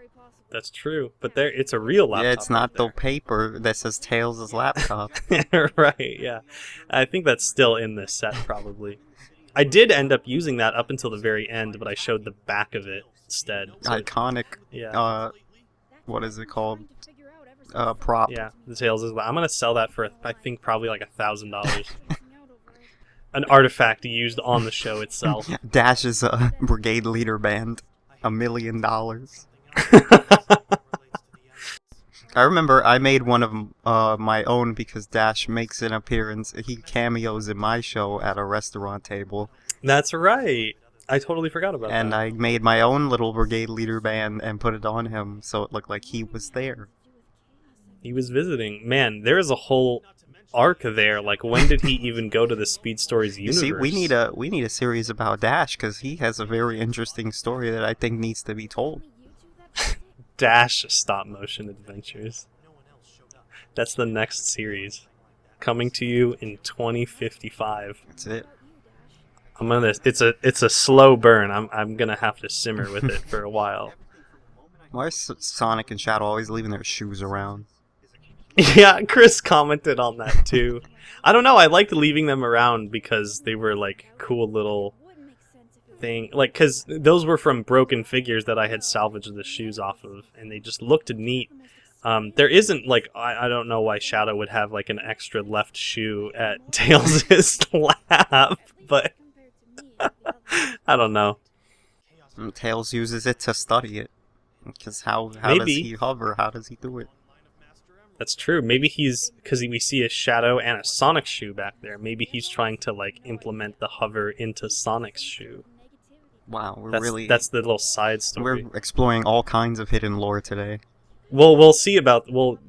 That's true, but it's a real laptop. Yeah, it's not the paper that says Tails' laptop. Right, yeah. I think that's still in this set, probably. I did end up using that up until the very end, but I showed the back of it instead. So iconic. Yeah. What is it called? Prop. Yeah, the Tails' laptop. I'm gonna sell that for, I think, probably like $1,000. An artifact used on the show itself. Dash's brigade leader band. $1 million. I remember I made one of my own because Dash makes an appearance. He cameos in my show at a restaurant table. That's right. I totally forgot about that. And I made my own little brigade leader band and put it on him so it looked like he was there. He was visiting. Man, there is a whole arc there. Like, when did he even go to the Speed Stories universe? You see, we need a series about Dash because he has a very interesting story that I think needs to be told. Dash Stop Motion Adventures. That's the next series. Coming to you in 2055. That's it. It's a slow burn. I'm gonna have to simmer with it for a while. Why is Sonic and Shadow always leaving their shoes around? Yeah, Chris commented on that too. I don't know. I liked leaving them around because they were like cool little thing. Like, because those were from broken figures that I had salvaged the shoes off of, and they just looked neat. There isn't like I don't know why Shadow would have like an extra left shoe at Tails' lab, but I don't know. Tails uses it to study it. Because how does he hover? How does he do it? That's true. Maybe he's, because we see a Shadow and a Sonic shoe back there. Maybe he's trying to like implement the hover into Sonic's shoe. Wow, that's the little side story. We're exploring all kinds of hidden lore today. We'll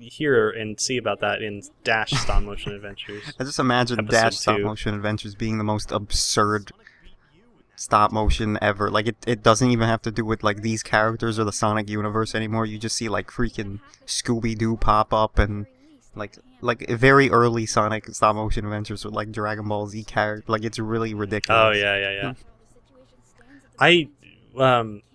hear and see about that in Dash Stop Motion Adventures. I just imagine Dash Stop Motion Adventures being the most absurd stop motion ever. Like it doesn't even have to do with like these characters or the Sonic universe anymore. You just see like freaking Scooby-Doo pop up and like very early Sonic stop motion adventures with like Dragon Ball Z character. Like it's really ridiculous. Oh yeah. I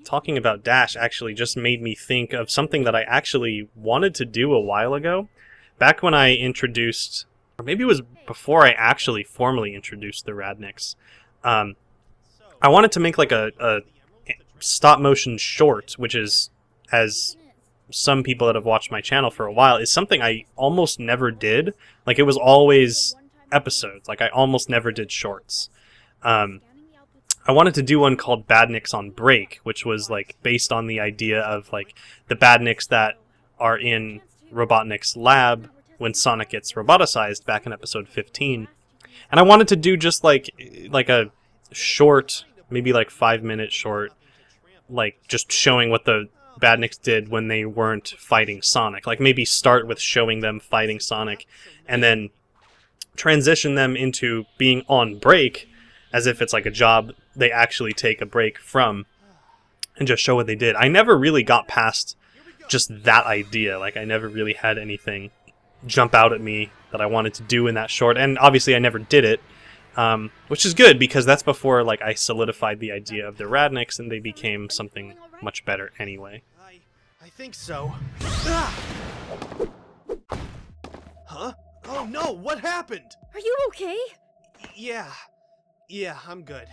talking about Dash actually just made me think of something that I actually wanted to do a while ago. Back when I introduced, or maybe it was before I actually formally introduced the Radniks, I wanted to make like a stop motion short, which is, as some people that have watched my channel for a while, is something I almost never did. Like it was always episodes. Like I almost never did shorts. I wanted to do one called Badniks on Break, which was like based on the idea of like the Badniks that are in Robotnik's lab when Sonic gets roboticized back in episode 15. And I wanted to do just like a short, maybe like 5-minute short, like just showing what the Badniks did when they weren't fighting Sonic. Like maybe start with showing them fighting Sonic and then transition them into being on break as if it's like a job they actually take a break from and just show what they did. I never really got past just that idea. Like I never really had anything jump out at me that I wanted to do in that short, and obviously I never did it. Which is good because that's before like I solidified the idea of the Radniks and they became something much better anyway. I think so. Ah! Huh? Oh no, what happened? Are you okay? Yeah, I'm good.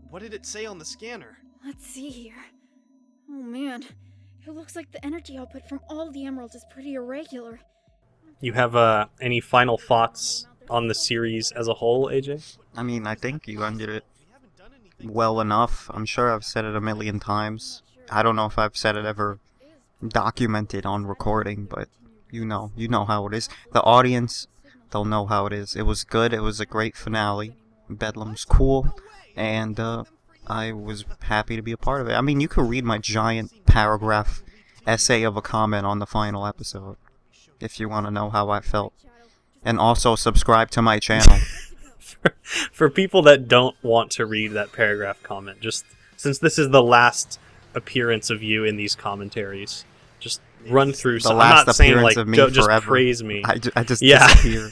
What did it say on the scanner? Let's see here. Oh man, it looks like the energy output from all the emeralds is pretty irregular. You have any final thoughts on the series as a whole, AJ? I mean, I think you ended it well enough. I'm sure I've said it a million times. I don't know if I've said it ever documented on recording, but you know how it is. The audience, they'll know how it is. It was good. It was a great finale. Bedlam's cool, and I was happy to be a part of it. I mean, you could read my giant paragraph essay of a comment on the final episode if you want to know how I felt. And also subscribe to my channel. For people that don't want to read that paragraph comment, just since this is the last appearance of you in these commentaries, just run through some. I'm not saying like just praise me. I just disappear.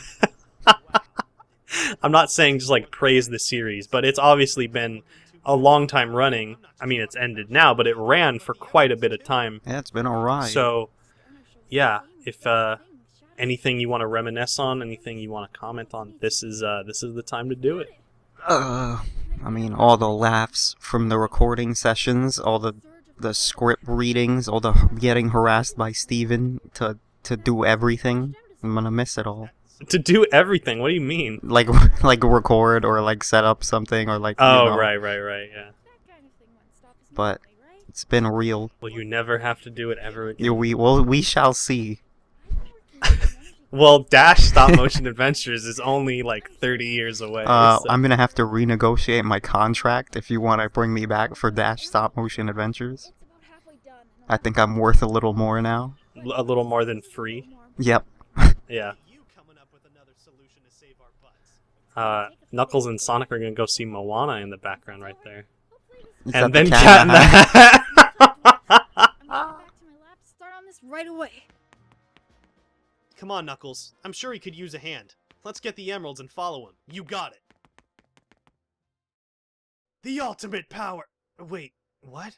I'm not saying just like praise the series, but it's obviously been a long time running. I mean, it's ended now, but it ran for quite a bit of time. Yeah, it's been a ride. So, yeah, if anything you want to reminisce on, anything you want to comment on, this is the time to do it. I mean, all the laughs from the recording sessions, all the script readings, all the getting harassed by Steven to do everything. I'm gonna miss it all. To do everything? What do you mean? Like record or like set up something or like. Oh, you know. right, yeah. But it's been real. Will you never have to do it ever again? We shall see. Well, Dash Stop Motion Adventures is only like 30 years away. So. I'm gonna have to renegotiate my contract if you want to bring me back for Dash Stop Motion Adventures. I think I'm worth a little more now. A little more than free? Yep. Yeah. Knuckles and Sonic are gonna go see Moana in the background right there. And then Cat in the Hat. Start on this right away. Come on, Knuckles. I'm sure he could use a hand. Let's get the emeralds and follow him. You got it. The ultimate power. Wait, what?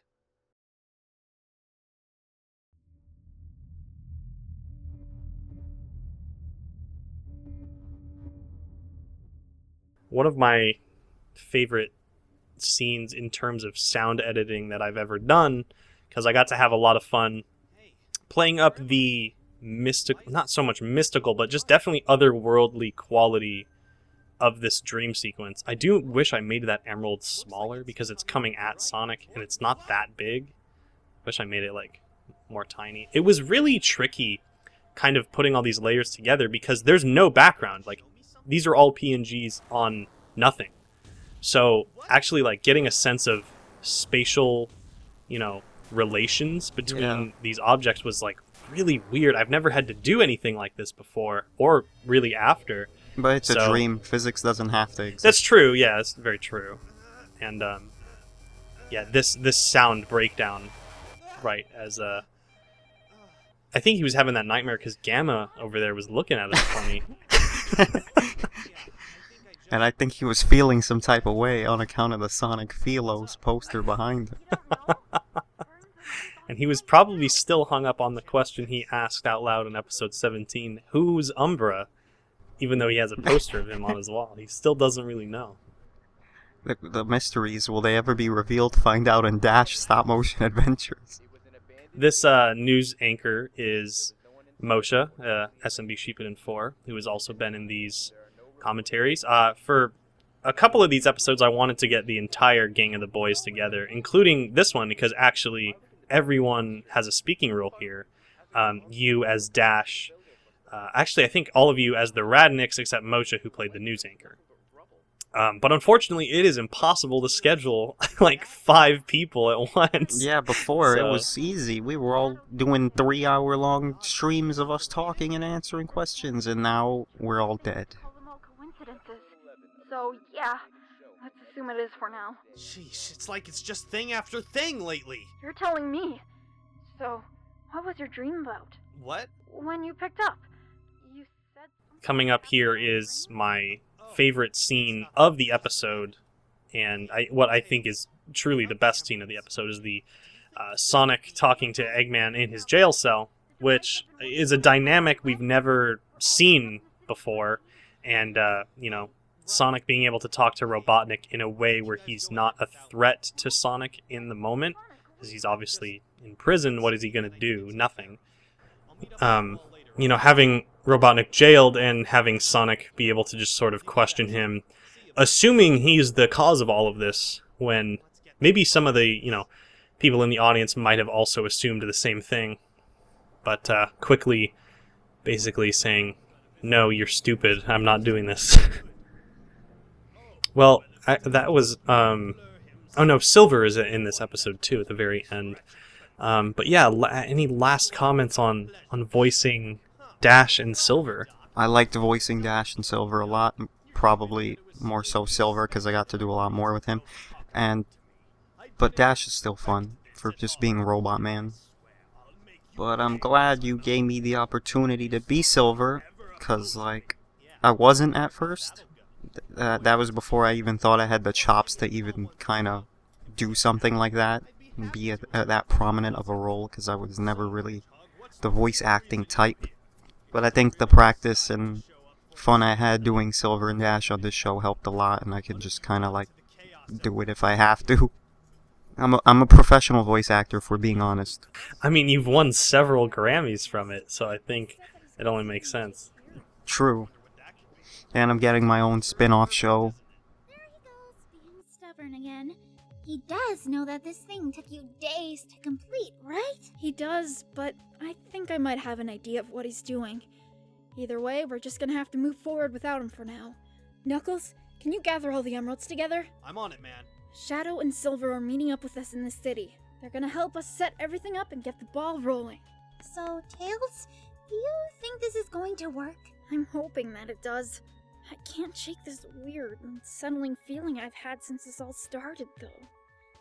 One of my favorite scenes in terms of sound editing that I've ever done, because I got to have a lot of fun playing up the not so much mystical, but just definitely otherworldly quality of this dream sequence. I do wish I made that emerald smaller because it's coming at Sonic and it's not that big. Wish I made it like more tiny. It was really tricky kind of putting all these layers together because there's no background. Like, these are all PNGs on nothing. So actually like getting a sense of spatial, relations between these objects was like really weird. I've never had to do anything like this before or really after. But it's a dream. Physics doesn't have to exist. That's true. Yeah, that's very true. And yeah, this sound breakdown, right? As I think he was having that nightmare because Gamma over there was looking at us funny. And I think he was feeling some type of way on account of the Sonic Philos poster behind him. And he was probably still hung up on the question he asked out loud in episode 17, who's Umbra? Even though he has a poster of him on his wall. He still doesn't really know. The mysteries, will they ever be revealed? Find out in Dash Stop Motion Adventures. This news anchor is Moshe, SMB Sheepin 4, who has also been in these commentaries. For a couple of these episodes, I wanted to get the entire gang of the boys together, including this one, because actually everyone has a speaking role here. You as Dash. Actually, I think all of you as the Radniks except Moshe, who played the news anchor. But unfortunately, it is impossible to schedule like 5 people at once. Yeah, before it was easy. We were all doing 3-hour-long streams of us talking and answering questions, and now we're all dead. So, yeah, let's assume it is for now. Sheesh, it's like it's just thing after thing lately. You're telling me. So, what was your dream about? What? When you picked up, you said... Coming up here is my favorite scene of the episode, and what I think is truly the best scene of the episode is the Sonic talking to Eggman in his jail cell, which is a dynamic we've never seen before, and, Sonic being able to talk to Robotnik in a way where he's not a threat to Sonic in the moment, because he's obviously in prison. What is he going to do? Nothing. Having Robotnik jailed and having Sonic be able to just sort of question him, assuming he's the cause of all of this, when maybe some of the, people in the audience might have also assumed the same thing, but quickly basically saying, no, you're stupid, I'm not doing this. Well, that was, oh no, Silver is in this episode too at the very end. But yeah, any last comments on voicing Dash and Silver? I liked voicing Dash and Silver a lot, probably more so Silver because I got to do a lot more with him. But Dash is still fun for just being Robot Man. But I'm glad you gave me the opportunity to be Silver, because I wasn't at first. That was before I even thought I had the chops to even kind of do something like that and be that prominent of a role, because I was never really the voice acting type. But I think the practice and fun I had doing Silver and Dash on this show helped a lot, and I can just kind of do it if I have to. I'm a professional voice actor, if we're being honest. I mean, you've won several Grammys from it, so I think it only makes sense. True. And I'm getting my own spin-off show. There he goes, being stubborn again. He does know that this thing took you days to complete, right? He does, but I think I might have an idea of what he's doing. Either way, we're just gonna have to move forward without him for now. Knuckles, can you gather all the emeralds together? I'm on it, man. Shadow and Silver are meeting up with us in the city. They're gonna help us set everything up and get the ball rolling. So, Tails, do you think this is going to work? I'm hoping that it does. I can't shake this weird, unsettling feeling I've had since this all started, though.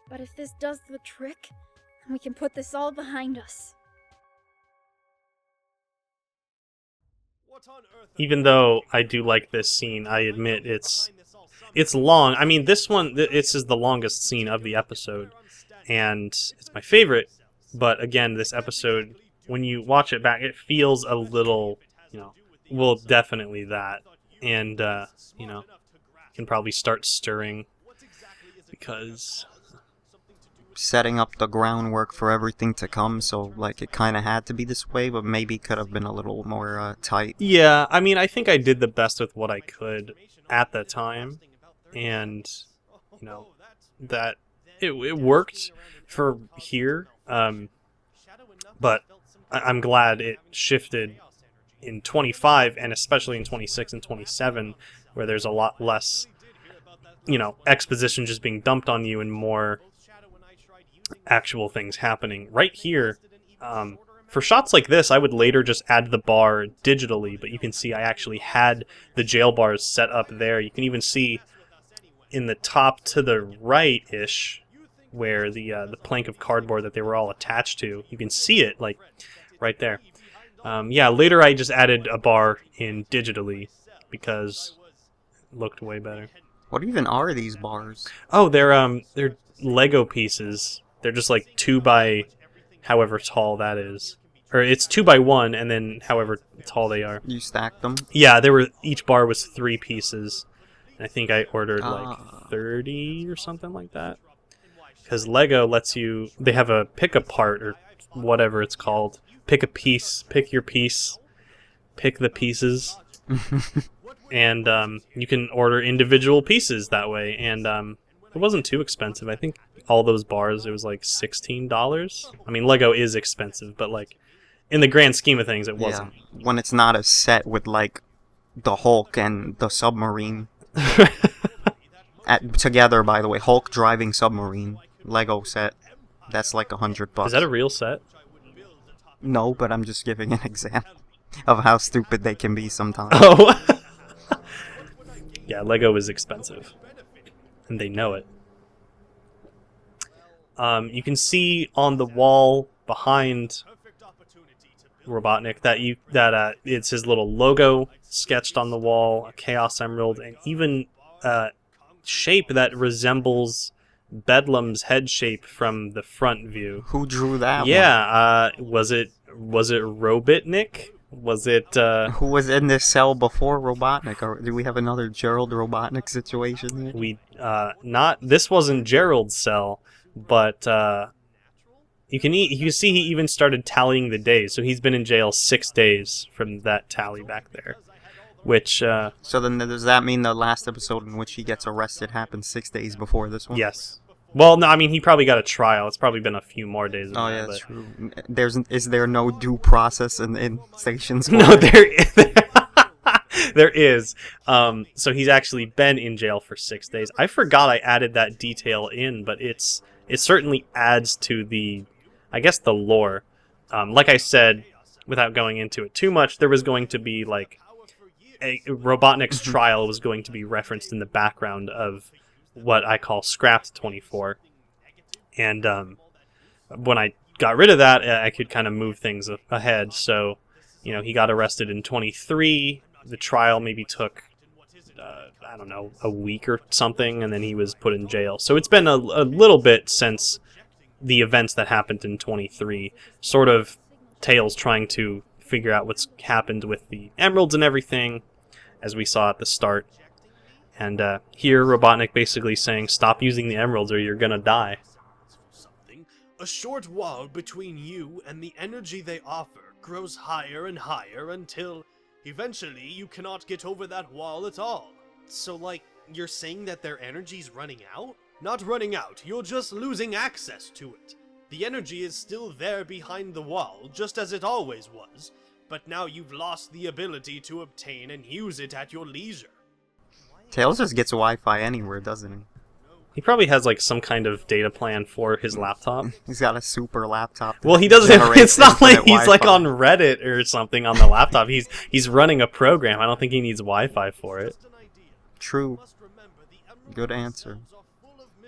But if this does the trick, then we can put this all behind us. Even though I do like this scene, I admit it's It's long. I mean, this one, this is the longest scene of the episode, and it's my favorite. But again, this episode, when you watch it back, it feels a little, well, definitely that. And, can probably start stirring because... setting up the groundwork for everything to come, so, like, it kind of had to be this way, but maybe could have been a little more tight. Yeah, I mean, I think I did the best with what I could at the time, and, that it worked for here, but I'm glad it shifted in 25, and especially in 26 and 27, where there's a lot less, exposition just being dumped on you and more actual things happening. Right here, for shots like this, I would later just add the bar digitally, but you can see I actually had the jail bars set up there. You can even see in the top to the right-ish, where the plank of cardboard that they were all attached to, you can see it, like, right there. Yeah, later I just added a bar in digitally, because it looked way better. What even are these bars? Oh, they're Lego pieces. They're just like 2 by however tall that is. Or it's 2 by 1, and then however tall they are. You stacked them? Yeah, each bar was 3 pieces. And I think I ordered like 30 or something like that. Because Lego lets you... They have a pick-a-part, or whatever it's called. Pick a piece, pick your piece, pick the pieces. And you can order individual pieces that way. And it wasn't too expensive. I think all those bars, it was like $16. I mean, Lego is expensive, but like in the grand scheme of things, it wasn't. Yeah. When it's not a set with like the Hulk and the submarine together, by the way, Hulk driving submarine Lego set, that's like $100. Is that a real set? No, but I'm just giving an example of how stupid they can be sometimes. Oh. Yeah, Lego is expensive, and they know it. You can see on the wall behind Robotnik that it's his little logo sketched on the wall, a Chaos Emerald, and even a shape that resembles Bedlam's head shape from the front view. Who drew that one? Yeah, was it Robotnik? Was it... Who was in this cell before Robotnik? Or do we have another Gerald Robotnik situation here? This wasn't Gerald's cell, but you can see he even started tallying the days. So he's been in jail 6 days from that tally back there. Which... So then does that mean the last episode in which he gets arrested happened 6 days before this one? Yes. Well, no, I mean, he probably got a trial. It's probably been a few more days than yeah, that, that's true. Is there no due process in stations? No, there is. So he's actually been in jail for 6 days. I forgot I added that detail in, but it certainly adds to the lore. Like I said, without going into it too much, there was going to be like Robotnik's trial was going to be referenced in the background of what I call Scrapped 24. And when I got rid of that, I could kind of move things ahead. So, he got arrested in 23. The trial maybe took, I don't know, a week or something, and then he was put in jail. So it's been a little bit since the events that happened in 23. Sort of Tails trying to figure out what's happened with the emeralds and everything, as we saw at the start. And here, Robotnik basically saying, stop using the emeralds or you're gonna die. A short wall between you and the energy they offer grows higher and higher until, eventually, you cannot get over that wall at all. So, like, you're saying that their energy's running out? Not running out, you're just losing access to it. The energy is still there behind the wall, just as it always was, but now you've lost the ability to obtain and use it at your leisure. Tails just gets Wi-Fi anywhere, doesn't he? He probably has like some kind of data plan for his laptop. He's got a super laptop. Well, he doesn't. It's not like he's like on Reddit or something on the laptop. He's running a program. I don't think he needs Wi-Fi for it. True. Good answer.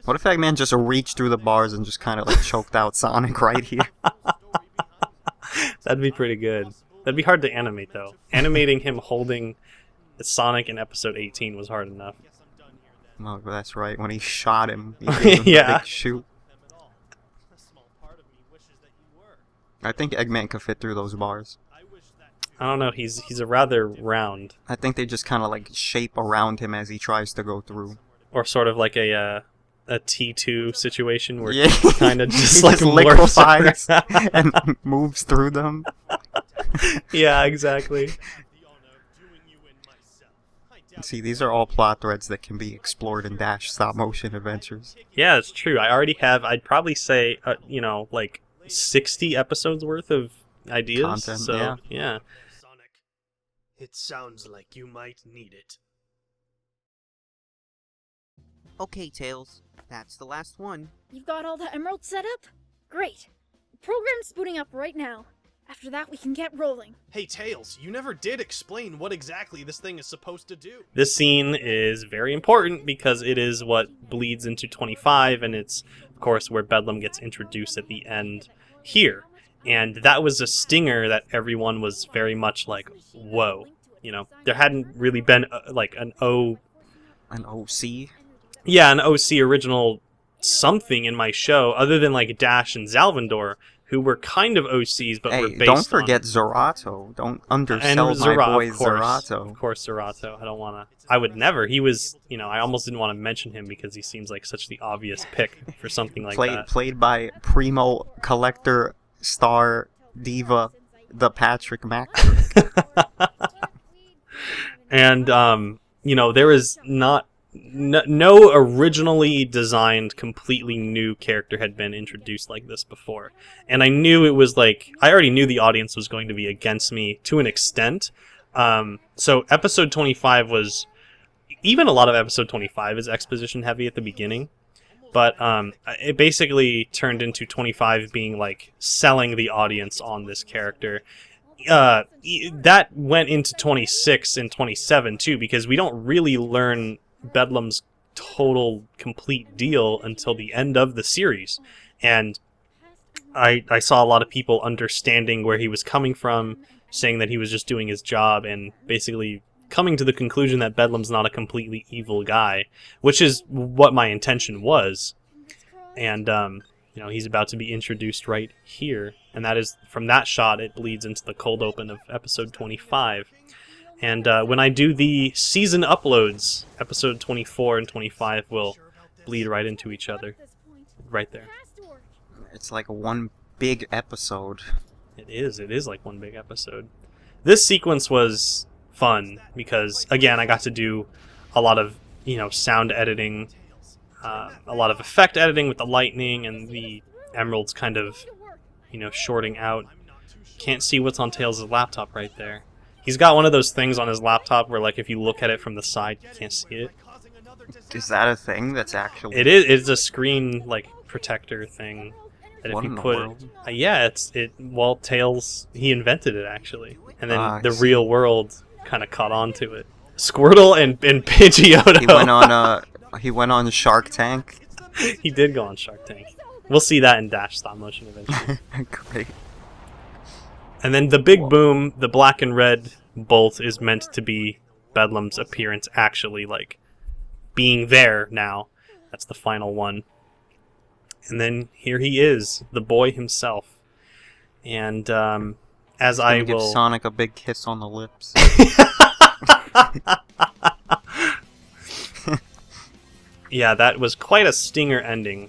What if Eggman just reached through the bars and just kind of like choked out Sonic right here? That'd be pretty good. That'd be hard to animate though. Animating him holding Sonic in episode 18 was hard enough. Oh, that's right. When he shot him, he gave him Yeah. a big shoot. I think Eggman could fit through those bars. I don't know. He's a rather round, I think they just kind of like shape around him as he tries to go through. or sort of like a T2 situation where Yeah. he kind of just He like just morphs liquefies around. and moves through them. Yeah, exactly. See, these are all plot threads that can be explored in Dash stop motion adventures. Yeah, it's true. I already have. I'd probably say, like 60 episodes worth of ideas. Content, so yeah. Sonic, it sounds like you might need it. Okay, Tails. That's the last one. You've got all the emeralds set up? Great. Program's booting up right now. After that, we can get rolling. Hey, Tails, you never did explain what exactly this thing is supposed to do. This scene is very important because it is what bleeds into 25, and it's, of course, where Bedlam gets introduced at the end here. And that was a stinger that everyone was very much like, whoa. There hadn't really been an OC? Yeah, an OC original something in my show, other than like Dash and Zalvandor, who were kind of OCs, but were Hey, based don't forget on... Zerato. Don't And undersell my boy of course, Zerato. Of course, Zerato. I don't want to... I would never. He was, I almost didn't want to mention him because he seems like such the obvious pick for something like that. Played by Primo Collector Star Diva, the Patrick Mac. And, there was no originally designed, completely new character had been introduced like this before. And I knew it was I already knew the audience was going to be against me to an extent. So episode 25 was, even a lot of episode 25 is exposition heavy at the beginning. But it basically turned into 25 being selling the audience on this character. That went into 26 and 27 too, because we don't really learn Bedlam's total complete deal until the end of the series. And I saw a lot of people understanding where he was coming from, saying that he was just doing his job, and basically coming to the conclusion that Bedlam's not a completely evil guy, which is what my intention was. And he's about to be introduced right here, and that is, from that shot, it bleeds into the cold open of episode 25. And when I do the season uploads, episode 24 and 25 will bleed right into each other. Right there. It's like one big episode. It is like one big episode. This sequence was fun because, again, I got to do a lot of, sound editing, a lot of effect editing with the lightning and the emeralds kind of, shorting out. Can't see what's on Tails' laptop right there. He's got one of those things on his laptop where, if you look at it from the side, you can't see it. Is that a thing that's actually... It is. It's a screen, protector thing. That What if in you the put world? Yeah, well, Tails, he invented it, actually. And then I the see. real world kind of caught on to it. Squirtle and Pidgeotto. He went on Shark Tank. He did go on Shark Tank. We'll see that in Dash stop motion eventually. Great. And then the big boom, the black and red bolt is meant to be Bedlam's appearance actually, being there now. That's the final one. And then here he is, the boy himself. And as I Gonna give will... Sonic a big kiss on the lips. Yeah, that was quite a stinger ending.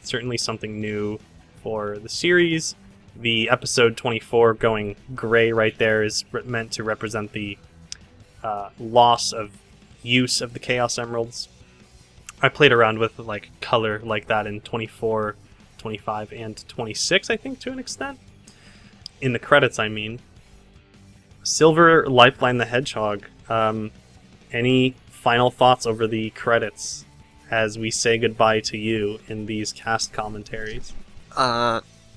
Certainly something new for the series. The episode 24 going gray right there is meant to represent the loss of use of the Chaos Emeralds. I played around with color like that in 24, 25, and 26, I think, to an extent. In the credits, I mean. Silver LifelineTheHedgehog. Any final thoughts over the credits as we say goodbye to you in these cast commentaries?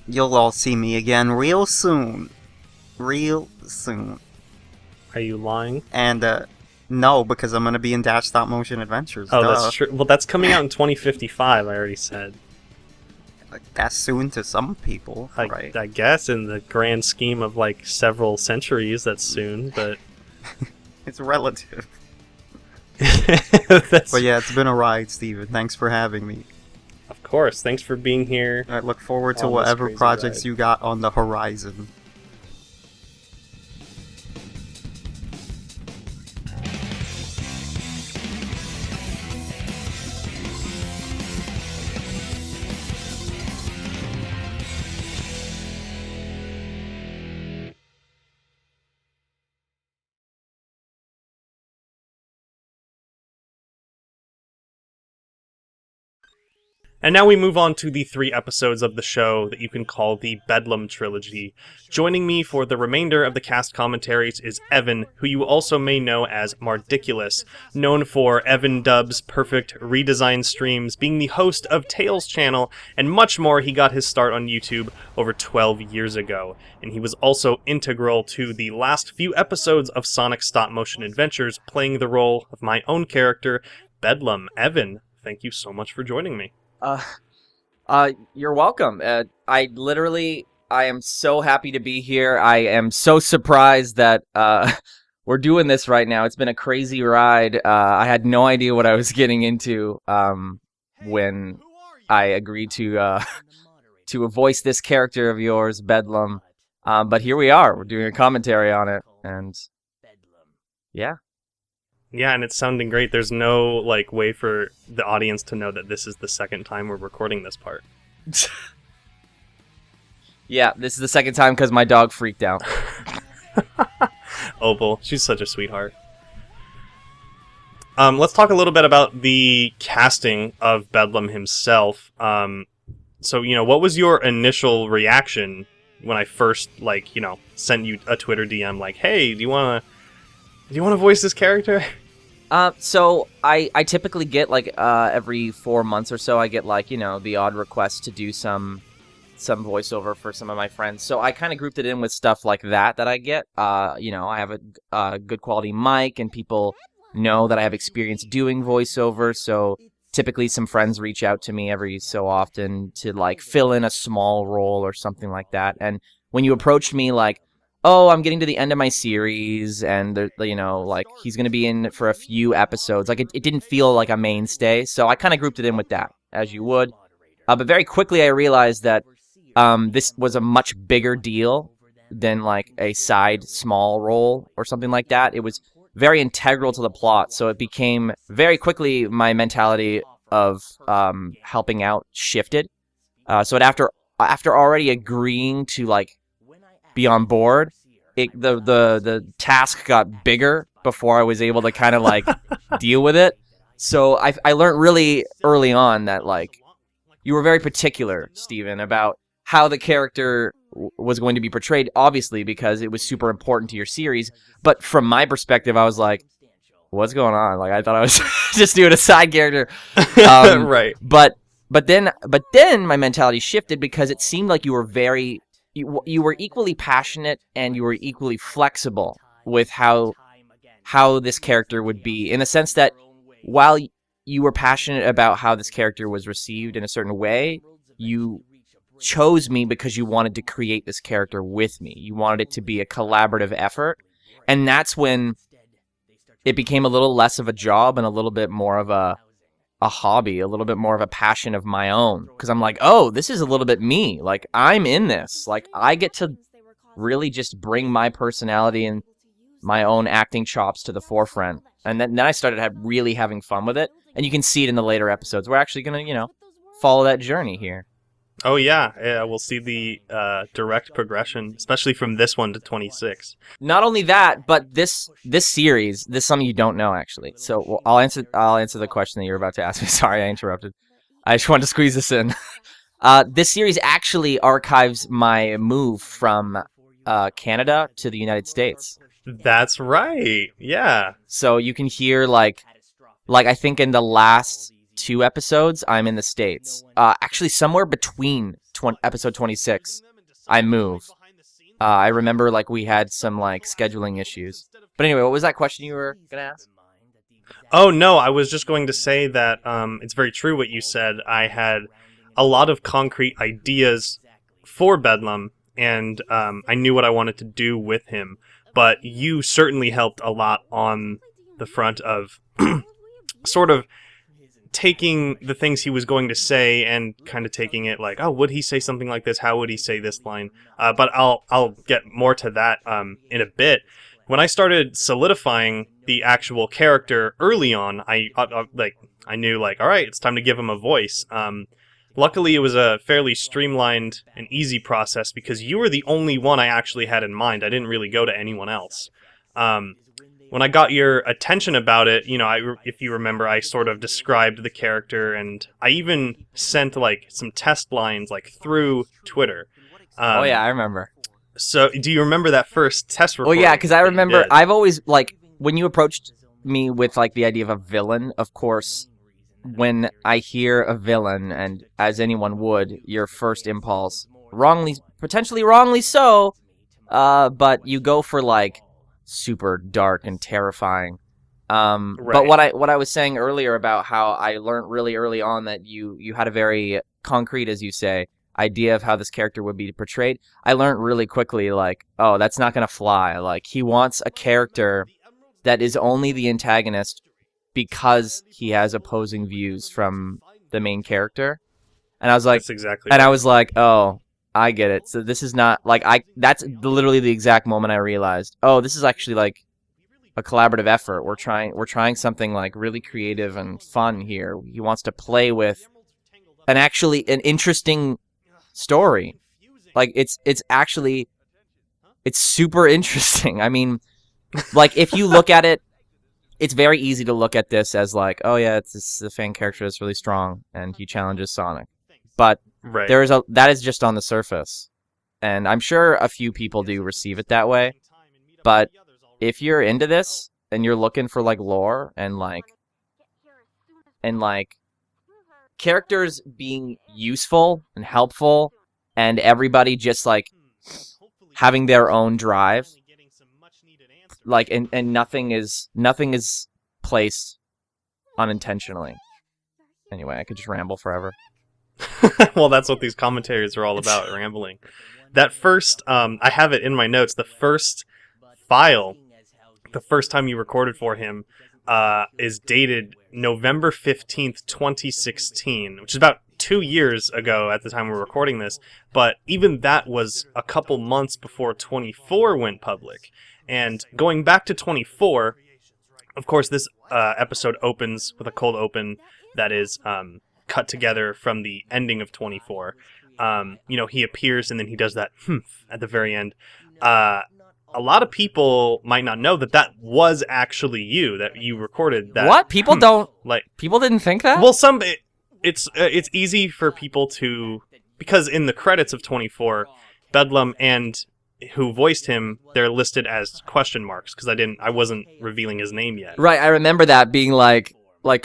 You'll all see me again real soon. Real soon. Are you lying? And, no, because I'm gonna be in Dash Stop Motion Adventures. Oh, duh. that's true. Well, that's coming out in 2055, I already said. That's soon to some people, right? I guess in the grand scheme of several centuries, that's soon, but... It's relative. But yeah, it's been a ride, Steven. Thanks for having me. Of course. Thanks for being here. I look forward to on this whatever crazy projects ride. you got on the horizon. And now we move on to the 3 episodes of the show that you can call the Bedlam trilogy. Joining me for the remainder of the cast commentaries is Evan, who you also may know as Mardiculous, known for Evan Dub's perfect redesign streams, being the host of Tales channel, and much more. He got his start on YouTube over 12 years ago, and he was also integral to the last few episodes of Sonic Stop Motion Adventures, playing the role of my own character, Bedlam. Evan, thank you so much for joining me. You're welcome. I am so happy to be here. I am so surprised that, we're doing this right now. It's been a crazy ride. I had no idea what I was getting into, when I agreed to voice this character of yours, Bedlam. But here we are. We're doing a commentary on it, and yeah. Yeah, and it's sounding great. There's no, way for the audience to know that this is the second time we're recording this part. Yeah, this is the second time because my dog freaked out. Opal, she's such a sweetheart. Let's talk a little bit about the casting of Bedlam himself. So, what was your initial reaction when I first, sent you a Twitter DM like, hey, do you want to voice this character? So I typically get every 4 months or so I get the odd request to do some voiceover for some of my friends. So I kind of grouped it in with stuff like that I get. I have a good quality mic, and people know that I have experience doing voiceover. So typically some friends reach out to me every so often to fill in a small role or something like that. And when you approached me oh, I'm getting to the end of my series, and he's going to be in for a few episodes. It didn't feel like a mainstay, so I kind of grouped it in with that, as you would. But very quickly I realized that this was a much bigger deal than a side small role or something like that. It was very integral to the plot, so it became very quickly my mentality of helping out shifted. So after already agreeing to be on board, the task got bigger before I was able to kind of deal with it. So I learned really early on that you were very particular, Steven, about how the character was going to be portrayed, obviously because it was super important to your series. But from my perspective, I was like, what's going on? I thought I was just doing a side character. Right. But then my mentality shifted because it seemed like you were very you were equally passionate and you were equally flexible with how this character would be, in the sense that while you were passionate about how this character was received in a certain way, you chose me because you wanted to create this character with me. You wanted it to be a collaborative effort, and that's when it became a little less of a job and a little bit more of a hobby, a little bit more of a passion of my own, because I'm oh, this is a little bit me. I'm in this. I get to really just bring my personality and my own acting chops to the forefront. And then I started really having fun with it, and you can see it in the later episodes. We're actually gonna, follow that journey here. Oh yeah, we'll see the direct progression, especially from this one to 26. Not only that, but this series, this is something you don't know actually. So I'll answer the question that you're about to ask me. Sorry, I interrupted. I just wanted to squeeze this in. This series actually archives my move from Canada to the United States. That's right. Yeah. So you can hear I think in the last 2 episodes, I'm in the States. Actually, somewhere between episode 26, I move. I remember we had some scheduling issues. But anyway, what was that question you were gonna ask? Oh no, I was just going to say that it's very true what you said. I had a lot of concrete ideas for Bedlam, and I knew what I wanted to do with him. But you certainly helped a lot on the front of sort of taking the things he was going to say and kind of taking it like, oh, would he say something like this? How would he say this line? But I'll get more to that in a bit. When I started solidifying the actual character early on, I knew like, all right, it's time to give him a voice. Luckily, it was a fairly streamlined and easy process because you were the only one I actually had in mind. I didn't really go to anyone else. When I got your attention about it, you know, if you remember, I sort of described the character, and I even sent like some test lines like through Twitter. Oh yeah, I remember. So, do you remember that first test recording? Oh yeah, because I remember I've always like when you approached me with like the idea of a villain. Of course, when I hear a villain, and as anyone would, your first impulse, potentially wrongly so, but you go for like super dark and terrifying. Right. But what I was saying earlier about how I learned really early on that you had a very concrete, as you say, idea of how this character would be portrayed. I learned really quickly, like, oh, that's not gonna fly. Like, he wants a character that is only the antagonist because he has opposing views from the main character. And I was like, that's exactly and right. I was like, oh, I get it. So this is not like that's literally the exact moment I realized, oh, this is actually like a collaborative effort. We're trying something like really creative and fun here. He wants to play with an interesting story. Like it's super interesting. I mean, like if you look at it, it's very easy to look at this as like, oh yeah, it's the fan character that's really strong and he challenges Sonic. But right. that is just on the surface. And I'm sure a few people do receive it that way. But if you're into this and you're looking for like lore and like characters being useful and helpful and everybody just like having their own drive, like and nothing is placed unintentionally. Anyway, I could just ramble forever. Well, that's what these commentaries are all about, rambling. That first, I have it in my notes, the first file, the first time you recorded for him, is dated November 15th, 2016, which is about 2 years ago at the time we were recording this, but even that was a couple months before 24 went public. And going back to 24, of course, this episode opens with a cold open that is cut together from the ending of 24. You know, he appears and then he does that at the very end. A lot of people might not know that was actually you, that you recorded that. What? People don't like. People didn't think that. Well, it's easy for people to, because in the credits of 24, Bedlam and who voiced him, they're listed as question marks because I wasn't revealing his name yet. Right, I remember that being like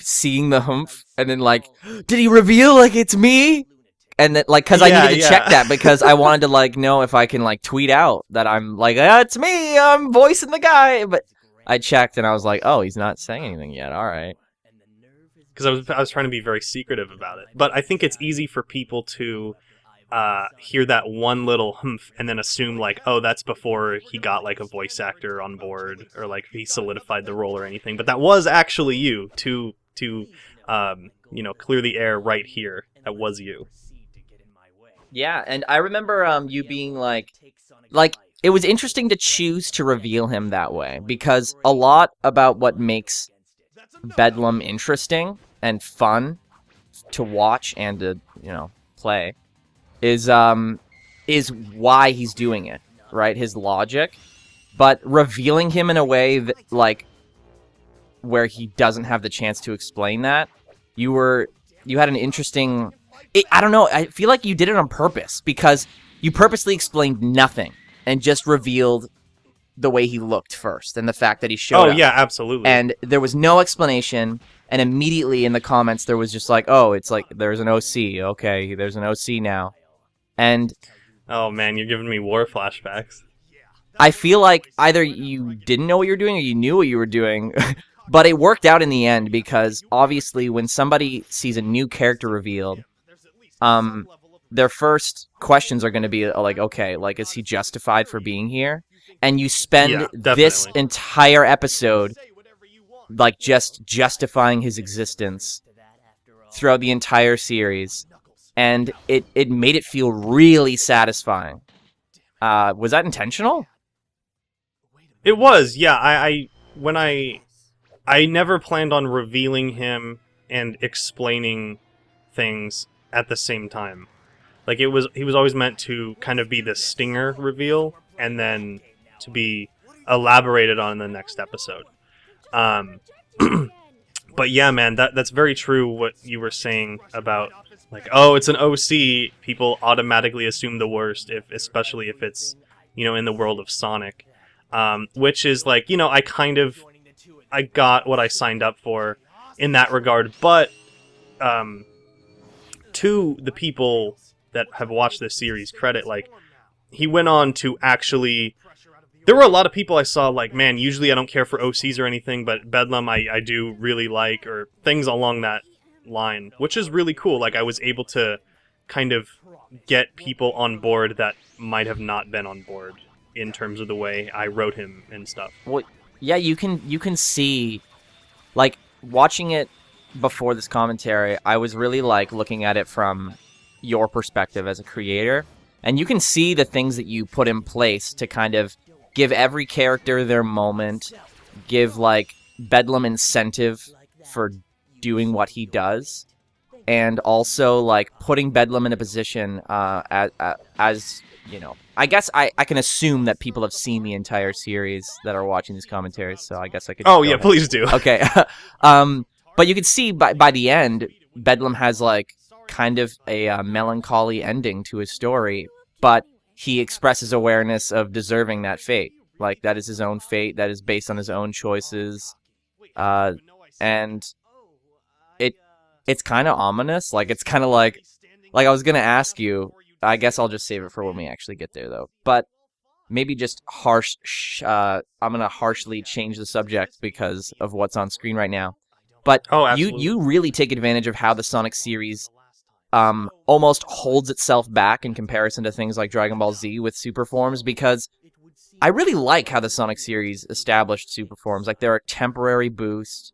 seeing the humph and then like, did he reveal like it's me? And then like, cause I needed to check that because I wanted to like know if I can like tweet out that I'm like, it's me, I'm voicing the guy. But I checked and I was like, oh, he's not saying anything yet. All right. Because I was trying to be very secretive about it. But I think it's easy for people to hear that one little humph and then assume like, oh, that's before he got like a voice actor on board or like he solidified the role or anything. But that was actually you to clear the air right here. That was you. Yeah, and I remember you being like it was interesting to choose to reveal him that way because a lot about what makes Bedlam interesting and fun to watch and to play is why he's doing it, right? His logic, but revealing him in a way that like where he doesn't have the chance to explain that. You had an interesting. I don't know. I feel like you did it on purpose because you purposely explained nothing and just revealed the way he looked first and the fact that he showed up. Oh, yeah, absolutely. And there was no explanation. And immediately in the comments, there was just like, oh, it's like there's an OC. Okay, there's an OC now. And oh, man, you're giving me war flashbacks. I feel like either you didn't know what you were doing or you knew what you were doing. But it worked out in the end because obviously when somebody sees a new character revealed, their first questions are going to be like, okay, like, is he justified for being here? And you spend this entire episode like just justifying his existence throughout the entire series, and it made it feel really satisfying. Was that intentional? It was, yeah. I never planned on revealing him and explaining things at the same time. Like, he was always meant to kind of be the stinger reveal, and then to be elaborated on in the next episode. But yeah, man, that's very true what you were saying about, like, oh, it's an OC, people automatically assume the worst, especially if it's, in the world of Sonic. Which is, like, I got what I signed up for in that regard, but to the people that have watched this series credit, like, he went on to actually... There were a lot of people I saw, like, man, usually I don't care for OCs or anything, but Bedlam I do really like, or things along that line, which is really cool. Like, I was able to kind of get people on board that might have not been on board in terms of the way I wrote him and stuff. Well, yeah, you can see, like, watching it before this commentary, I was really, like, looking at it from your perspective as a creator, and you can see the things that you put in place to kind of give every character their moment, give, like, Bedlam incentive for doing what he does, and also, like, putting Bedlam in a position as I guess I can assume that people have seen the entire series that are watching these commentaries, so I guess I could... Oh, yeah, please do. Okay. But you can see by the end, Bedlam has, like, kind of a melancholy ending to his story, but he expresses awareness of deserving that fate. Like, that is his own fate, that is based on his own choices, and it's kind of ominous. Like, it's kind of like I was gonna ask you, I guess I'll just save it for when we actually get there, though, but maybe just I'm gonna harshly change the subject because of what's on screen right now. But you really take advantage of how the Sonic series almost holds itself back in comparison to things like Dragon Ball Z with super forms, because I really like how the Sonic series established super forms. Like, they're a temporary boost,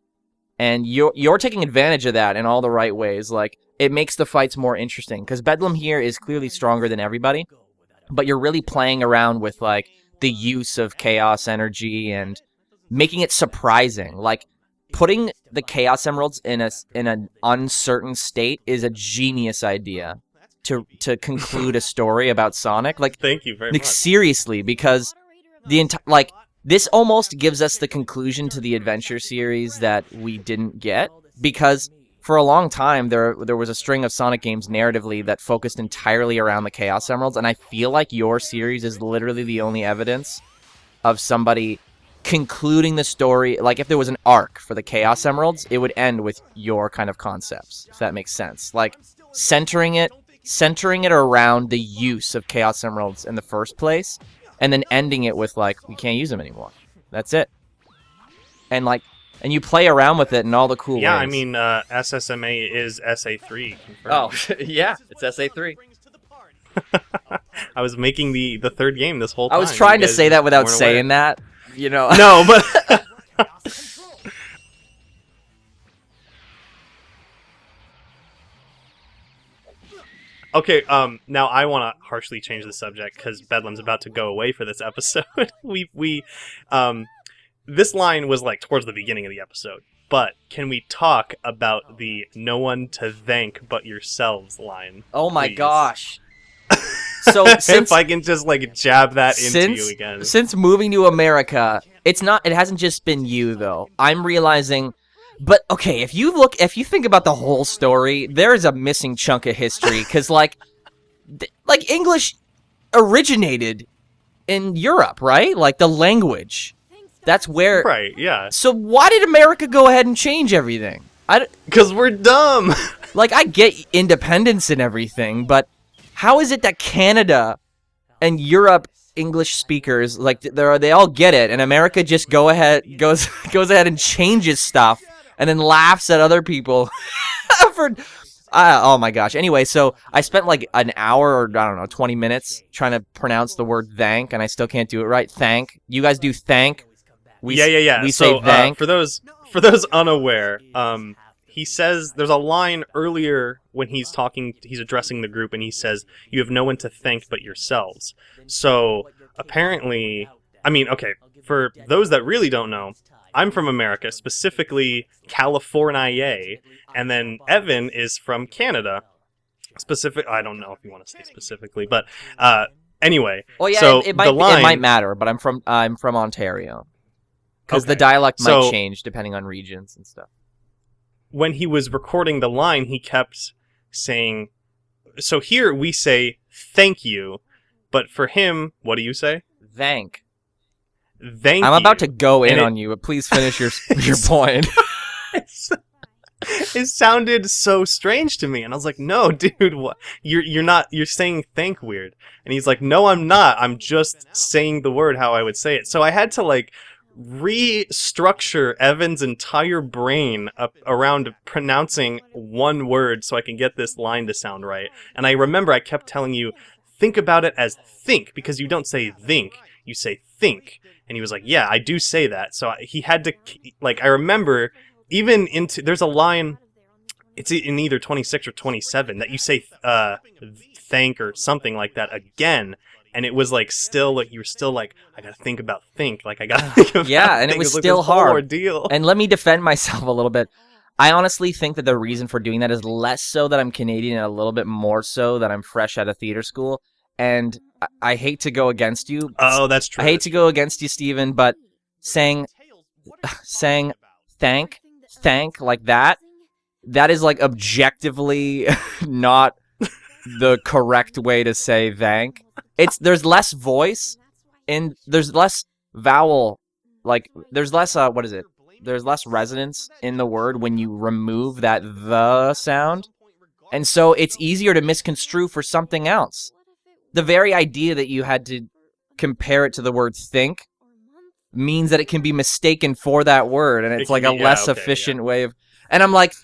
and you're taking advantage of that in all the right ways. Like, it makes the fights more interesting, because Bedlam here is clearly stronger than everybody, but you're really playing around with, like, the use of chaos energy and making it surprising. Like, putting the Chaos Emeralds in an uncertain state is a genius idea to conclude a story about Sonic. Like, thank you very much. Seriously, because this almost gives us the conclusion to the adventure series that we didn't get, because for a long time there was a string of Sonic games narratively that focused entirely around the Chaos Emeralds, and I feel like your series is literally the only evidence of somebody concluding the story. Like, if there was an arc for the Chaos Emeralds, it would end with your kind of concepts, if that makes sense. Like, centering it around the use of Chaos Emeralds in the first place, and then ending it with, like, we can't use them anymore. That's it. And, like, and you play around with it in all the cool ways. Yeah, I mean, SSMA is SA3. Confirmed. Oh, yeah, it's SA3. I was making the third game this whole time. I was trying to say that without saying that. No, but... Okay, now I want to harshly change the subject, because Bedlam's about to go away for this episode. This line was, like, towards the beginning of the episode, but can we talk about the "no one to thank but yourselves" line? Oh my please? Gosh. So if I can just, like, jab that into you again. Since moving to America, it hasn't just been you, though. I'm realizing, but okay, if you think about the whole story, there is a missing chunk of history, because like English originated in Europe, right? Like, the language. That's where... Right, yeah. So why did America go ahead and change everything? Because we're dumb! Like, I get independence and everything, but how is it that Canada and Europe English speakers, like, they all get it, and America just goes ahead and changes stuff, and then laughs at other people for... oh my gosh. Anyway, so I spent like an hour or, I don't know, 20 minutes trying to pronounce the word thank, and I still can't do it right. Thank. You guys do thank? Yeah. We say thank. For those for those unaware, he says there's a line earlier when he's addressing the group, and he says, "You have no one to thank but yourselves." So apparently, I mean, okay, for those that really don't know, I'm from America, specifically California, and then Evan is from Canada. I don't know if you want to say specifically, but anyway. Well, yeah, so it might matter, but I'm from Ontario, because the dialect might change depending on regions and stuff. When he was recording the line, he kept saying, so here we say thank you, but for him, what do you say? Thank you. I'm about to go in on you, but please finish your point. It sounded so strange to me, and I was like, "No, dude, what? You're saying thank weird." And he's like, "No, I'm not. I'm just saying the word how I would say it." So I had to like restructure Evan's entire brain up around pronouncing one word so I can get this line to sound right. And I remember I kept telling you, think about it as think, because you don't say think, you say think. And he was like, yeah, I do say that. So he had to, like, I remember even there's a line, it's in either 26 or 27, that you say thank or something like that again. And it was like still like you were still like, I gotta think about like I gotta think about and it was still hard. Ordeal. And let me defend myself a little bit. I honestly think that the reason for doing that is less so that I'm Canadian and a little bit more so that I'm fresh out of theater school. And I hate to go against you. Oh, that's true. I hate to go against you, Steven, but saying thank like that is like objectively not the correct way to say thank. There's less voice and there's less vowel, like there's less there's less resonance in the word when you remove that the sound, and so it's easier to misconstrue for something else. The very idea that you had to compare it to the word think means that it can be mistaken for that word, and it's like a less efficient way of. And I'm like,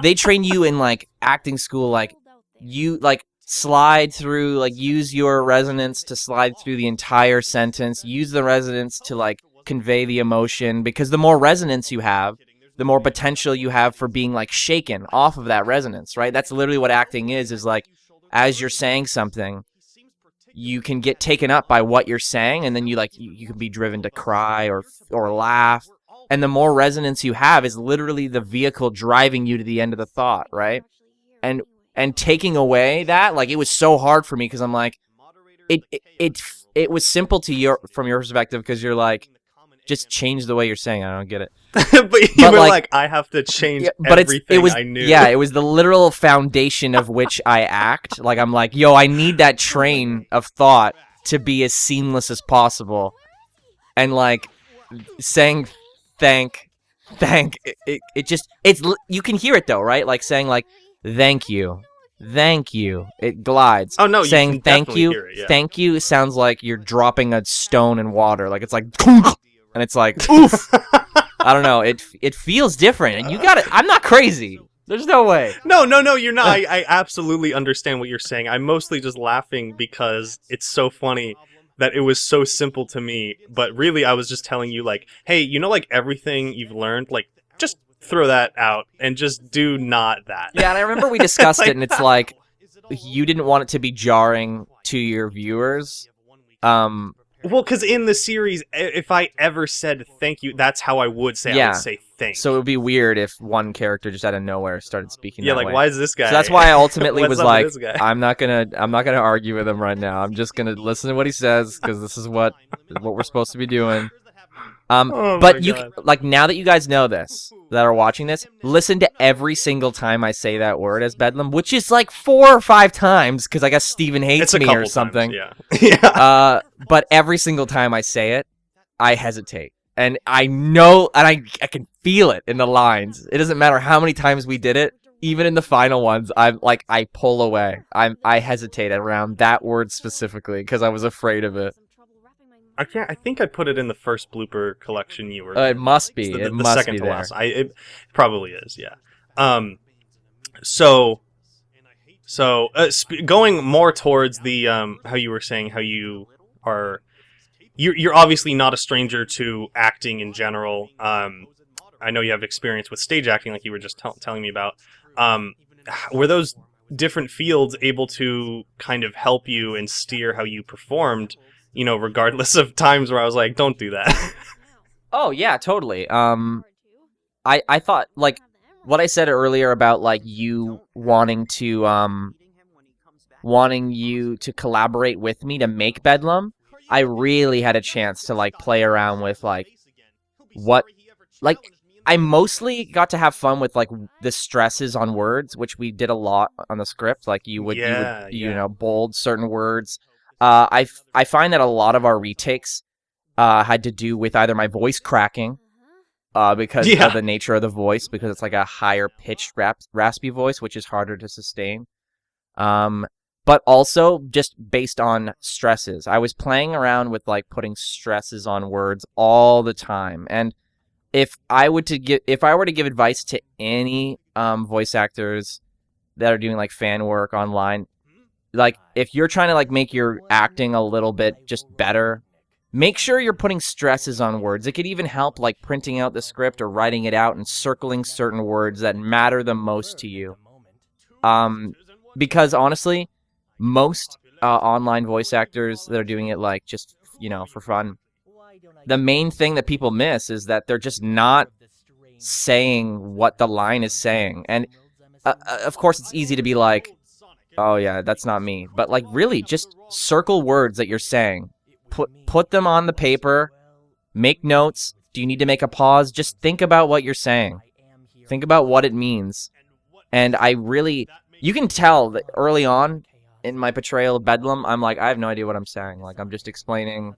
they train you in like acting school, like you like slide through, like use your resonance to slide through the entire sentence, use the resonance to like convey the emotion, because the more resonance you have, the more potential you have for being like shaken off of that resonance, right? That's literally what acting is like as you're saying something, you can get taken up by what you're saying, and then you can be driven to cry or laugh. And the more resonance you have is literally the vehicle driving you to the end of the thought, right? And taking away that, like, it was so hard for me because I'm like, it was simple from your perspective because you're like, just change the way you're saying. I don't get it. but you were like, I have to change everything I knew. Yeah, it was the literal foundation of which I act. Like, I'm like, yo, I need that train of thought to be as seamless as possible. And like saying thank, it's you can hear it though, right? Like saying like, thank you. It glides. Oh no, saying you can definitely hear it, yeah. Thank you sounds like you're dropping a stone in water. Like it's like, and it's like, oof. I don't know. It feels different, and you got it. I'm not crazy. There's no way. No, you're not. I absolutely understand what you're saying. I'm mostly just laughing because it's so funny that it was so simple to me. But really, I was just telling you, like, hey, you know, like everything you've learned, like, just throw that out and just do not that. Yeah, and I remember we discussed it, and it's like you didn't want it to be jarring to your viewers. Well, because in the series, if I ever said thank you, that's how I would say. I would say thank. So it would be weird if one character just out of nowhere started speaking that way. Yeah, like, why is this guy? So that's why I ultimately was like, I'm not gonna argue with him right now. I'm just gonna listen to what he says because this is what we're supposed to be doing. But like, now that you guys know this, that are watching this, listen to every single time I say that word as Bedlam, which is like 4 or 5 times because I guess Steven hates me or something. Yeah. But every single time I say it, I hesitate. And I know, and I can feel it in the lines. It doesn't matter how many times we did it. Even in the final ones, I pull away. I hesitate around that word specifically because I was afraid of it. I think I put it in the first blooper collection you were. It must be. The must second be to there. last. It probably is. Yeah. So going more towards the how you were saying how you are. You're obviously not a stranger to acting in general. I know you have experience with stage acting, like you were just telling me about. Were those different fields able to kind of help you and steer how you performed, you know, regardless of times where I was like, don't do that? Oh yeah, totally. I thought, like, what I said earlier about, like, you wanting you to collaborate with me to make Bedlam, I really had a chance to, like, play around with, like, what, like, I mostly got to have fun with, like, the stresses on words, which we did a lot on the script. Like, you would you know, bold certain words. I find that a lot of our retakes had to do with either my voice cracking, because of the nature of the voice, because it's like a higher pitched raspy voice, which is harder to sustain. But also just based on stresses. I was playing around with, like, putting stresses on words all the time. And if I were to give advice to any voice actors that are doing, like, fan work online, like, if you're trying to, like, make your acting a little bit just better, make sure you're putting stresses on words. It could even help, like, printing out the script or writing it out and circling certain words that matter the most to you. Because honestly, most online voice actors that are doing it, like, just, you know, for fun, the main thing that people miss is that they're just not saying what the line is saying. And of course, it's easy to be like, oh yeah, that's not me. But, like, really, just circle words that you're saying. Put them on the paper. Make notes. Do you need to make a pause? Just think about what you're saying. Think about what it means. And you can tell that early on in my portrayal of Bedlam, I'm like, I have no idea what I'm saying. Like, I'm just explaining.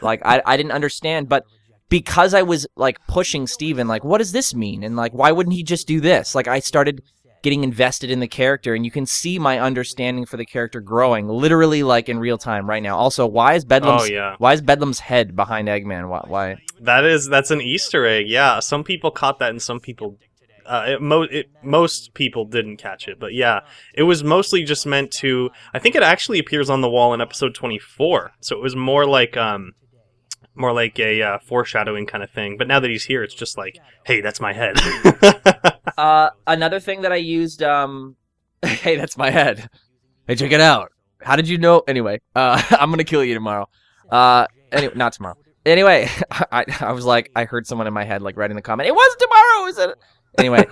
Like, I didn't understand. But because I was, like, pushing Steven, like, what does this mean? And, like, why wouldn't he just do this? Like, I started getting invested in the character, and you can see my understanding for the character growing, literally, like, in real time right now. Also, why is Bedlam's head behind Eggman? Why? That's an Easter egg. Yeah, some people caught that, and some people, most people didn't catch it. But yeah, it was mostly just meant to. I think it actually appears on the wall in episode 24, so it was more like a foreshadowing kind of thing. But now that he's here, it's just like, hey, that's my head. Another thing that I used, hey, that's my head. Hey, check it out. How did you know? Anyway, I'm gonna kill you tomorrow. Anyway, not tomorrow. Anyway, I was like, I heard someone in my head, like, writing the comment, it wasn't tomorrow, is it? Anyway,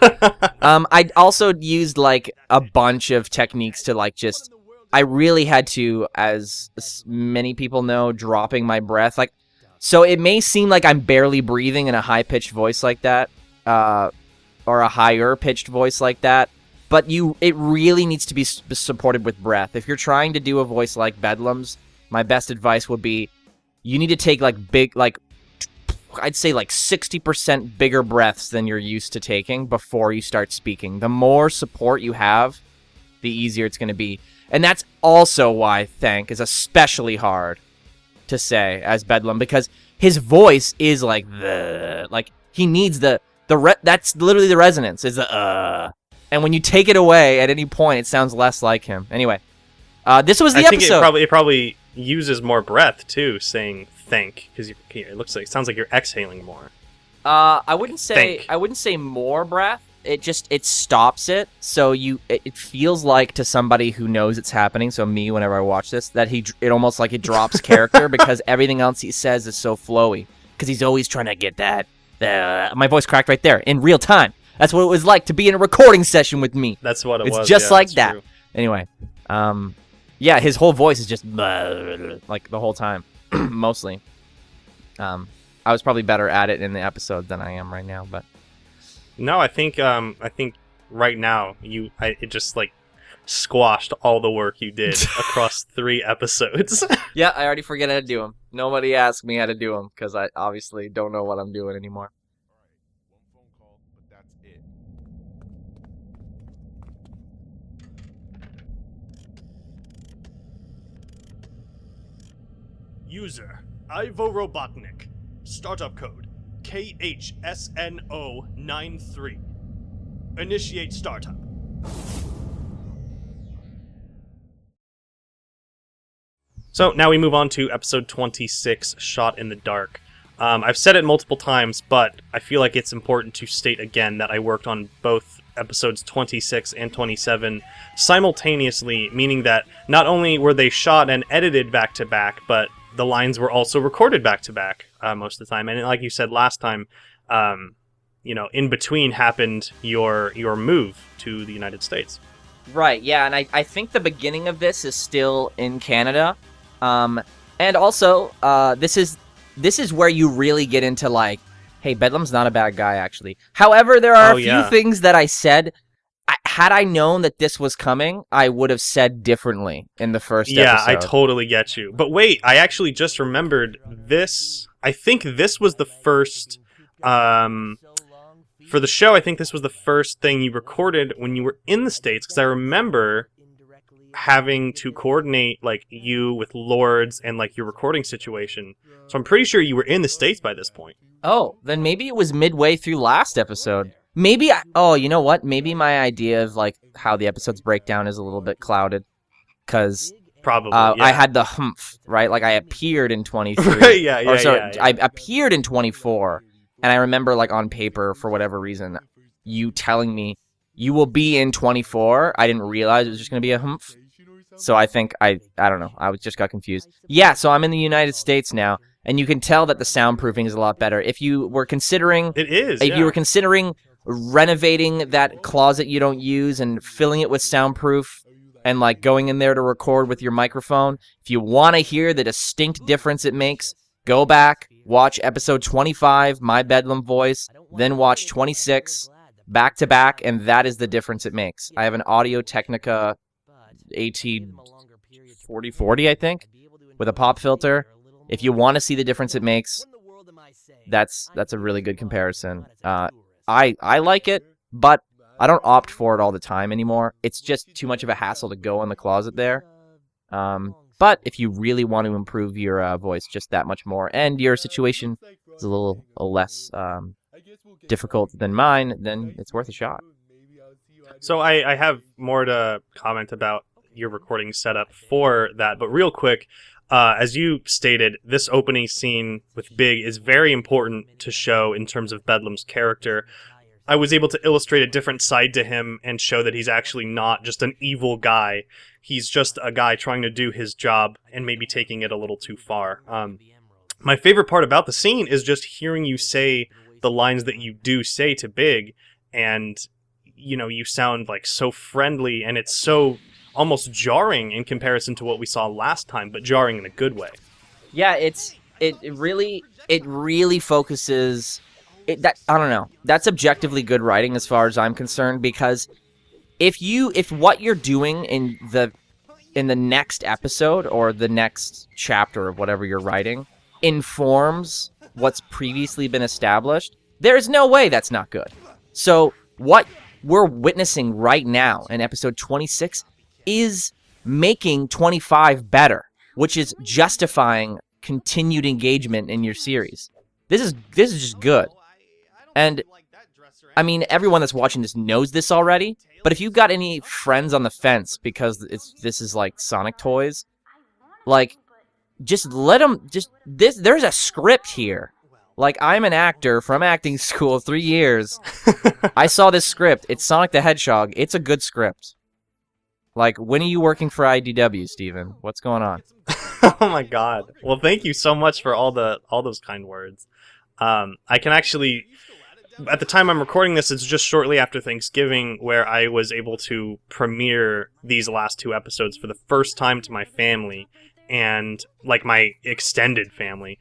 I also used, like, a bunch of techniques to, like, just, I really had to, as many people know, dropping my breath. Like, so it may seem like I'm barely breathing in a high-pitched voice like that, or a higher-pitched voice like that, but it really needs to be supported with breath. If you're trying to do a voice like Bedlam's, my best advice would be, you need to take, like, big, like, I'd say, like, 60% bigger breaths than you're used to taking before you start speaking. The more support you have, the easier it's going to be. And that's also why Thank is especially hard to say as Bedlam, because his voice is like he needs that's literally the resonance is the and when you take it away at any point, it sounds less like him. Anyway, this was the episode. I think it probably uses more breath too, saying thank, because it sounds like you're exhaling more. I wouldn't say more breath. It stops it, so it feels like, to somebody who knows it's happening, so me, whenever I watch this, that it almost like it drops character because everything else he says is so flowy, because he's always trying to get that. My voice cracked right there in real time. That's what it was like to be in a recording session with me. That's what it was. It's just like that. True. Anyway, yeah, his whole voice is just like the whole time, mostly. I was probably better at it in the episode than I am right now, but. No, I think right now it just, like, squashed all the work you did across 3 episodes. Yeah, I already forget how to do them. Nobody asked me how to do them because I obviously don't know what I'm doing anymore. User Ivo Robotnik. Startup code KHSNO93. Initiate startup. So now we move on to episode 26, Shot in the Dark. I've said it multiple times, but I feel like it's important to state again that I worked on both episodes 26 and 27 simultaneously, meaning that not only were they shot and edited back to back, but the lines were also recorded back to back most of the time. And like you said last time, in between happened your move to the United States. Right, yeah, and I think the beginning of this is still in Canada. And also, this is where you really get into, like, hey, Bedlam's not a bad guy, actually. However, there are a few things that I said, had I known that this was coming, I would have said differently in the first episode. Yeah, I totally get you. But wait, I actually just remembered this. I think this was the first, for the show, I think this was the first thing you recorded when you were in the States, because I remember having to coordinate, like, you with Lords and, like, your recording situation. So I'm pretty sure you were in the States by this point. Oh, then maybe it was midway through last episode. Maybe, you know what? Maybe my idea of, like, how the episodes break down is a little bit clouded. Because probably, I had the humph, right? Like, I appeared in 23. Right, I appeared in 24. And I remember, like, on paper, for whatever reason, you telling me, you will be in 24. I didn't realize it was just going to be a humph. So I think, I don't know, I just got confused. Yeah, so I'm in the United States now, and you can tell that the soundproofing is a lot better. If you were considering... It is, If you were considering renovating that closet you don't use and filling it with soundproof, and, like, going in there to record with your microphone, if you want to hear the distinct difference it makes, go back, watch episode 25, my Bedlam voice, then watch 26, back to back, and that is the difference it makes. I have an Audio Technica AT4040, I think, with a pop filter. If you want to see the difference it makes, that's a really good comparison. I like it, but I don't opt for it all the time anymore. It's just too much of a hassle to go in the closet there. But if you really want to improve your voice just that much more, and your situation is a little less difficult than mine, then it's worth a shot. So I have more to comment about your recording setup for that, but real quick, as you stated, this opening scene with Big is very important to show in terms of Bedlam's character. I was able to illustrate a different side to him and show that he's actually not just an evil guy. He's just a guy trying to do his job and maybe taking it a little too far. My favorite part about the scene is just hearing you say the lines that you do say to Big, and you sound like so friendly, and it's so almost jarring in comparison to what we saw last time, but jarring in a good way. Yeah, it really focuses. I don't know. That's objectively good writing as far as I'm concerned, because if what you're doing in the next episode or the next chapter of whatever you're writing informs what's previously been established, there's no way that's not good. So what we're witnessing right now in episode 26 is making 25 better, which is justifying continued engagement in your series. This is just good. And I mean, everyone that's watching this knows this already, but if you've got any friends on the fence because this is like Sonic toys, like, just let them, there's a script here. Like, I'm an actor from acting school, 3 years. I saw this script. It's Sonic the Hedgehog. It's a good script. Like, when are you working for IDW, Steven? What's going on? Oh my god. Well, thank you so much for all those kind words. I can actually, at the time I'm recording this, it's just shortly after Thanksgiving, where I was able to premiere these last 2 episodes for the first time to my family, and, like, my extended family.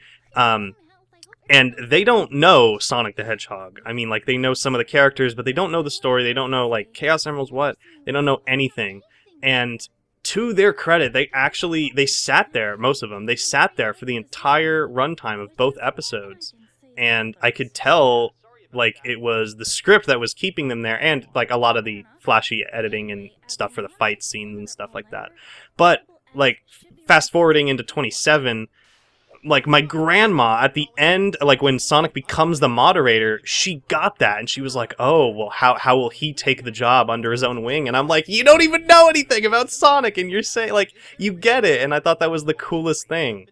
And they don't know Sonic the Hedgehog. I mean, like, they know some of the characters, but they don't know the story. They don't know, like, Chaos Emeralds what? They don't know anything. And to their credit, they sat there, most of them, they sat there for the entire runtime of both episodes. And I could tell, like, it was the script that was keeping them there, and, like, a lot of the flashy editing and stuff for the fight scenes and stuff like that. But, like, fast forwarding into 27, like, my grandma at the end, like, when Sonic becomes the moderator, she got that, and she was like, oh, well, how will he take the job under his own wing? And I'm like, you don't even know anything about Sonic, and you're saying, like, you get it, and I thought that was the coolest thing.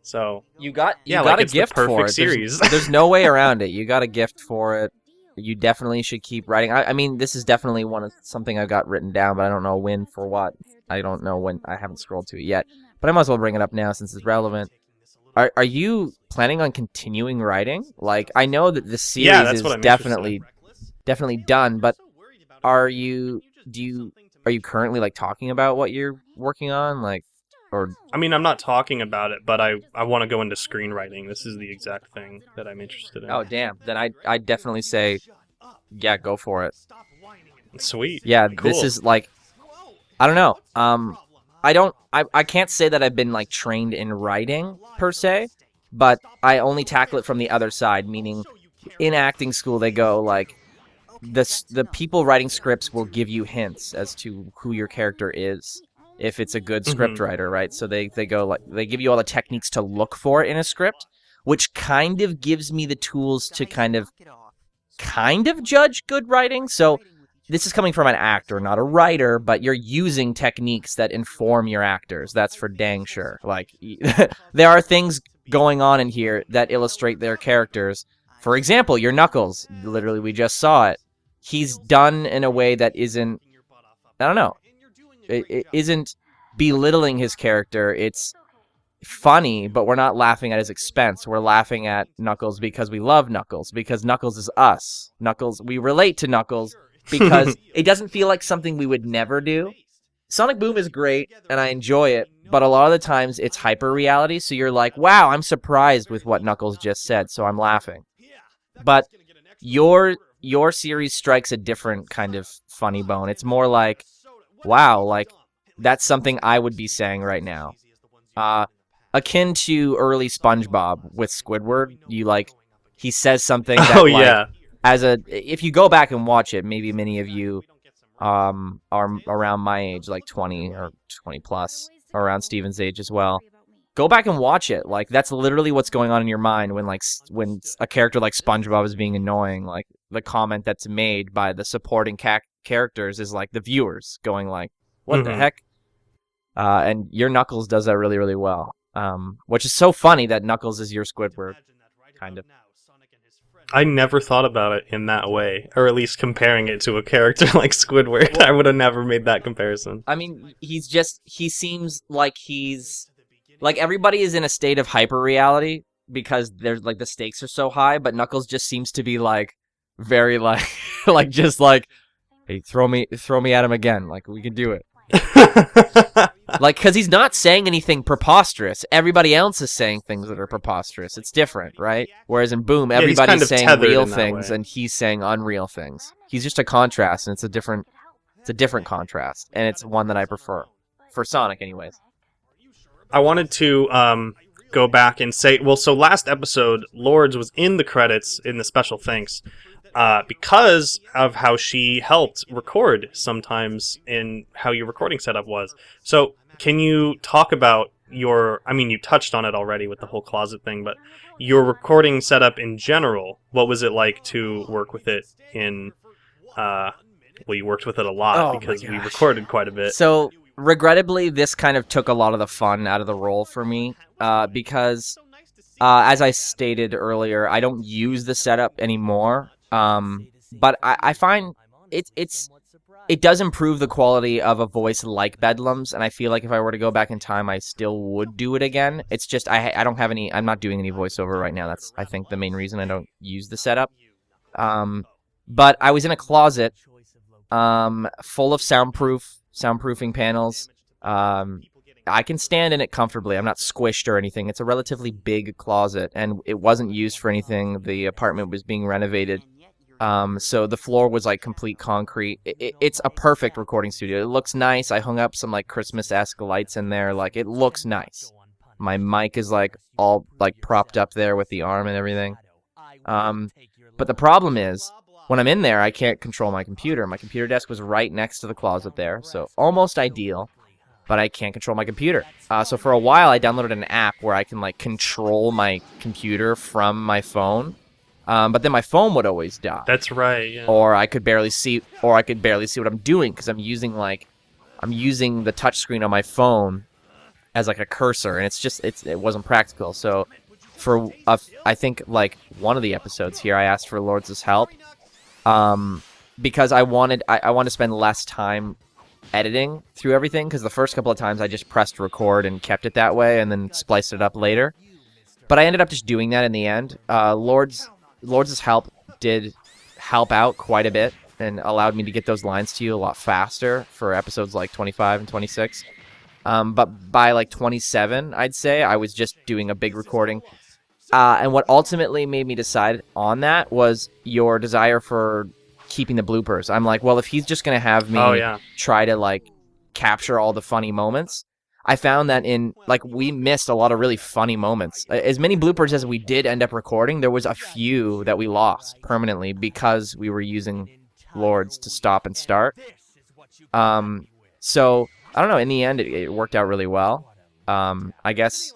So you got like a it's gift the perfect for it. series. There's no way around it. You got a gift for it. You definitely should keep writing. I mean, this is definitely something I got written down, but I don't know when for what. I don't know when. I haven't scrolled to it yet. But I might as well bring it up now since it's relevant. Are you planning on continuing writing? Like, I know that the series is definitely done, but are you currently like talking about what you're working on? Like, or I mean, I'm not talking about it, but I want to go into screenwriting. This is the exact thing that I'm interested in. Oh, damn. Then I definitely say, yeah, go for it. Sweet. Yeah, cool. This is like, I don't know. I can't say that I've been like trained in writing per se, but I only tackle it from the other side, meaning in acting school they go like, the people writing scripts will give you hints as to who your character is. If it's a good script writer, right? So they go like, they give you all the techniques to look for in a script, which kind of gives me the tools to kind of judge good writing. So this is coming from an actor, not a writer, but you're using techniques that inform your actors. That's for dang sure. Like, there are things going on in here that illustrate their characters. For example, your Knuckles. Literally, we just saw it. He's done in a way that isn't, I don't know, it isn't belittling his character. It's funny, but we're not laughing at his expense. We're laughing at Knuckles because we love Knuckles, because Knuckles is us. We relate to Knuckles because it doesn't feel like something we would never do. Sonic Boom is great, and I enjoy it, but a lot of the times it's hyper-reality, so you're like, wow, I'm surprised with what Knuckles just said, so I'm laughing. But your series strikes a different kind of funny bone. It's more like, wow, like, that's something I would be saying right now. Akin to early SpongeBob with Squidward, he says something that, if you go back and watch it, maybe many of you are around my age, like 20 or 20 plus, or around Steven's age as well. Go back and watch it. Like, that's literally what's going on in your mind when a character like SpongeBob is being annoying. Like, the comment that's made by the supporting characters is like the viewers going like, what the heck? And your Knuckles does that really, really well. Which is so funny that Knuckles is your Squidward, kind of. I never thought about it in that way, or at least comparing it to a character like Squidward. I would have never made that comparison. I mean, he seems like everybody is in a state of hyper-reality because there's like the stakes are so high, but Knuckles just seems to be like very like just like, hey, throw me at him again, like we can do it. Like, because he's not saying anything preposterous. Everybody else is saying things that are preposterous. It's different, right? Whereas in Boom, everybody's saying real things and he's saying unreal things. He's just a contrast, and it's a different contrast, and it's one that I prefer for Sonic, anyways. I wanted to go back and say, well, so last episode, Lords was in the credits in the special thanks. Because of how she helped record sometimes in how your recording setup was. So can you talk about you touched on it already with the whole closet thing, but your recording setup in general, what was it like to work with it in, you worked with it a lot because we recorded quite a bit. So regrettably, this kind of took a lot of the fun out of the role for me, because as I stated earlier, I don't use the setup anymore. But I find it does improve the quality of a voice like Bedlam's, and I feel like if I were to go back in time, I still would do it again. It's just I don't have any. I'm not doing any voiceover right now. That's, I think, the main reason I don't use the setup. But I was in a closet, full of soundproofing panels. I can stand in it comfortably. I'm not squished or anything. It's a relatively big closet, and it wasn't used for anything. The apartment was being renovated. So the floor was like complete concrete. It's a perfect recording studio. It looks nice. I hung up some like Christmas-esque lights in there. Like, it looks nice. My mic is like all like propped up there with the arm and everything. But the problem is, when I'm in there, I can't control my computer. My computer desk was right next to the closet there, so almost ideal. But I can't control my computer. So for a while, I downloaded an app where I can like control my computer from my phone. But then my phone would always die. That's right. Yeah. Or I could barely see what I'm doing because I'm using the touchscreen on my phone as like a cursor, and it wasn't practical. So for I think like one of the episodes here, I asked for Lords' help, because I wanted to spend less time editing through everything, because the first couple of times I just pressed record and kept it that way and then spliced it up later. But I ended up just doing that in the end. Lords' help did help out quite a bit and allowed me to get those lines to you a lot faster for episodes like 25 and 26. But by like 27, I'd say, I was just doing a big recording. And what ultimately made me decide on that was your desire for keeping the bloopers. I'm like, well, if he's just going to have me try to like capture all the funny moments, I found that we missed a lot of really funny moments. As many bloopers as we did end up recording, there was a few that we lost permanently because we were using Lords to stop and start. So I don't know. In the end, it worked out really well. I guess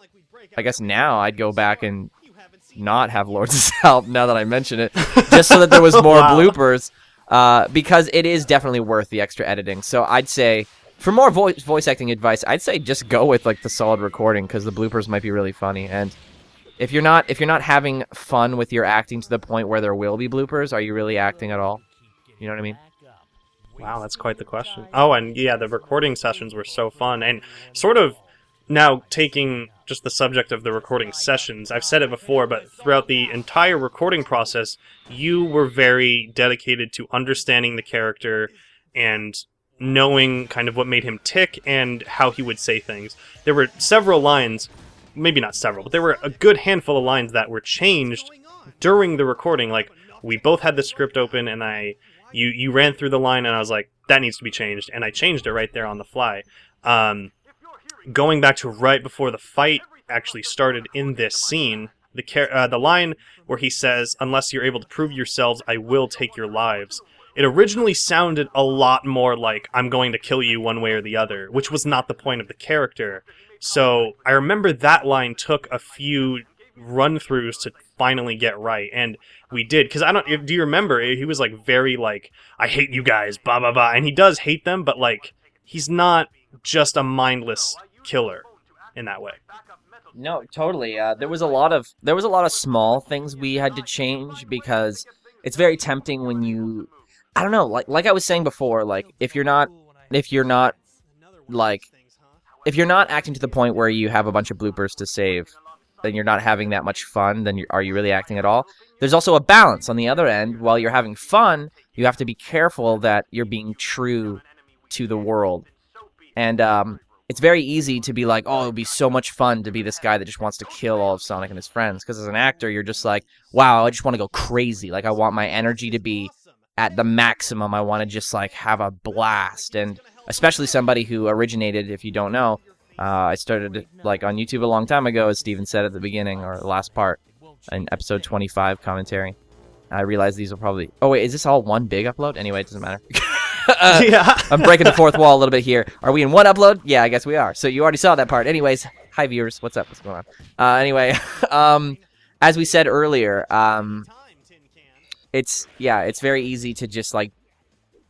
now I'd go back and not have Lords' help now that I mention it, just so that there was more bloopers, because it is definitely worth the extra editing. So I'd say, for more voice acting advice, I'd say just go with like the solid recording, because the bloopers might be really funny. And if you're not having fun with your acting to the point where there will be bloopers, are you really acting at all? You know what I mean? Wow, that's quite the question. Oh, and yeah, the recording sessions were so fun. And sort of now taking just the subject of the recording sessions, I've said it before, but throughout the entire recording process, you were very dedicated to understanding the character and knowing kind of what made him tick and how he would say things. There were several lines, maybe not several, but there were a good handful of lines that were changed during the recording. Like, we both had the script open, and you ran through the line, and I was like, that needs to be changed, and I changed it right there on the fly. Going back to right before the fight actually started in this scene, the line where he says, "Unless you're able to prove yourselves, I will take your lives." It originally sounded a lot more like, I'm going to kill you one way or the other, which was not the point of the character. So I remember that line took a few run-throughs to finally get right, and we did. Because do you remember, he was like very like, I hate you guys, blah, blah, blah. And he does hate them, but like, he's not just a mindless killer in that way. No, totally. There was a lot of small things we had to change, because it's very tempting when you, I don't know, like I was saying before, like if you're not acting to the point where you have a bunch of bloopers to save, then you're not having that much fun, then are you really acting at all? There's also a balance on the other end. While you're having fun, you have to be careful that you're being true to the world. And it's very easy to be like, oh, it would be so much fun to be this guy that just wants to kill all of Sonic and his friends. Because as an actor, you're just like, wow, I just want to go crazy. Like, I want my energy to be at the maximum. I want to just, like, have a blast. And especially somebody who originated, if you don't know, I started, like, on YouTube a long time ago, as Steven said at the beginning, or the last part, in episode 25 commentary. I realized these will probably... Oh, wait, is this all one big upload? Anyway, it doesn't matter. Yeah. I'm breaking the fourth wall a little bit here. Are we in one upload? Yeah, I guess we are. So you already saw that part. Anyways, hi viewers. What's up? What's going on? Anyway, as we said earlier, it's very easy to just like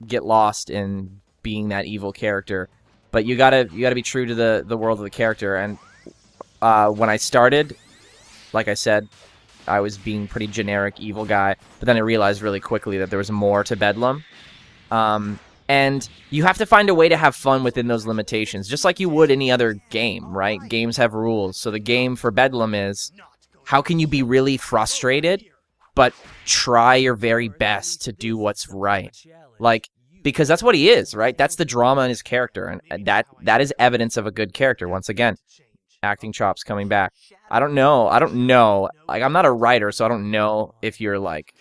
get lost in being that evil character, but you gotta be true to the world of the character. And when I started, like I said, I was being pretty generic evil guy, but then I realized really quickly that there was more to Bedlam. And you have to find a way to have fun within those limitations, just like you would any other game, right? Games have rules. So the game for Bedlam is, how can you be really frustrated, but try your very best to do what's right? Like, because that's what he is, right? That's the drama in his character, and that is evidence of a good character. Once again, acting chops coming back. I don't know. Like, I'm not a writer, so I don't know if you're, like,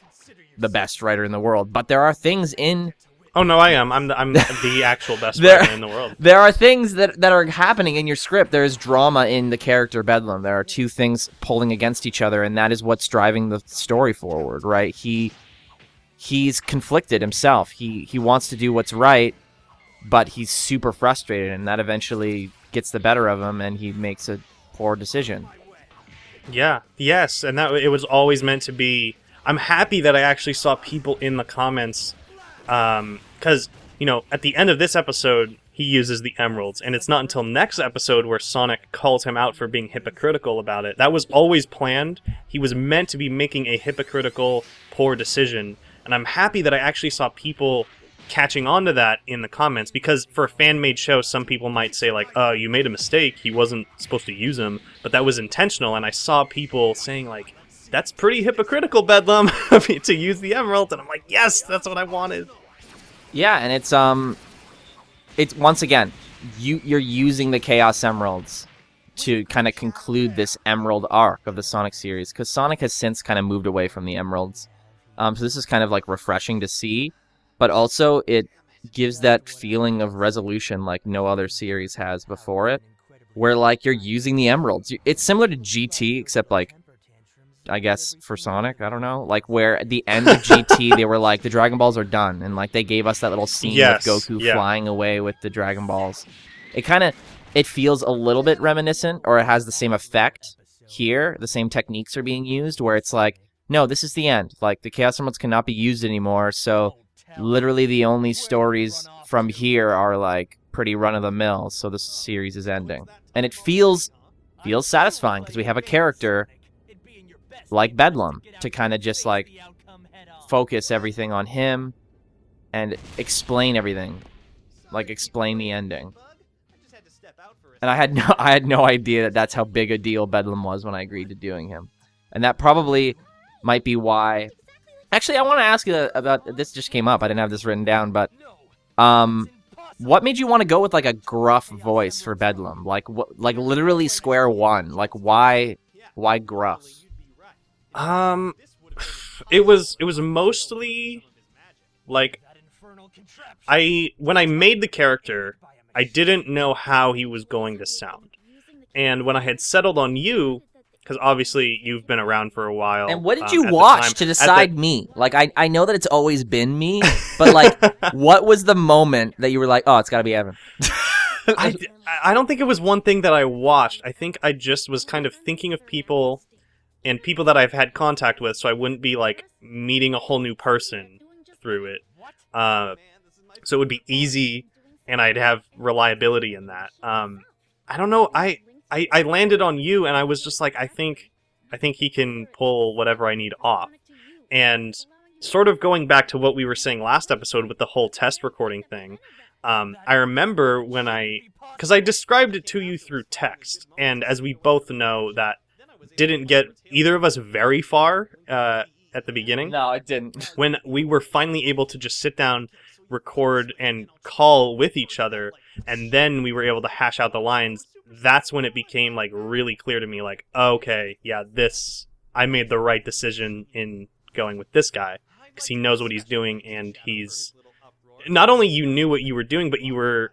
the best writer in the world, but there are things in... Oh, no, I am. I'm the actual best writer in the world. There are things that are happening in your script. There is drama in the character Bedlam. There are two things pulling against each other, and that is what's driving the story forward, right? He's conflicted himself. He wants to do what's right, but he's super frustrated, and that eventually gets the better of him, and he makes a poor decision. Yeah, yes, and that it was always meant to be... I'm happy that I actually saw people in the comments... because, you know, at the end of this episode, he uses the emeralds. And it's not until next episode where Sonic calls him out for being hypocritical about it. That was always planned. He was meant to be making a hypocritical, poor decision. And I'm happy that I actually saw people catching on to that in the comments, because for a fan-made show, some people might say, like, you made a mistake, he wasn't supposed to use them, but that was intentional. And I saw people saying, like, that's pretty hypocritical, Bedlam, to use the emerald. And I'm like, yes, that's what I wanted. Yeah, and it's once again, you're using the Chaos Emeralds to kind of conclude this Emerald arc of the Sonic series, because Sonic has since kind of moved away from the Emeralds. So this is kind of like refreshing to see, but also it gives that feeling of resolution like no other series has before it, where like you're using the Emeralds. It's similar to GT, except like, I guess for Sonic, I don't know, like where at the end of GT they were like, the Dragon Balls are done, and like they gave us that little scene with Goku flying away with the Dragon Balls. It feels a little bit reminiscent, or it has the same effect here. The same techniques are being used, where it's like, no, this is the end. Like the Chaos Emeralds cannot be used anymore, so literally the only stories from here are like pretty run of the mill. So the series is ending, and it feels satisfying because we have a character like Bedlam to kind of just like focus everything on him and explain everything, like explain the ending. And I had no idea that that's how big a deal Bedlam was when I agreed to doing him, and that probably might be why. Actually, I want to ask you about this. Just came up. I didn't have this written down, but what made you want to go with like a gruff voice for Bedlam? Like like literally square one. Like why gruff? It was mostly like when I made the character, I didn't know how he was going to sound. And when I had settled on you, because obviously you've been around for a while. And what did you watch to decide me? Like, I know that it's always been me, but like, what was the moment that you were like, oh, it's got to be Evan? I don't think it was one thing that I watched. I think I just was kind of thinking of people and people that I've had contact with, so I wouldn't be like meeting a whole new person through it. So it would be easy, and I'd have reliability in that. I don't know. I landed on you, and I was just like, I think he can pull whatever I need off. And sort of going back to what we were saying last episode with the whole test recording thing, I remember when because I described it to you through text, and as we both know, that didn't get either of us very far at the beginning. No, it didn't. When we were finally able to just sit down, record, and call with each other, and then we were able to hash out the lines, that's when it became like really clear to me, like, okay, yeah, I made the right decision in going with this guy, because he knows what he's doing, and he's not only you knew what you were doing, but you were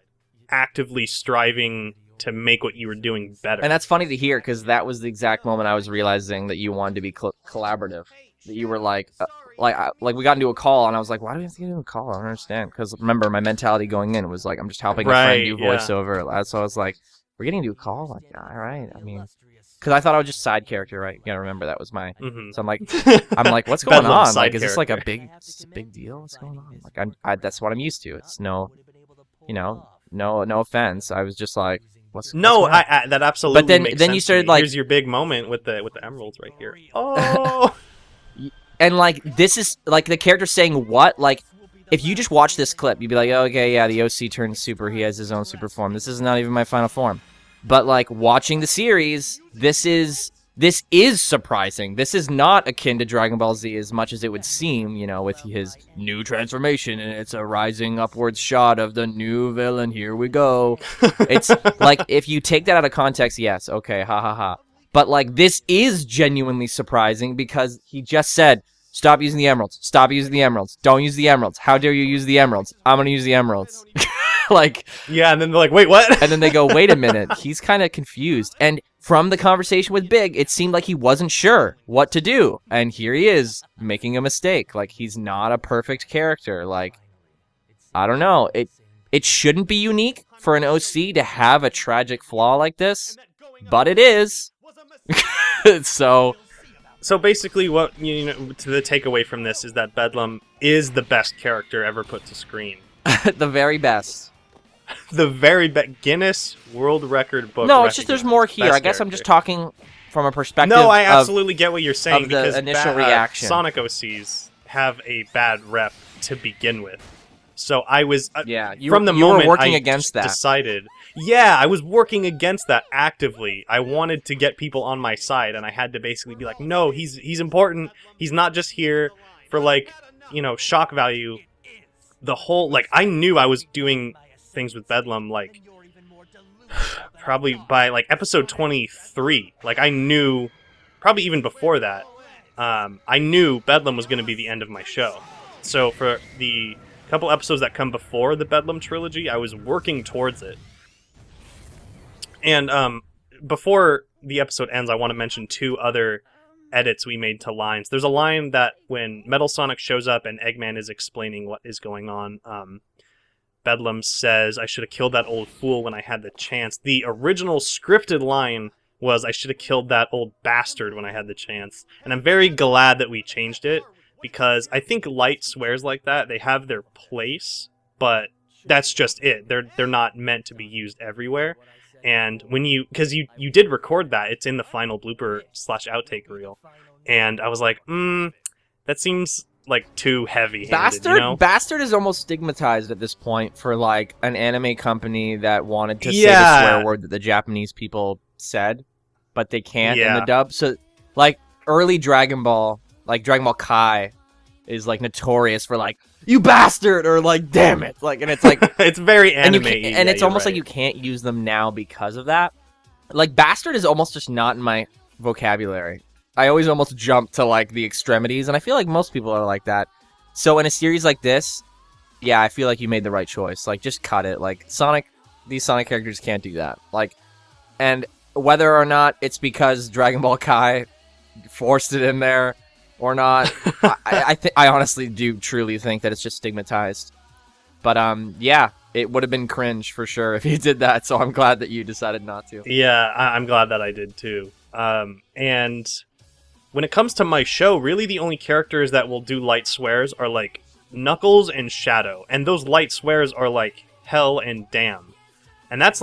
actively striving to make what you were doing better. And that's funny to hear, because that was the exact moment I was realizing that you wanted to be collaborative. That you were like we got into a call, and I was like, why do we have to get into a call? I don't understand. Because remember, my mentality going in was like, I'm just helping a friend do voiceover. So I was like, we're getting into a call? Like, all right. I mean, because I thought I was just side character, right? You gotta remember that was my. So I'm like, what's going on? Like, is this like a big deal? What's going on? Like, that's what I'm used to. It's no offense. I was just like, what's that absolutely. But then makes sense you started like, like, here's your big moment with the emeralds right here. Oh. And like, this is like the character saying what? Like, if you just watch this clip, you'd be like, oh, okay, yeah, the OC turned super. He has his own super form. This is not even my final form. But like, watching the series, this is surprising. This is not akin to Dragon Ball Z as much as it would seem, with his new transformation, and it's a rising upwards shot of the new villain. Here we go. It's like, if you take that out of context, yes, okay, ha ha ha. But like, this is genuinely surprising, because he just said, stop using the emeralds. Stop using the emeralds. Don't use the emeralds. How dare you use the emeralds? I'm going to use the emeralds. Like, yeah, and then they're like, wait, what? And then they go, wait a minute. He's kind of confused. And from the conversation with Big, it seemed like he wasn't sure what to do. And here he is making a mistake. Like, he's not a perfect character. Like, I don't know. It shouldn't be unique for an OC to have a tragic flaw like this, but it is. So basically, what to the takeaway from this is that Bedlam is the best character ever put to screen. The very best. the very Guinness World Record book. No, it's just there's more here. Best I guess I'm character. just talking from a perspective. No, I absolutely get what you're saying of the because initial reaction. Sonic OCs have a bad rep to begin with. So I was from the moment were working I against that. decided. Yeah, I was working against that actively. I wanted to get people on my side, and I had to basically be like, no, he's important. He's not just here for like, shock value. The whole I knew I was doing things with Bedlam probably by episode 23. I knew probably even before that. I knew Bedlam was going to be the end of my show. So for the couple episodes that come before the Bedlam trilogy, I was working towards it. And before the episode ends, I want to mention 2 other edits we made to lines. There's a line that when Metal Sonic shows up and Eggman is explaining what is going on, Bedlam says, "I should have killed that old fool when I had the chance." The original scripted line was, "I should have killed that old bastard when I had the chance." And I'm very glad that we changed it, because I think light swears like that, they have their place, but that's just it. They're not meant to be used everywhere. And when because you did record that, it's in the final blooper / outtake reel, and I was like, that seems too heavy-handed. Bastard is almost stigmatized at this point for an anime company that wanted to say the swear word that the Japanese people said, but they can't in the dub. So early Dragon Ball, Dragon Ball Kai, is notorious for you bastard, or damn it, and it's it's very anime, and it's almost you can't use them now because of that. Bastard is almost just not in my vocabulary. I always almost jump to the extremities, and I feel like most people are like that. So in a series like this, yeah, I feel like you made the right choice. Just cut it. These Sonic characters can't do that. And whether or not it's because Dragon Ball Kai forced it in there or not, I honestly do truly think that it's just stigmatized. But yeah, it would have been cringe for sure if you did that. So I'm glad that you decided not to. Yeah, I'm glad that I did too. And when it comes to my show, really the only characters that will do light swears are Knuckles and Shadow, and those light swears are hell and damn. And that's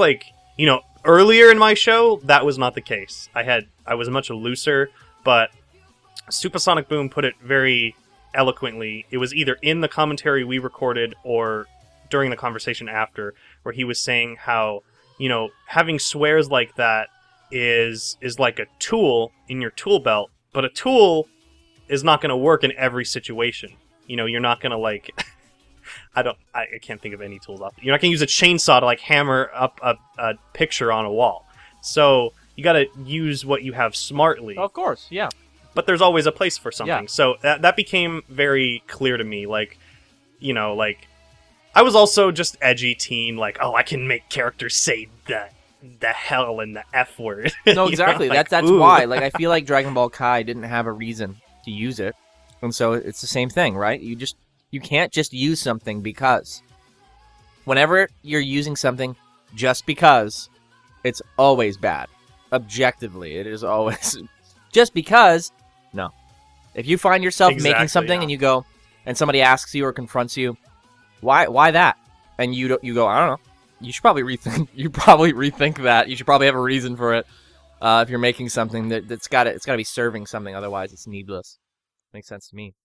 earlier in my show that was not the case. I was much looser, but Supersonic Boom put it very eloquently. It was either in the commentary we recorded or during the conversation after, where he was saying how, having swears like that is like a tool in your tool belt, but a tool is not going to work in every situation. You're not going to I can't think of any tools off. You're not going to use a chainsaw to hammer up a picture on a wall. So you got to use what you have smartly. Of course, yeah. But there's always a place for something. Yeah. So that became very clear to me. I was also just edgy teen. I can make characters say the hell and the F word. No, exactly. That's why. I feel like Dragon Ball Kai didn't have a reason to use it, and so it's the same thing, right? You can't just use something because. Whenever you're using something just because, it's always bad. Objectively, it is always just because. No, if you find yourself making something and you go, and somebody asks you or confronts you, why that? And you go, I don't know. You should probably rethink that. You should probably have a reason for it. If you're making something it's got to be serving something, otherwise it's needless. Makes sense to me.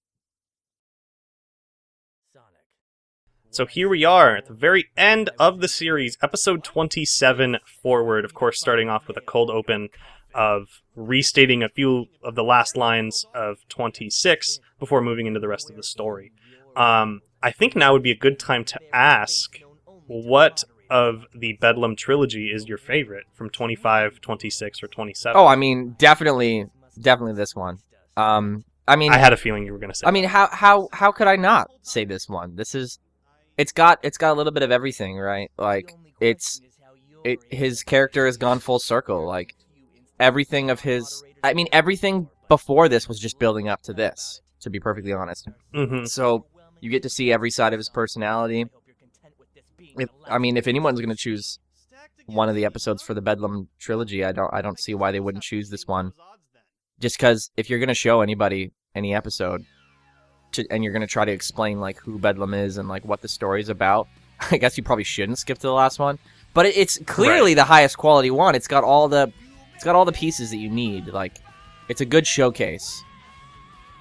So here we are at the very end of the series, episode 27 forward. Of course, starting off with a cold open of restating a few of the last lines of 26 before moving into the rest of the story. I think now would be a good time to ask, what of the Bedlam trilogy is your favorite from 25, 26, or 27? Oh, I mean, definitely this one. I had a feeling you were going to say. I mean, how could I not say this one? It's got a little bit of everything, right? His character has gone full circle. Everything before this was just building up to this, to be perfectly honest. Mm-hmm. So you get to see every side of his personality. If anyone's going to choose one of the episodes for the Bedlam trilogy, I don't see why they wouldn't choose this one. Just because if you're going to show anybody any episode, and you're going to try to explain who Bedlam is and what the story's about, I guess you probably shouldn't skip to the last one. But it's clearly the highest quality one. It's got all the pieces that you need. Like, it's a good showcase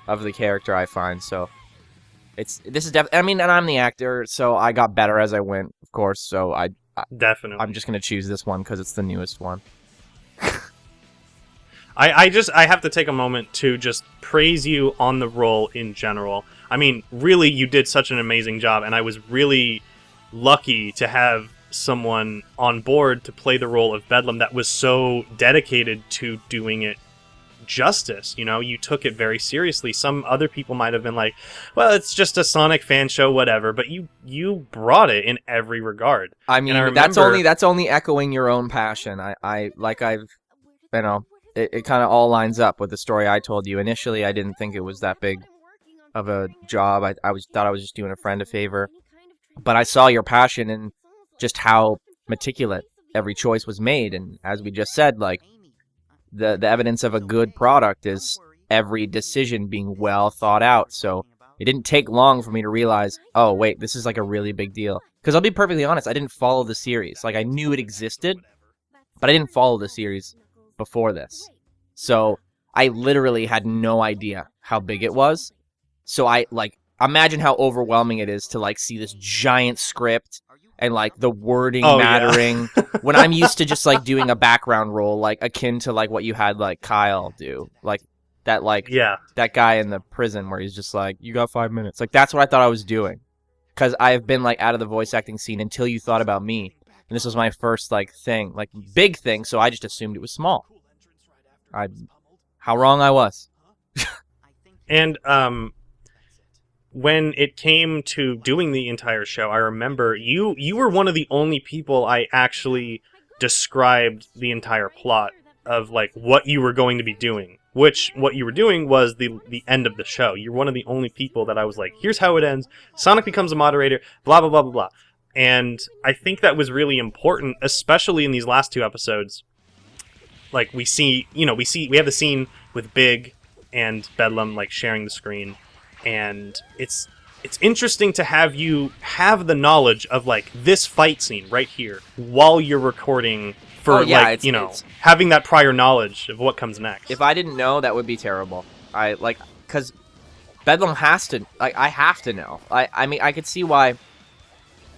of the character, I find. So this is definitely. I mean, and I'm the actor, so I got better as I went, of course. So definitely. I'm just gonna choose this one because it's the newest one. I have to take a moment to just praise you on the role in general. I mean, really, you did such an amazing job, and I was really lucky to have someone on board to play the role of Bedlam that was so dedicated to doing it justice. You know, you took it very seriously. Some other people might have been like, well, it's just a Sonic fan show, whatever, but you brought it in every regard. I mean, that's only echoing your own passion. It kind of all lines up with the story I told you. Initially, I didn't think it was that big of a job. I thought I was just doing a friend a favor. But I saw your passion and just how meticulous every choice was made. And as we just said, like, the evidence of a good product is every decision being well thought out. So it didn't take long for me to realize, oh, wait, this is like a really big deal. Because I'll be perfectly honest, I didn't follow the series. Like, I knew it existed, but I didn't follow the series before this. So I literally had no idea how big it was. So imagine how overwhelming it is to like see this giant script and like the wording mattering when I'm used to just like doing a background role, like akin to like what you had like Kyle do, like that guy in the prison where he's just like, you got 5 minutes. Like, that's what I thought I was doing, because I've been like out of the voice acting scene until you thought about me. And this was my first like thing, like big thing, so I just assumed it was small. How wrong I was. And when it came to doing the entire show, I remember you were one of the only people I actually described the entire plot of like what you were going to be doing. Which what you were doing was the end of the show. You're one of the only people that I was like, here's how it ends. Sonic becomes a moderator, blah blah blah blah blah. And I think that was really important, especially in these last two episodes. Like, we have the scene with Big and Bedlam, like, sharing the screen. And it's interesting to have you have the knowledge of, like, this fight scene right here while you're recording for, having that prior knowledge of what comes next. If I didn't know, that would be terrible. Because Bedlam has to, I have to know. I mean, I could see why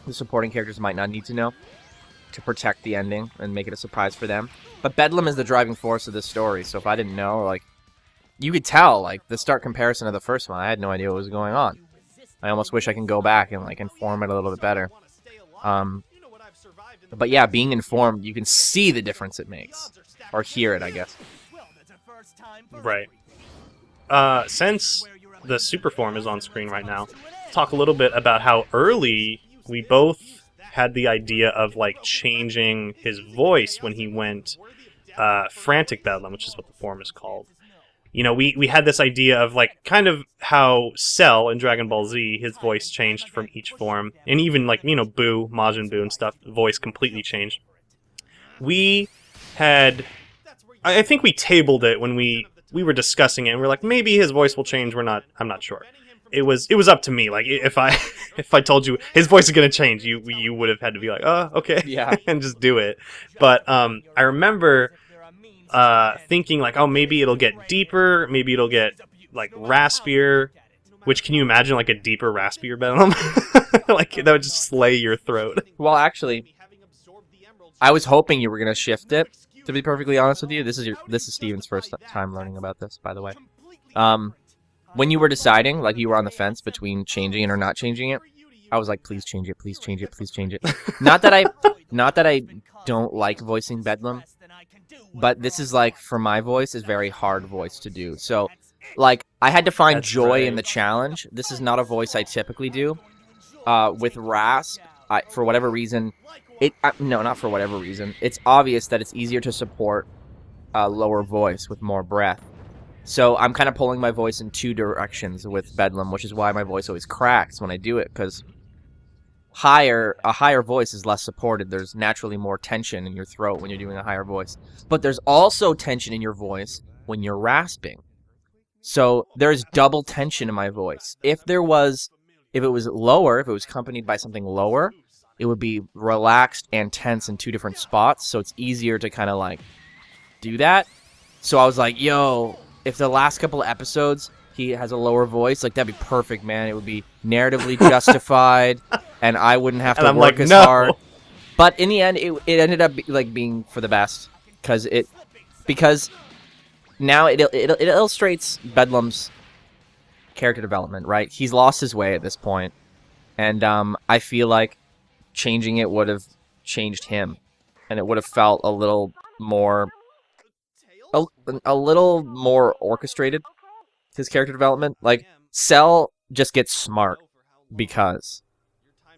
the supporting characters might not need to know to protect the ending and make it a surprise for them. But Bedlam is the driving force of this story, so if I didn't know, like, you could tell, like, the stark comparison of the first one, I had no idea what was going on. I almost wish I can go back and, like, inform it a little bit better. But yeah, being informed, you can see the difference it makes. Or hear it, I guess. Right. Since the super form is on screen right now, talk a little bit about how early we both had the idea of like changing his voice when he went Frantic Bedlam, which is what the form is called. You know, we had this idea of like kind of how Cell in Dragon Ball Z, his voice changed from each form, and even like, you know, Boo, Majin Buu and stuff, the voice completely changed. We had, I think we tabled it when we were discussing it, and we're like, maybe his voice will change. I'm not sure. It was up to me. Like, if I told you his voice is gonna change, you would have had to be like, oh, okay, yeah, and just do it. But I remember thinking like, oh, maybe it'll get deeper, maybe it'll get like raspier. Which, can you imagine like a deeper, raspier Bedlam? Like, that would just slay your throat. Well, actually, I was hoping you were gonna shift it. To be perfectly honest with you, this is Steven's first time learning about this, by the way. When you were deciding, like you were on the fence between changing it or not changing it, I was like, please change it, please change it, please change it. Not that I don't like voicing Bedlam, but this is like, for my voice, is very hard voice to do. So, like, I had to find joy in the challenge. This is not a voice I typically do. With Rasp, for whatever reason, no, not for whatever reason. It's obvious that it's easier to support a lower voice with more breath. So I'm kind of pulling my voice in two directions with Bedlam, which is why my voice always cracks when I do it, because a higher voice is less supported. There's naturally more tension in your throat when you're doing a higher voice. But there's also tension in your voice when you're rasping. So there's double tension in my voice. If it was lower, if it was accompanied by something lower, it would be relaxed and tense in two different spots, so it's easier to kind of like do that. So I was like, yo, if the last couple of episodes he has a lower voice, like that'd be perfect, man. It would be narratively justified, and I wouldn't have to work as hard. But in the end, it ended up being for the best, because now it illustrates Bedlam's character development, right? He's lost his way at this point, and I feel like changing it would have changed him, and it would have felt a little more orchestrated, his character development. Like, Cell just gets smart because.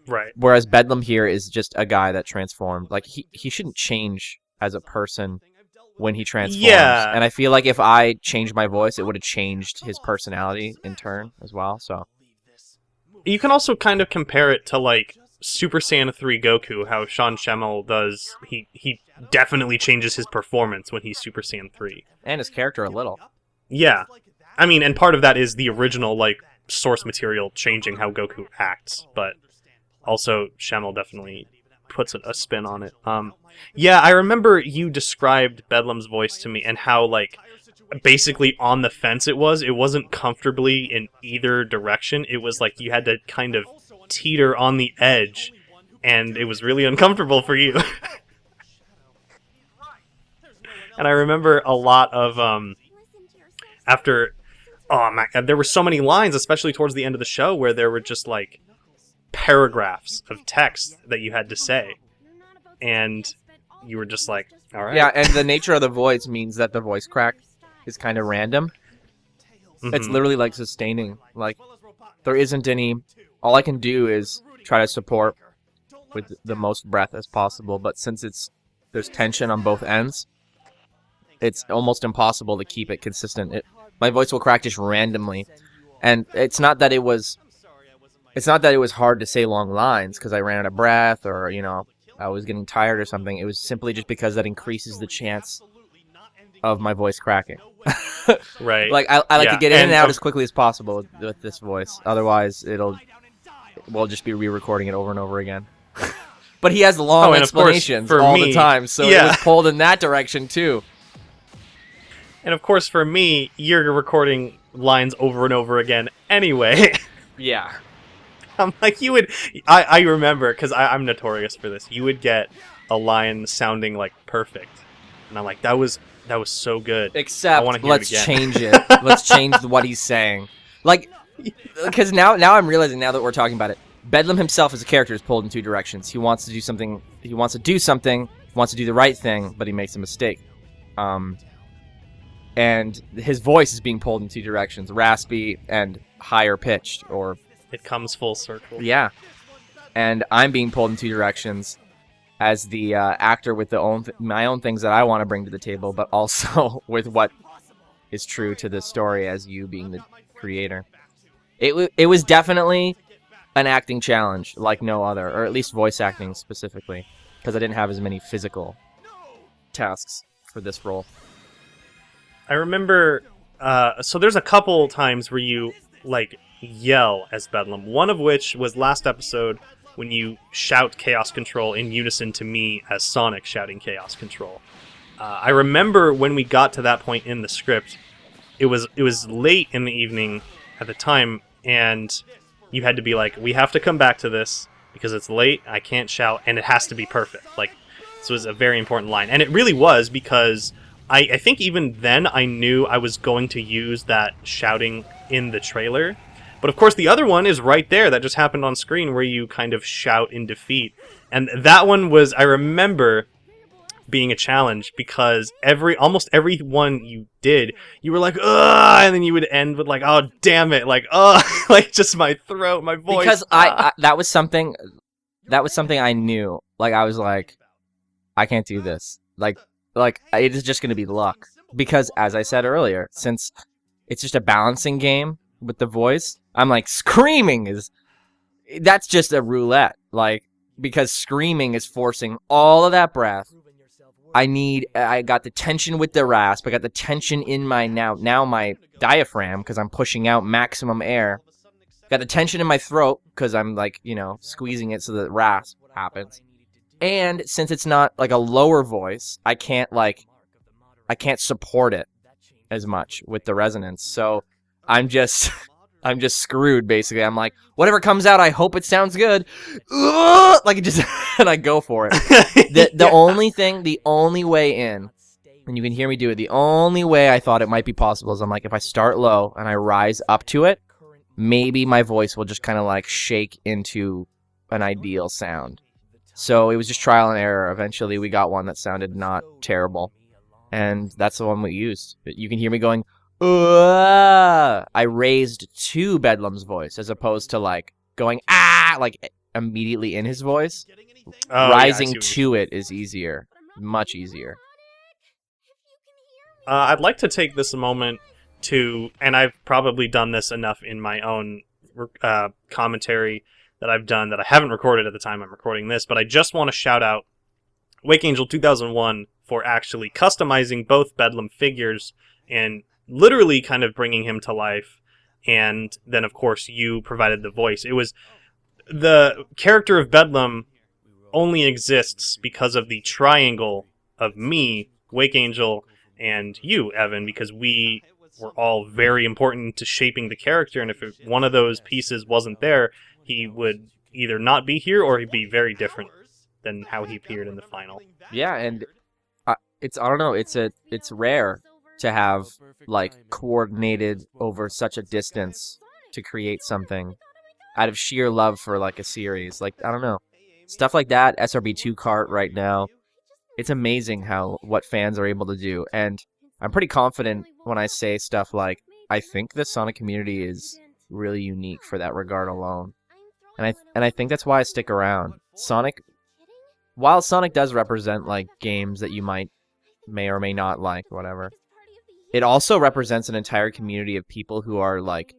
Right. Whereas Bedlam here is just a guy that transformed. Like, he shouldn't change as a person when he transforms. Yeah. And I feel like if I changed my voice, it would have changed his personality in turn as well, so. You can also kind of compare it to, like, Super Saiyan 3 Goku, how Sean Schemmel does. He definitely changes his performance when he's Super Saiyan 3. And his character a little. Yeah. I mean, and part of that is the original, like, source material changing how Goku acts, but also Schemmel definitely puts a spin on it. Yeah, I remember you described Bedlam's voice to me and how, like, basically on the fence it was. It wasn't comfortably in either direction. It was like you had to kind of teeter on the edge, and it was really uncomfortable for you. And I remember a lot of, after, oh my god, there were so many lines, especially towards the end of the show, where there were just, like, paragraphs of text that you had to say. And you were just like, alright. Yeah, and the nature of the voice means that the voice crack is kind of random. Mm-hmm. It's literally like sustaining. Like, there isn't any... All I can do is try to support with the most breath as possible, but since there's tension on both ends, it's almost impossible to keep it consistent. My voice will crack just randomly, and it's not that it was hard to say long lines because I ran out of breath or, you know, I was getting tired or something. It was simply just because that increases the chance of my voice cracking. Right. Like, I like to get in and out as quickly as possible with this voice. Otherwise, we'll just be re-recording it over and over again. But he has long explanations all the time, so it was pulled in that direction too. And of course, for me, you're recording lines over and over again anyway. Yeah. I'm like, you would... I remember, because I'm notorious for this. You would get a line sounding, like, perfect. And I'm like, that was so good. Except, I want to hear let's it again. change it. Let's change what he's saying. Like, because now I'm realizing, now that we're talking about it, Bedlam himself as a character is pulled in two directions. He wants to do something, he wants to do the right thing, but he makes a mistake. And his voice is being pulled in two directions, raspy and higher pitched, or... It comes full circle. Yeah. And I'm being pulled in two directions as the actor with my own things that I want to bring to the table, but also with what is true to the story as you being the creator. It was definitely an acting challenge like no other, or at least voice acting specifically, because I didn't have as many physical tasks for this role. I remember, so there's a couple times where you, like, yell as Bedlam. One of which was last episode when you shout Chaos Control in unison to me as Sonic shouting Chaos Control. I remember when we got to that point in the script, it was late in the evening at the time, and you had to be like, we have to come back to this because it's late, I can't shout, and it has to be perfect. Like, this was a very important line. And it really was, because I think even then I knew I was going to use that shouting in the trailer. But of course the other one is right there that just happened on screen where you kind of shout in defeat. And that one was, I remember, being a challenge because almost every one you did, you were like, ugh, and then you would end with like, oh, damn it, like, ugh, like just my throat, my voice. Because that was something I knew. Like, I was like, I can't do this. Like it is just going to be luck. Because as I said earlier, since it's just a balancing game with the voice, I'm like, that's just a roulette. Like, because screaming is forcing all of that breath. I got the tension with the rasp. I got the tension in my now my diaphragm because I'm pushing out maximum air. Got the tension in my throat because I'm like, you know, squeezing it so the rasp happens. And since it's not like a lower voice, I can't support it as much with the resonance. So I'm just screwed basically. I'm like, whatever comes out, I hope it sounds good. Like it just and I go for it. The only way in, and you can hear me do it, the only way I thought it might be possible is I'm like, if I start low and I rise up to it, maybe my voice will just kind of like shake into an ideal sound. So it was just trial and error. Eventually we got one that sounded not terrible. And that's the one we used. You can hear me going, I raised to Bedlam's voice as opposed to like going, like immediately in his voice. Rising to it is easier. Much easier. I'd like to take this moment to, and I've probably done this enough in my own commentary that I've done that I haven't recorded at the time I'm recording this, but I just want to shout out Wake Angel 2001 for actually customizing both Bedlam figures and literally kind of bringing him to life. And then, of course, you provided the voice. It was the character of Bedlam only exists because of the triangle of me, Wake Angel, and you, Evan, because we were all very important to shaping the character, and if one of those pieces wasn't there, he would either not be here or he'd be very different than how he appeared in the final. Yeah, and I don't know, it's rare to have like coordinated over such a distance to create something out of sheer love for like a series. Like, I don't know, stuff like that, SRB2 cart right now, it's amazing what fans are able to do. And I'm pretty confident when I say stuff like, I think the Sonic community is really unique for that regard alone. And I think that's why I stick around. While Sonic does represent like games that you may or may not like, whatever, it also represents an entire community of people who are like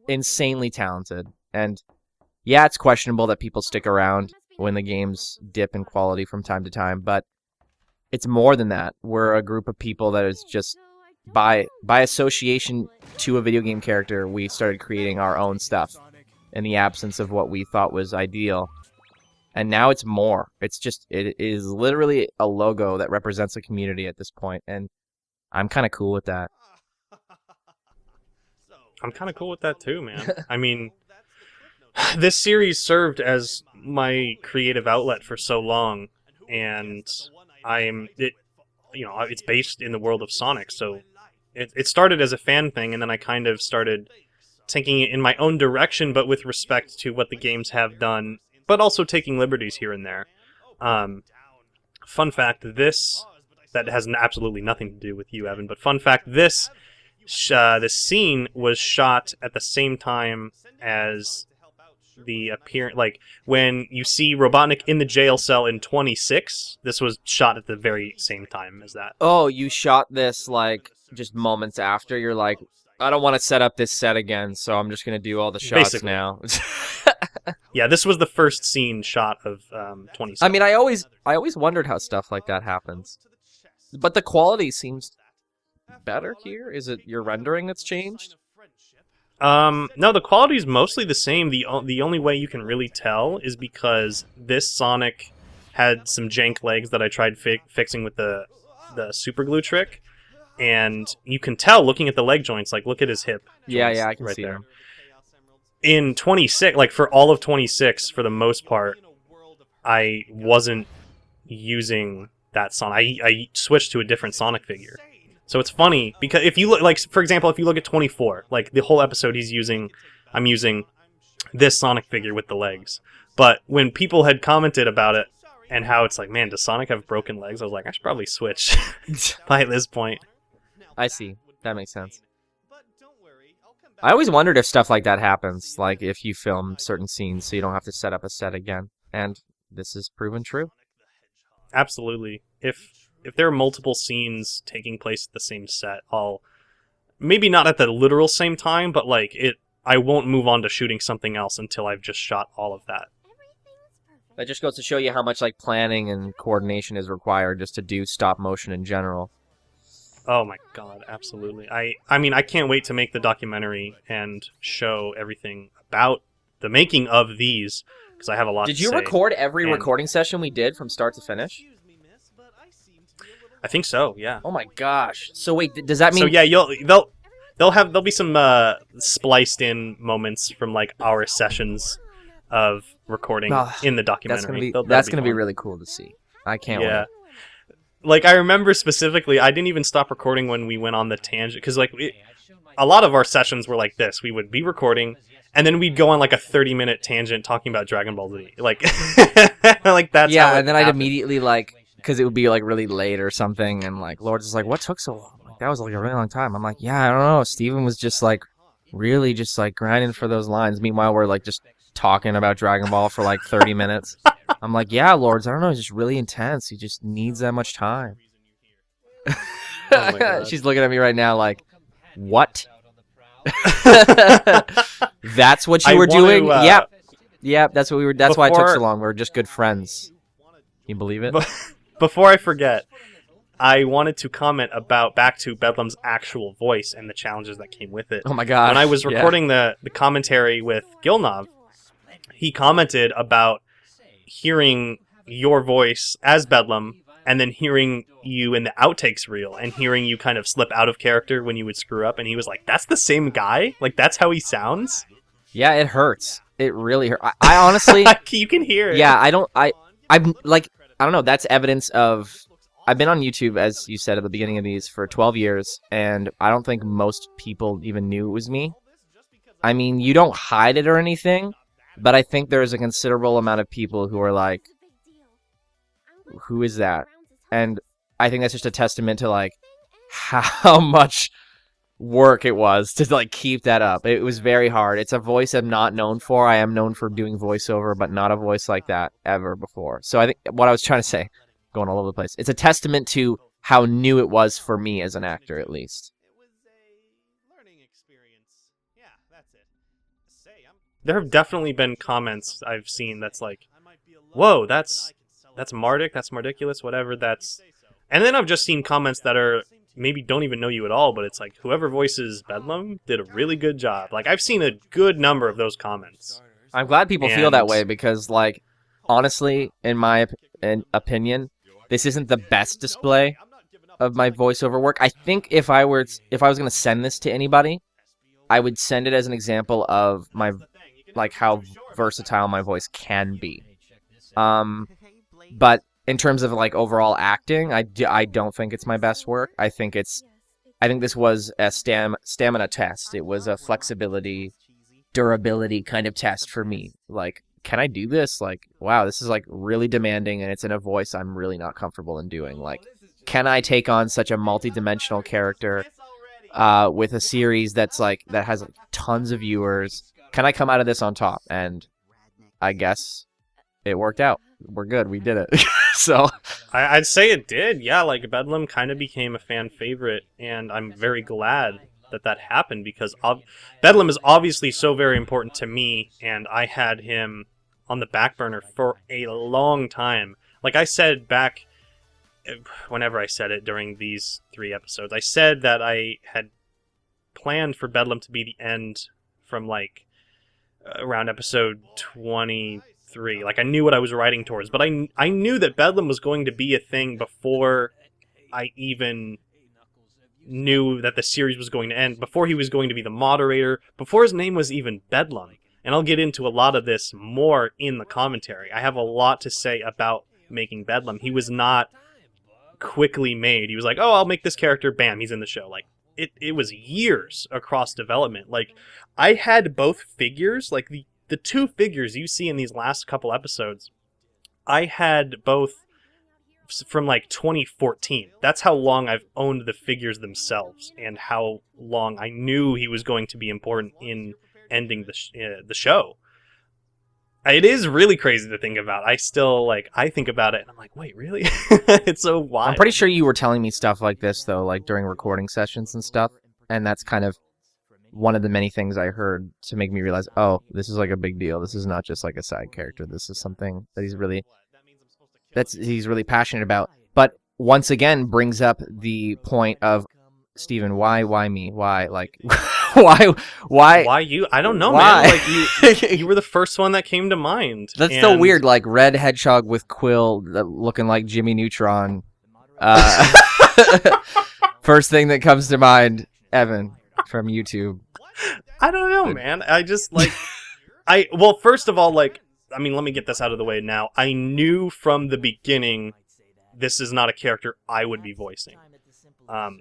insanely talented. And yeah, it's questionable that people stick around when the games dip in quality from time to time, but it's more than that. We're a group of people that is just by association to a video game character, we started creating our own stuff in the absence of what we thought was ideal. And now it's more. It is literally a logo that represents a community at this point, and I'm kind of cool with that. I'm kind of cool with that too, man. I mean, this series served as my creative outlet for so long, and it's based in the world of Sonic, so it started as a fan thing, and then I kind of started taking it in my own direction, but with respect to what the games have done, but also taking liberties here and there. Fun fact, that has absolutely nothing to do with you, Evan, but fun fact, this scene was shot at the same time as the appearance, like when you see Robotnik in the jail cell in 26, this was shot at the very same time as that. Oh, you shot this like just moments after. You're like, I don't want to set up this set again, so I'm just gonna do all the shots Basically. now. Yeah, this was the first scene shot of 26. I mean, I always wondered how stuff like that happens, but the quality seems better here. Is it your rendering that's changed? No, the quality is mostly the same. The only way you can really tell is because this Sonic had some jank legs that I tried fixing with the super glue trick, and you can tell looking at the leg joints. Like, look at his hip. Yeah, I can right see there. them. In 26, like for all of 26, for the most part, I wasn't using that Sonic. I switched to a different Sonic figure. So it's funny, because if you look, like, for example, if you look at 24, like, the whole episode I'm using this Sonic figure with the legs. But when people had commented about it, and how it's like, man, does Sonic have broken legs? I was like, I should probably switch by this point. I see. That makes sense. I always wondered if stuff like that happens, like if you film certain scenes so you don't have to set up a set again. And this is proven true. Absolutely. If there are multiple scenes taking place at the same set, I'll maybe not at the literal same time, but like I won't move on to shooting something else until I've just shot all of that. That just goes to show you how much like planning and coordination is required just to do stop motion in general. Oh my god, absolutely. I mean, I can't wait to make the documentary and show everything about the making of these, because I have a lot. Did to you say. record every And recording session we did from start to finish? I think so. Yeah. Oh my gosh. So wait, does that mean? So yeah, there'll be some spliced in moments from like our sessions of recording in the documentary. That's gonna be really cool to see. I can't wait. Like, I remember specifically, I didn't even stop recording when we went on the tangent, because, like, a lot of our sessions were like this. We would be recording, and then we'd go on, like, a 30-minute tangent talking about Dragon Ball Z. Like, like that's yeah, how and then happened. I'd immediately, like, because it would be, like, really late or something, and, like, Lord's is like, what took so long? Like, that was, like, a really long time. I'm like, yeah, I don't know. Steven was just, like, really just, like, grinding for those lines. Meanwhile, we're, like, just talking about Dragon Ball for, like, 30 minutes. I'm like, yeah, Lords, I don't know, he's just really intense. He just needs that much time. Oh She's looking at me right now like, what? That's what you were doing? Yep, that's what we were. That's why it took so long. We were just good friends. Can you believe it? Before I forget, I wanted to comment back to Bedlam's actual voice and the challenges that came with it. Oh my gosh. When I was recording the commentary with Gilnov, he commented about hearing your voice as Bedlam and then hearing you in the outtakes reel and hearing you kind of slip out of character when you would screw up, and he was like, that's the same guy? Like, that's how he sounds? Yeah, it hurts. It really hurts. I honestly... You can hear it. Yeah, I'm like, I don't know, that's evidence of... I've been on YouTube, as you said at the beginning of these, for 12 years, and I don't think most people even knew it was me. I mean, you don't hide it or anything, but I think there's a considerable amount of people who are like, who is that? And I think that's just a testament to, like, how much work it was to, like, keep that up. It was very hard. It's a voice I'm not known for. I am known for doing voiceover, but not a voice like that ever before. So I think what I was trying to say, going all over the place, it's a testament to how new it was for me as an actor, at least. There have definitely been comments I've seen that's like, whoa, that's Mardiculous, whatever, that's... And then I've just seen comments that are, maybe don't even know you at all, but it's like, whoever voices Bedlam did a really good job. Like, I've seen a good number of those comments. I'm glad people feel that way, because, like, honestly, in my opinion, this isn't the best display of my voiceover work. I think if I was going to send this to anybody, I would send it as an example of my, like, how versatile my voice can be. But in terms of, like, overall acting, I don't think it's my best work. I think this was a stamina test. It was a flexibility, durability kind of test for me. Like, can I do this? Like, wow, this is, like, really demanding, and it's in a voice I'm really not comfortable in doing. Like, can I take on such a multi-dimensional character with a series that's, like, that has, like, tons of viewers? Can I come out of this on top? And I guess it worked out. We're good. We did it. So I'd say it did. Yeah, like, Bedlam kind of became a fan favorite, and I'm very glad that happened, because Bedlam is obviously so very important to me, and I had him on the back burner for a long time. Like I said back, whenever I said it during these 3 episodes, I said that I had planned for Bedlam to be the end from, like, around episode 23. Like, I knew what I was writing towards, but I knew that Bedlam was going to be a thing before I even knew that the series was going to end, before he was going to be the moderator, before his name was even Bedlam. And I'll get into a lot of this more in the commentary. I have a lot to say about making Bedlam. He was not quickly made. He was like, oh, I'll make this character, bam, he's in the show. Like, it was years across development. Like, I had both figures, like the 2 figures you see in these last couple episodes, I had both from, like, 2014. That's how long I've owned the figures themselves, and how long I knew he was going to be important in ending the show. It is really crazy to think about. I still, like, I think about it and I'm like, wait, really? It's so wild. I'm pretty sure you were telling me stuff like this, though, like during recording sessions and stuff, and that's kind of one of the many things I heard to make me realize, oh, this is, like, a big deal. This is not just, like, a side character. This is something that he's really passionate about. But once again brings up the point of, Steven, why me? Why? Like, Why you? I don't know, Why? man. Like you were the first one that came to mind. That's so weird. Like red hedgehog with quill, looking like Jimmy Neutron. First thing that comes to mind, Evan from YouTube. I don't know, man. I just like well, first of all, like, I mean, let me get this out of the way now. I knew from the beginning this is not a character I would be voicing.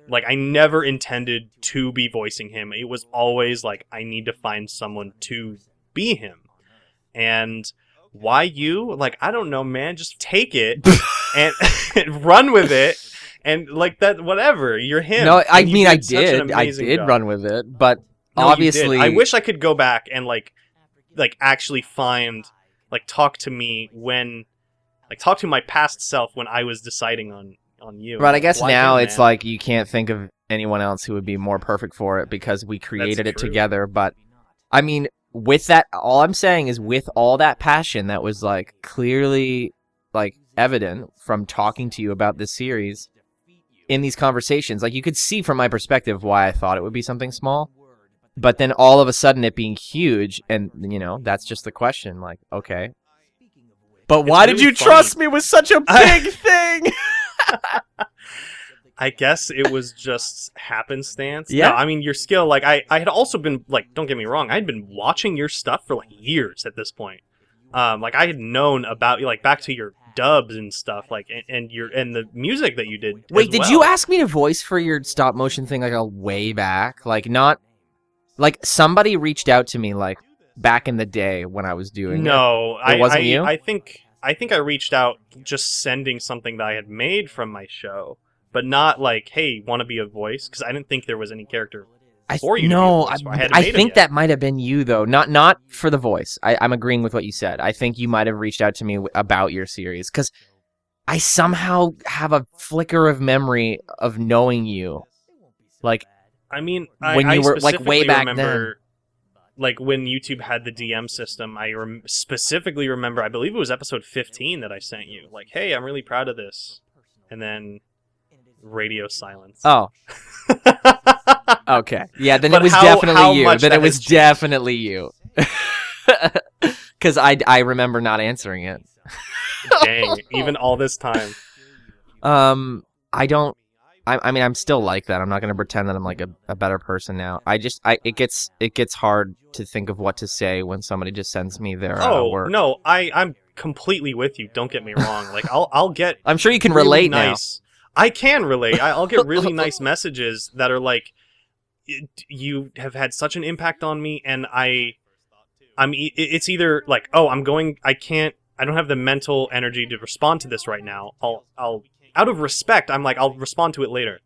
Like, I never intended to be voicing him. It was always like, I need to find someone to be him. And why you? Like, I don't know, man. Just take it and run with it. And like that, whatever. You're him. No, I mean, I did run with it, but no, obviously, I wish I could go back and like actually find, like, talk to me when, like, talk to my past self when I was deciding on you. Right, I guess Why now him, it's man? like you can't think of anyone else who would be more perfect for it because we created it together. But I mean, with that, all I'm saying is with all that passion that was like clearly like evident from talking to you about this series in these conversations, like you could see from my perspective why I thought it would be something small. But then all of a sudden it being huge, and, you know, that's just the question. Like, okay. But why did you trust me with such a big thing? I guess it was just happenstance. Yeah. No, I mean, your skill, like, I had also been, like, don't get me wrong, I had been watching your stuff for, like, years at this point. Like, I had known about, like, back to your dubs and stuff, like, and the music that you did. Wait, did you ask me to voice for your stop motion thing, like, a way back? Like, not... Like, somebody reached out to me, like, back in the day when I was doing No, it. It wasn't you? I think I reached out just sending something that I had made from my show, but not like, hey, want to be a voice? Because I didn't think there was any character for you. No, to be a voice. I think that might have been you, though. Not for the voice. I'm agreeing with what you said. I think you might have reached out to me about your series, because I somehow have a flicker of memory of knowing you. Like... I mean, when you were like way back then, like when YouTube had the DM system, I specifically remember. I believe it was episode 15 that I sent you. Like, hey, I'm really proud of this, and then radio silence. Oh, okay, yeah. Then it was definitely you. Then it was definitely you. Because I remember not answering it. Dang, even all this time. I don't. I mean, I'm still like that. I'm not going to pretend that I'm like a better person now. It gets hard to think of what to say when somebody just sends me their work. No, I'm completely with you. Don't get me wrong. Like, I'll get. I'm sure you can really relate nice, now. I can relate. I'll get really nice messages that are like, you have had such an impact on me, and it's either like, oh, I don't have the mental energy to respond to this right now. I'll out of respect, I'm like, I'll respond to it later.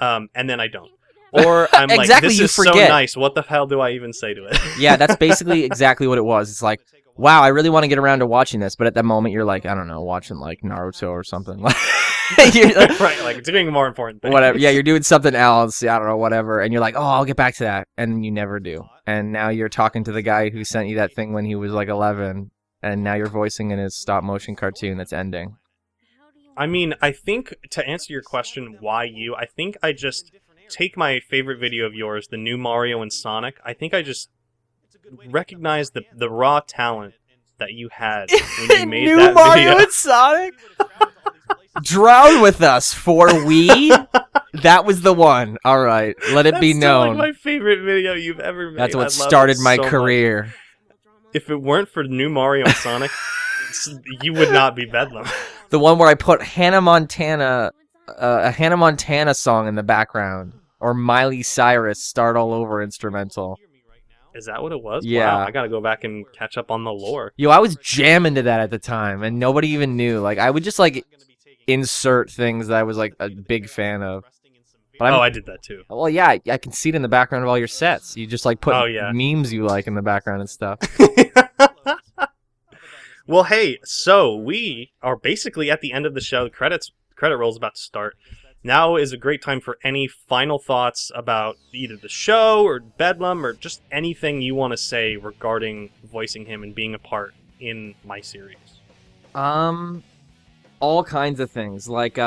And then I don't. Or I'm like, exactly, this is so nice. What the hell do I even say to it? Yeah, that's basically exactly what it was. It's like, wow, I really want to get around to watching this. But at that moment, you're like, I don't know, watching like Naruto or something. Right, like doing more important things. Whatever. Yeah, you're doing something else. I don't know, whatever. And you're like, oh, I'll get back to that. And you never do. And now you're talking to the guy who sent you that thing when he was like 11. And now you're voicing in his stop motion cartoon that's ending. I mean, I think, to answer your question, why you, I think I just take my favorite video of yours, the new Mario and Sonic, I think I just recognize the raw talent that you had when you made new that Mario video. and Sonic? Drown with us for Wii? That was the one. All right, let it be known. That's like my favorite video you've ever made. That's what started my career. Much. If it weren't for new Mario and Sonic, you would not be Bedlam. The one where I put Hannah Montana, a Hannah Montana song in the background, or Miley Cyrus "Start All Over" instrumental. Is that what it was? Yeah. Wow, I gotta go back and catch up on the lore. Yo, I was jamming to that at the time, and nobody even knew. Like, I would just like insert things that I was like a big fan of. But I did that too. Well, yeah, I can see it in the background of all your sets. You just like put memes you like in the background and stuff. Well, hey, so we are basically at the end of the show. The credit roll is about to start. Now is a great time for any final thoughts about either the show or Bedlam or just anything you want to say regarding voicing him and being a part in my series. All kinds of things. Like,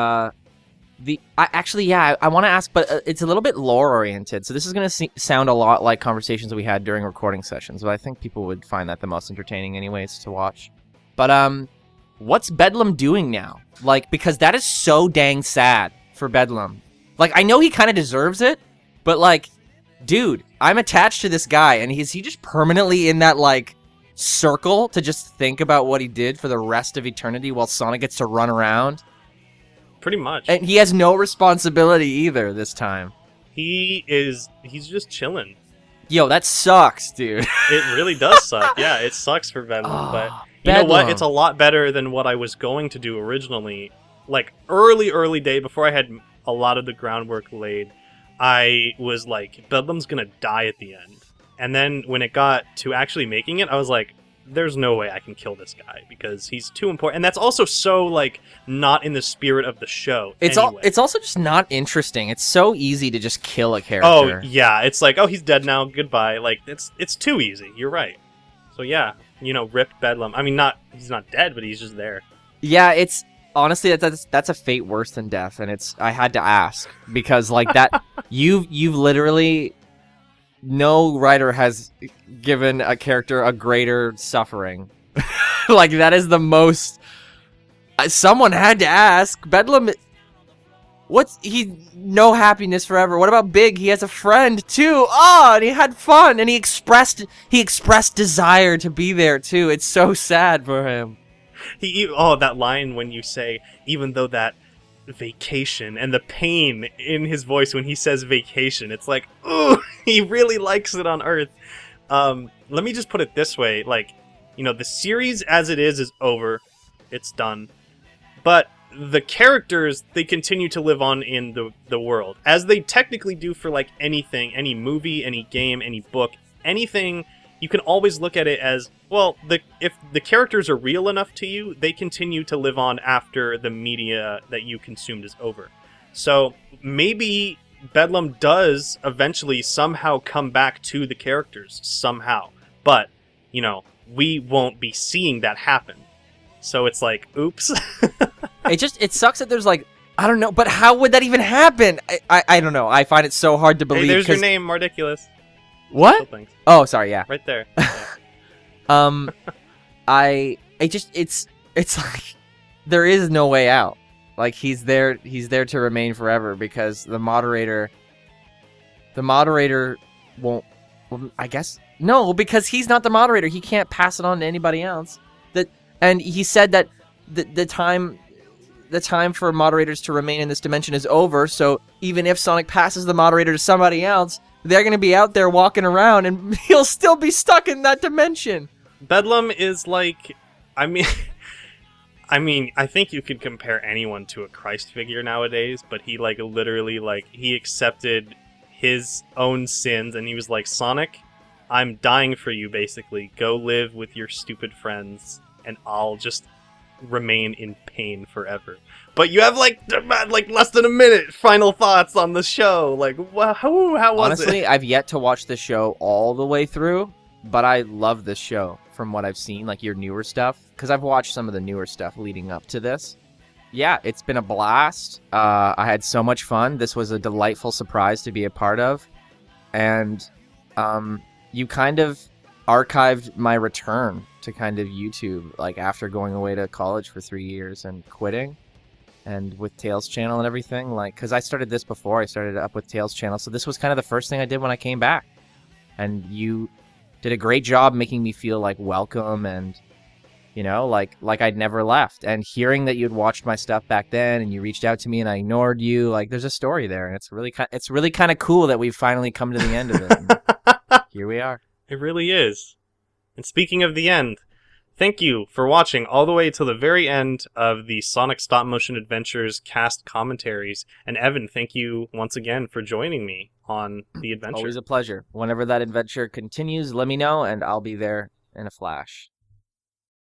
I want to ask, but it's a little bit lore oriented. So this is going to sound a lot like conversations that we had during recording sessions, but I think people would find that the most entertaining anyways to watch. But what's Bedlam doing now? Like, because that is so dang sad for Bedlam. Like, I know he kind of deserves it, but like, dude, I'm attached to this guy, and is he just permanently in that like circle to just think about what he did for the rest of eternity while Sonic gets to run around? Pretty much. And he has no responsibility either this time. He's just chilling. Yo, that sucks, dude. It really does suck. Yeah, it sucks for Bedlam, but you know what? It's a lot better than what I was going to do originally. Like, early day, before I had a lot of the groundwork laid, I was like, Bedlam's gonna die at the end. And then when it got to actually making it, I was like, there's no way I can kill this guy because he's too important. And that's also so, like, not in the spirit of the show. It's also just not interesting. It's so easy to just kill a character. Oh, yeah. It's like, oh, he's dead now. Goodbye. Like, it's too easy. You're right. So, yeah, rip Bedlam. I mean, he's not dead, but he's just there. Yeah, it's... Honestly, that's a fate worse than death, and I had to ask. Because, like, that... You've literally... No writer has given a character a greater suffering. Like, that is the most... Someone had to ask. Bedlam... No happiness forever. What about Big? He has a friend, too. Oh, and he had fun, and he expressed desire to be there, too. It's so sad for him. That line when you say, even though that vacation, and the pain in his voice when he says vacation, it's like, ooh, he really likes it on Earth. Let me just put it this way, like, the series as it is over, it's done, but the characters, they continue to live on in the world, as they technically do for, like, anything, any movie, any game, any book, anything. You can always look at it as, well, if the characters are real enough to you, they continue to live on after the media that you consumed is over. So maybe Bedlam does eventually somehow come back to the characters, somehow. But, we won't be seeing that happen. So it's like, oops. It sucks that there's like, I don't know, but how would that even happen? I don't know. I find it so hard to believe. Hey, there's your name, Mardiculous. What? Oh, sorry, yeah. Right there. It's like there is no way out. Like he's there to remain forever because the moderator won't, I guess, no, because he's not the moderator. He can't pass it on to anybody else. And he said that the time for moderators to remain in this dimension is over, so even if Sonic passes the moderator to somebody else, they're going to be out there walking around, and he'll still be stuck in that dimension. Bedlam is like... I mean, I think you could compare anyone to a Christ figure nowadays, but he, like, literally, like, he accepted his own sins, and he was like, Sonic, I'm dying for you, basically. Go live with your stupid friends, and I'll just remain in pain forever. But you have like less than a minute. Final thoughts on the show. Like, how was it? Honestly, I've yet to watch the show all the way through, but I love this show from what I've seen, like your newer stuff, because I've watched some of the newer stuff leading up to this. Yeah, it's been a blast. I had so much fun. This was a delightful surprise to be a part of, and you kind of archived my return to kind of YouTube, like after going away to college for 3 years and quitting, and with Tails channel and everything, like, because I started this before I started up with Tails channel, so this was kind of the first thing I did when I came back, and you did a great job making me feel like welcome and, you know, like I'd never left. And hearing that you'd watched my stuff back then and you reached out to me and I ignored you, like, there's a story there, and it's really kind of cool that we've finally come to the end of it. And here we are. It really is. And speaking of the end, thank you for watching all the way till the very end of the Sonic Stop Motion Adventures cast commentaries. And Evan, thank you once again for joining me on the adventure. Always a pleasure. Whenever that adventure continues, let me know and I'll be there in a flash.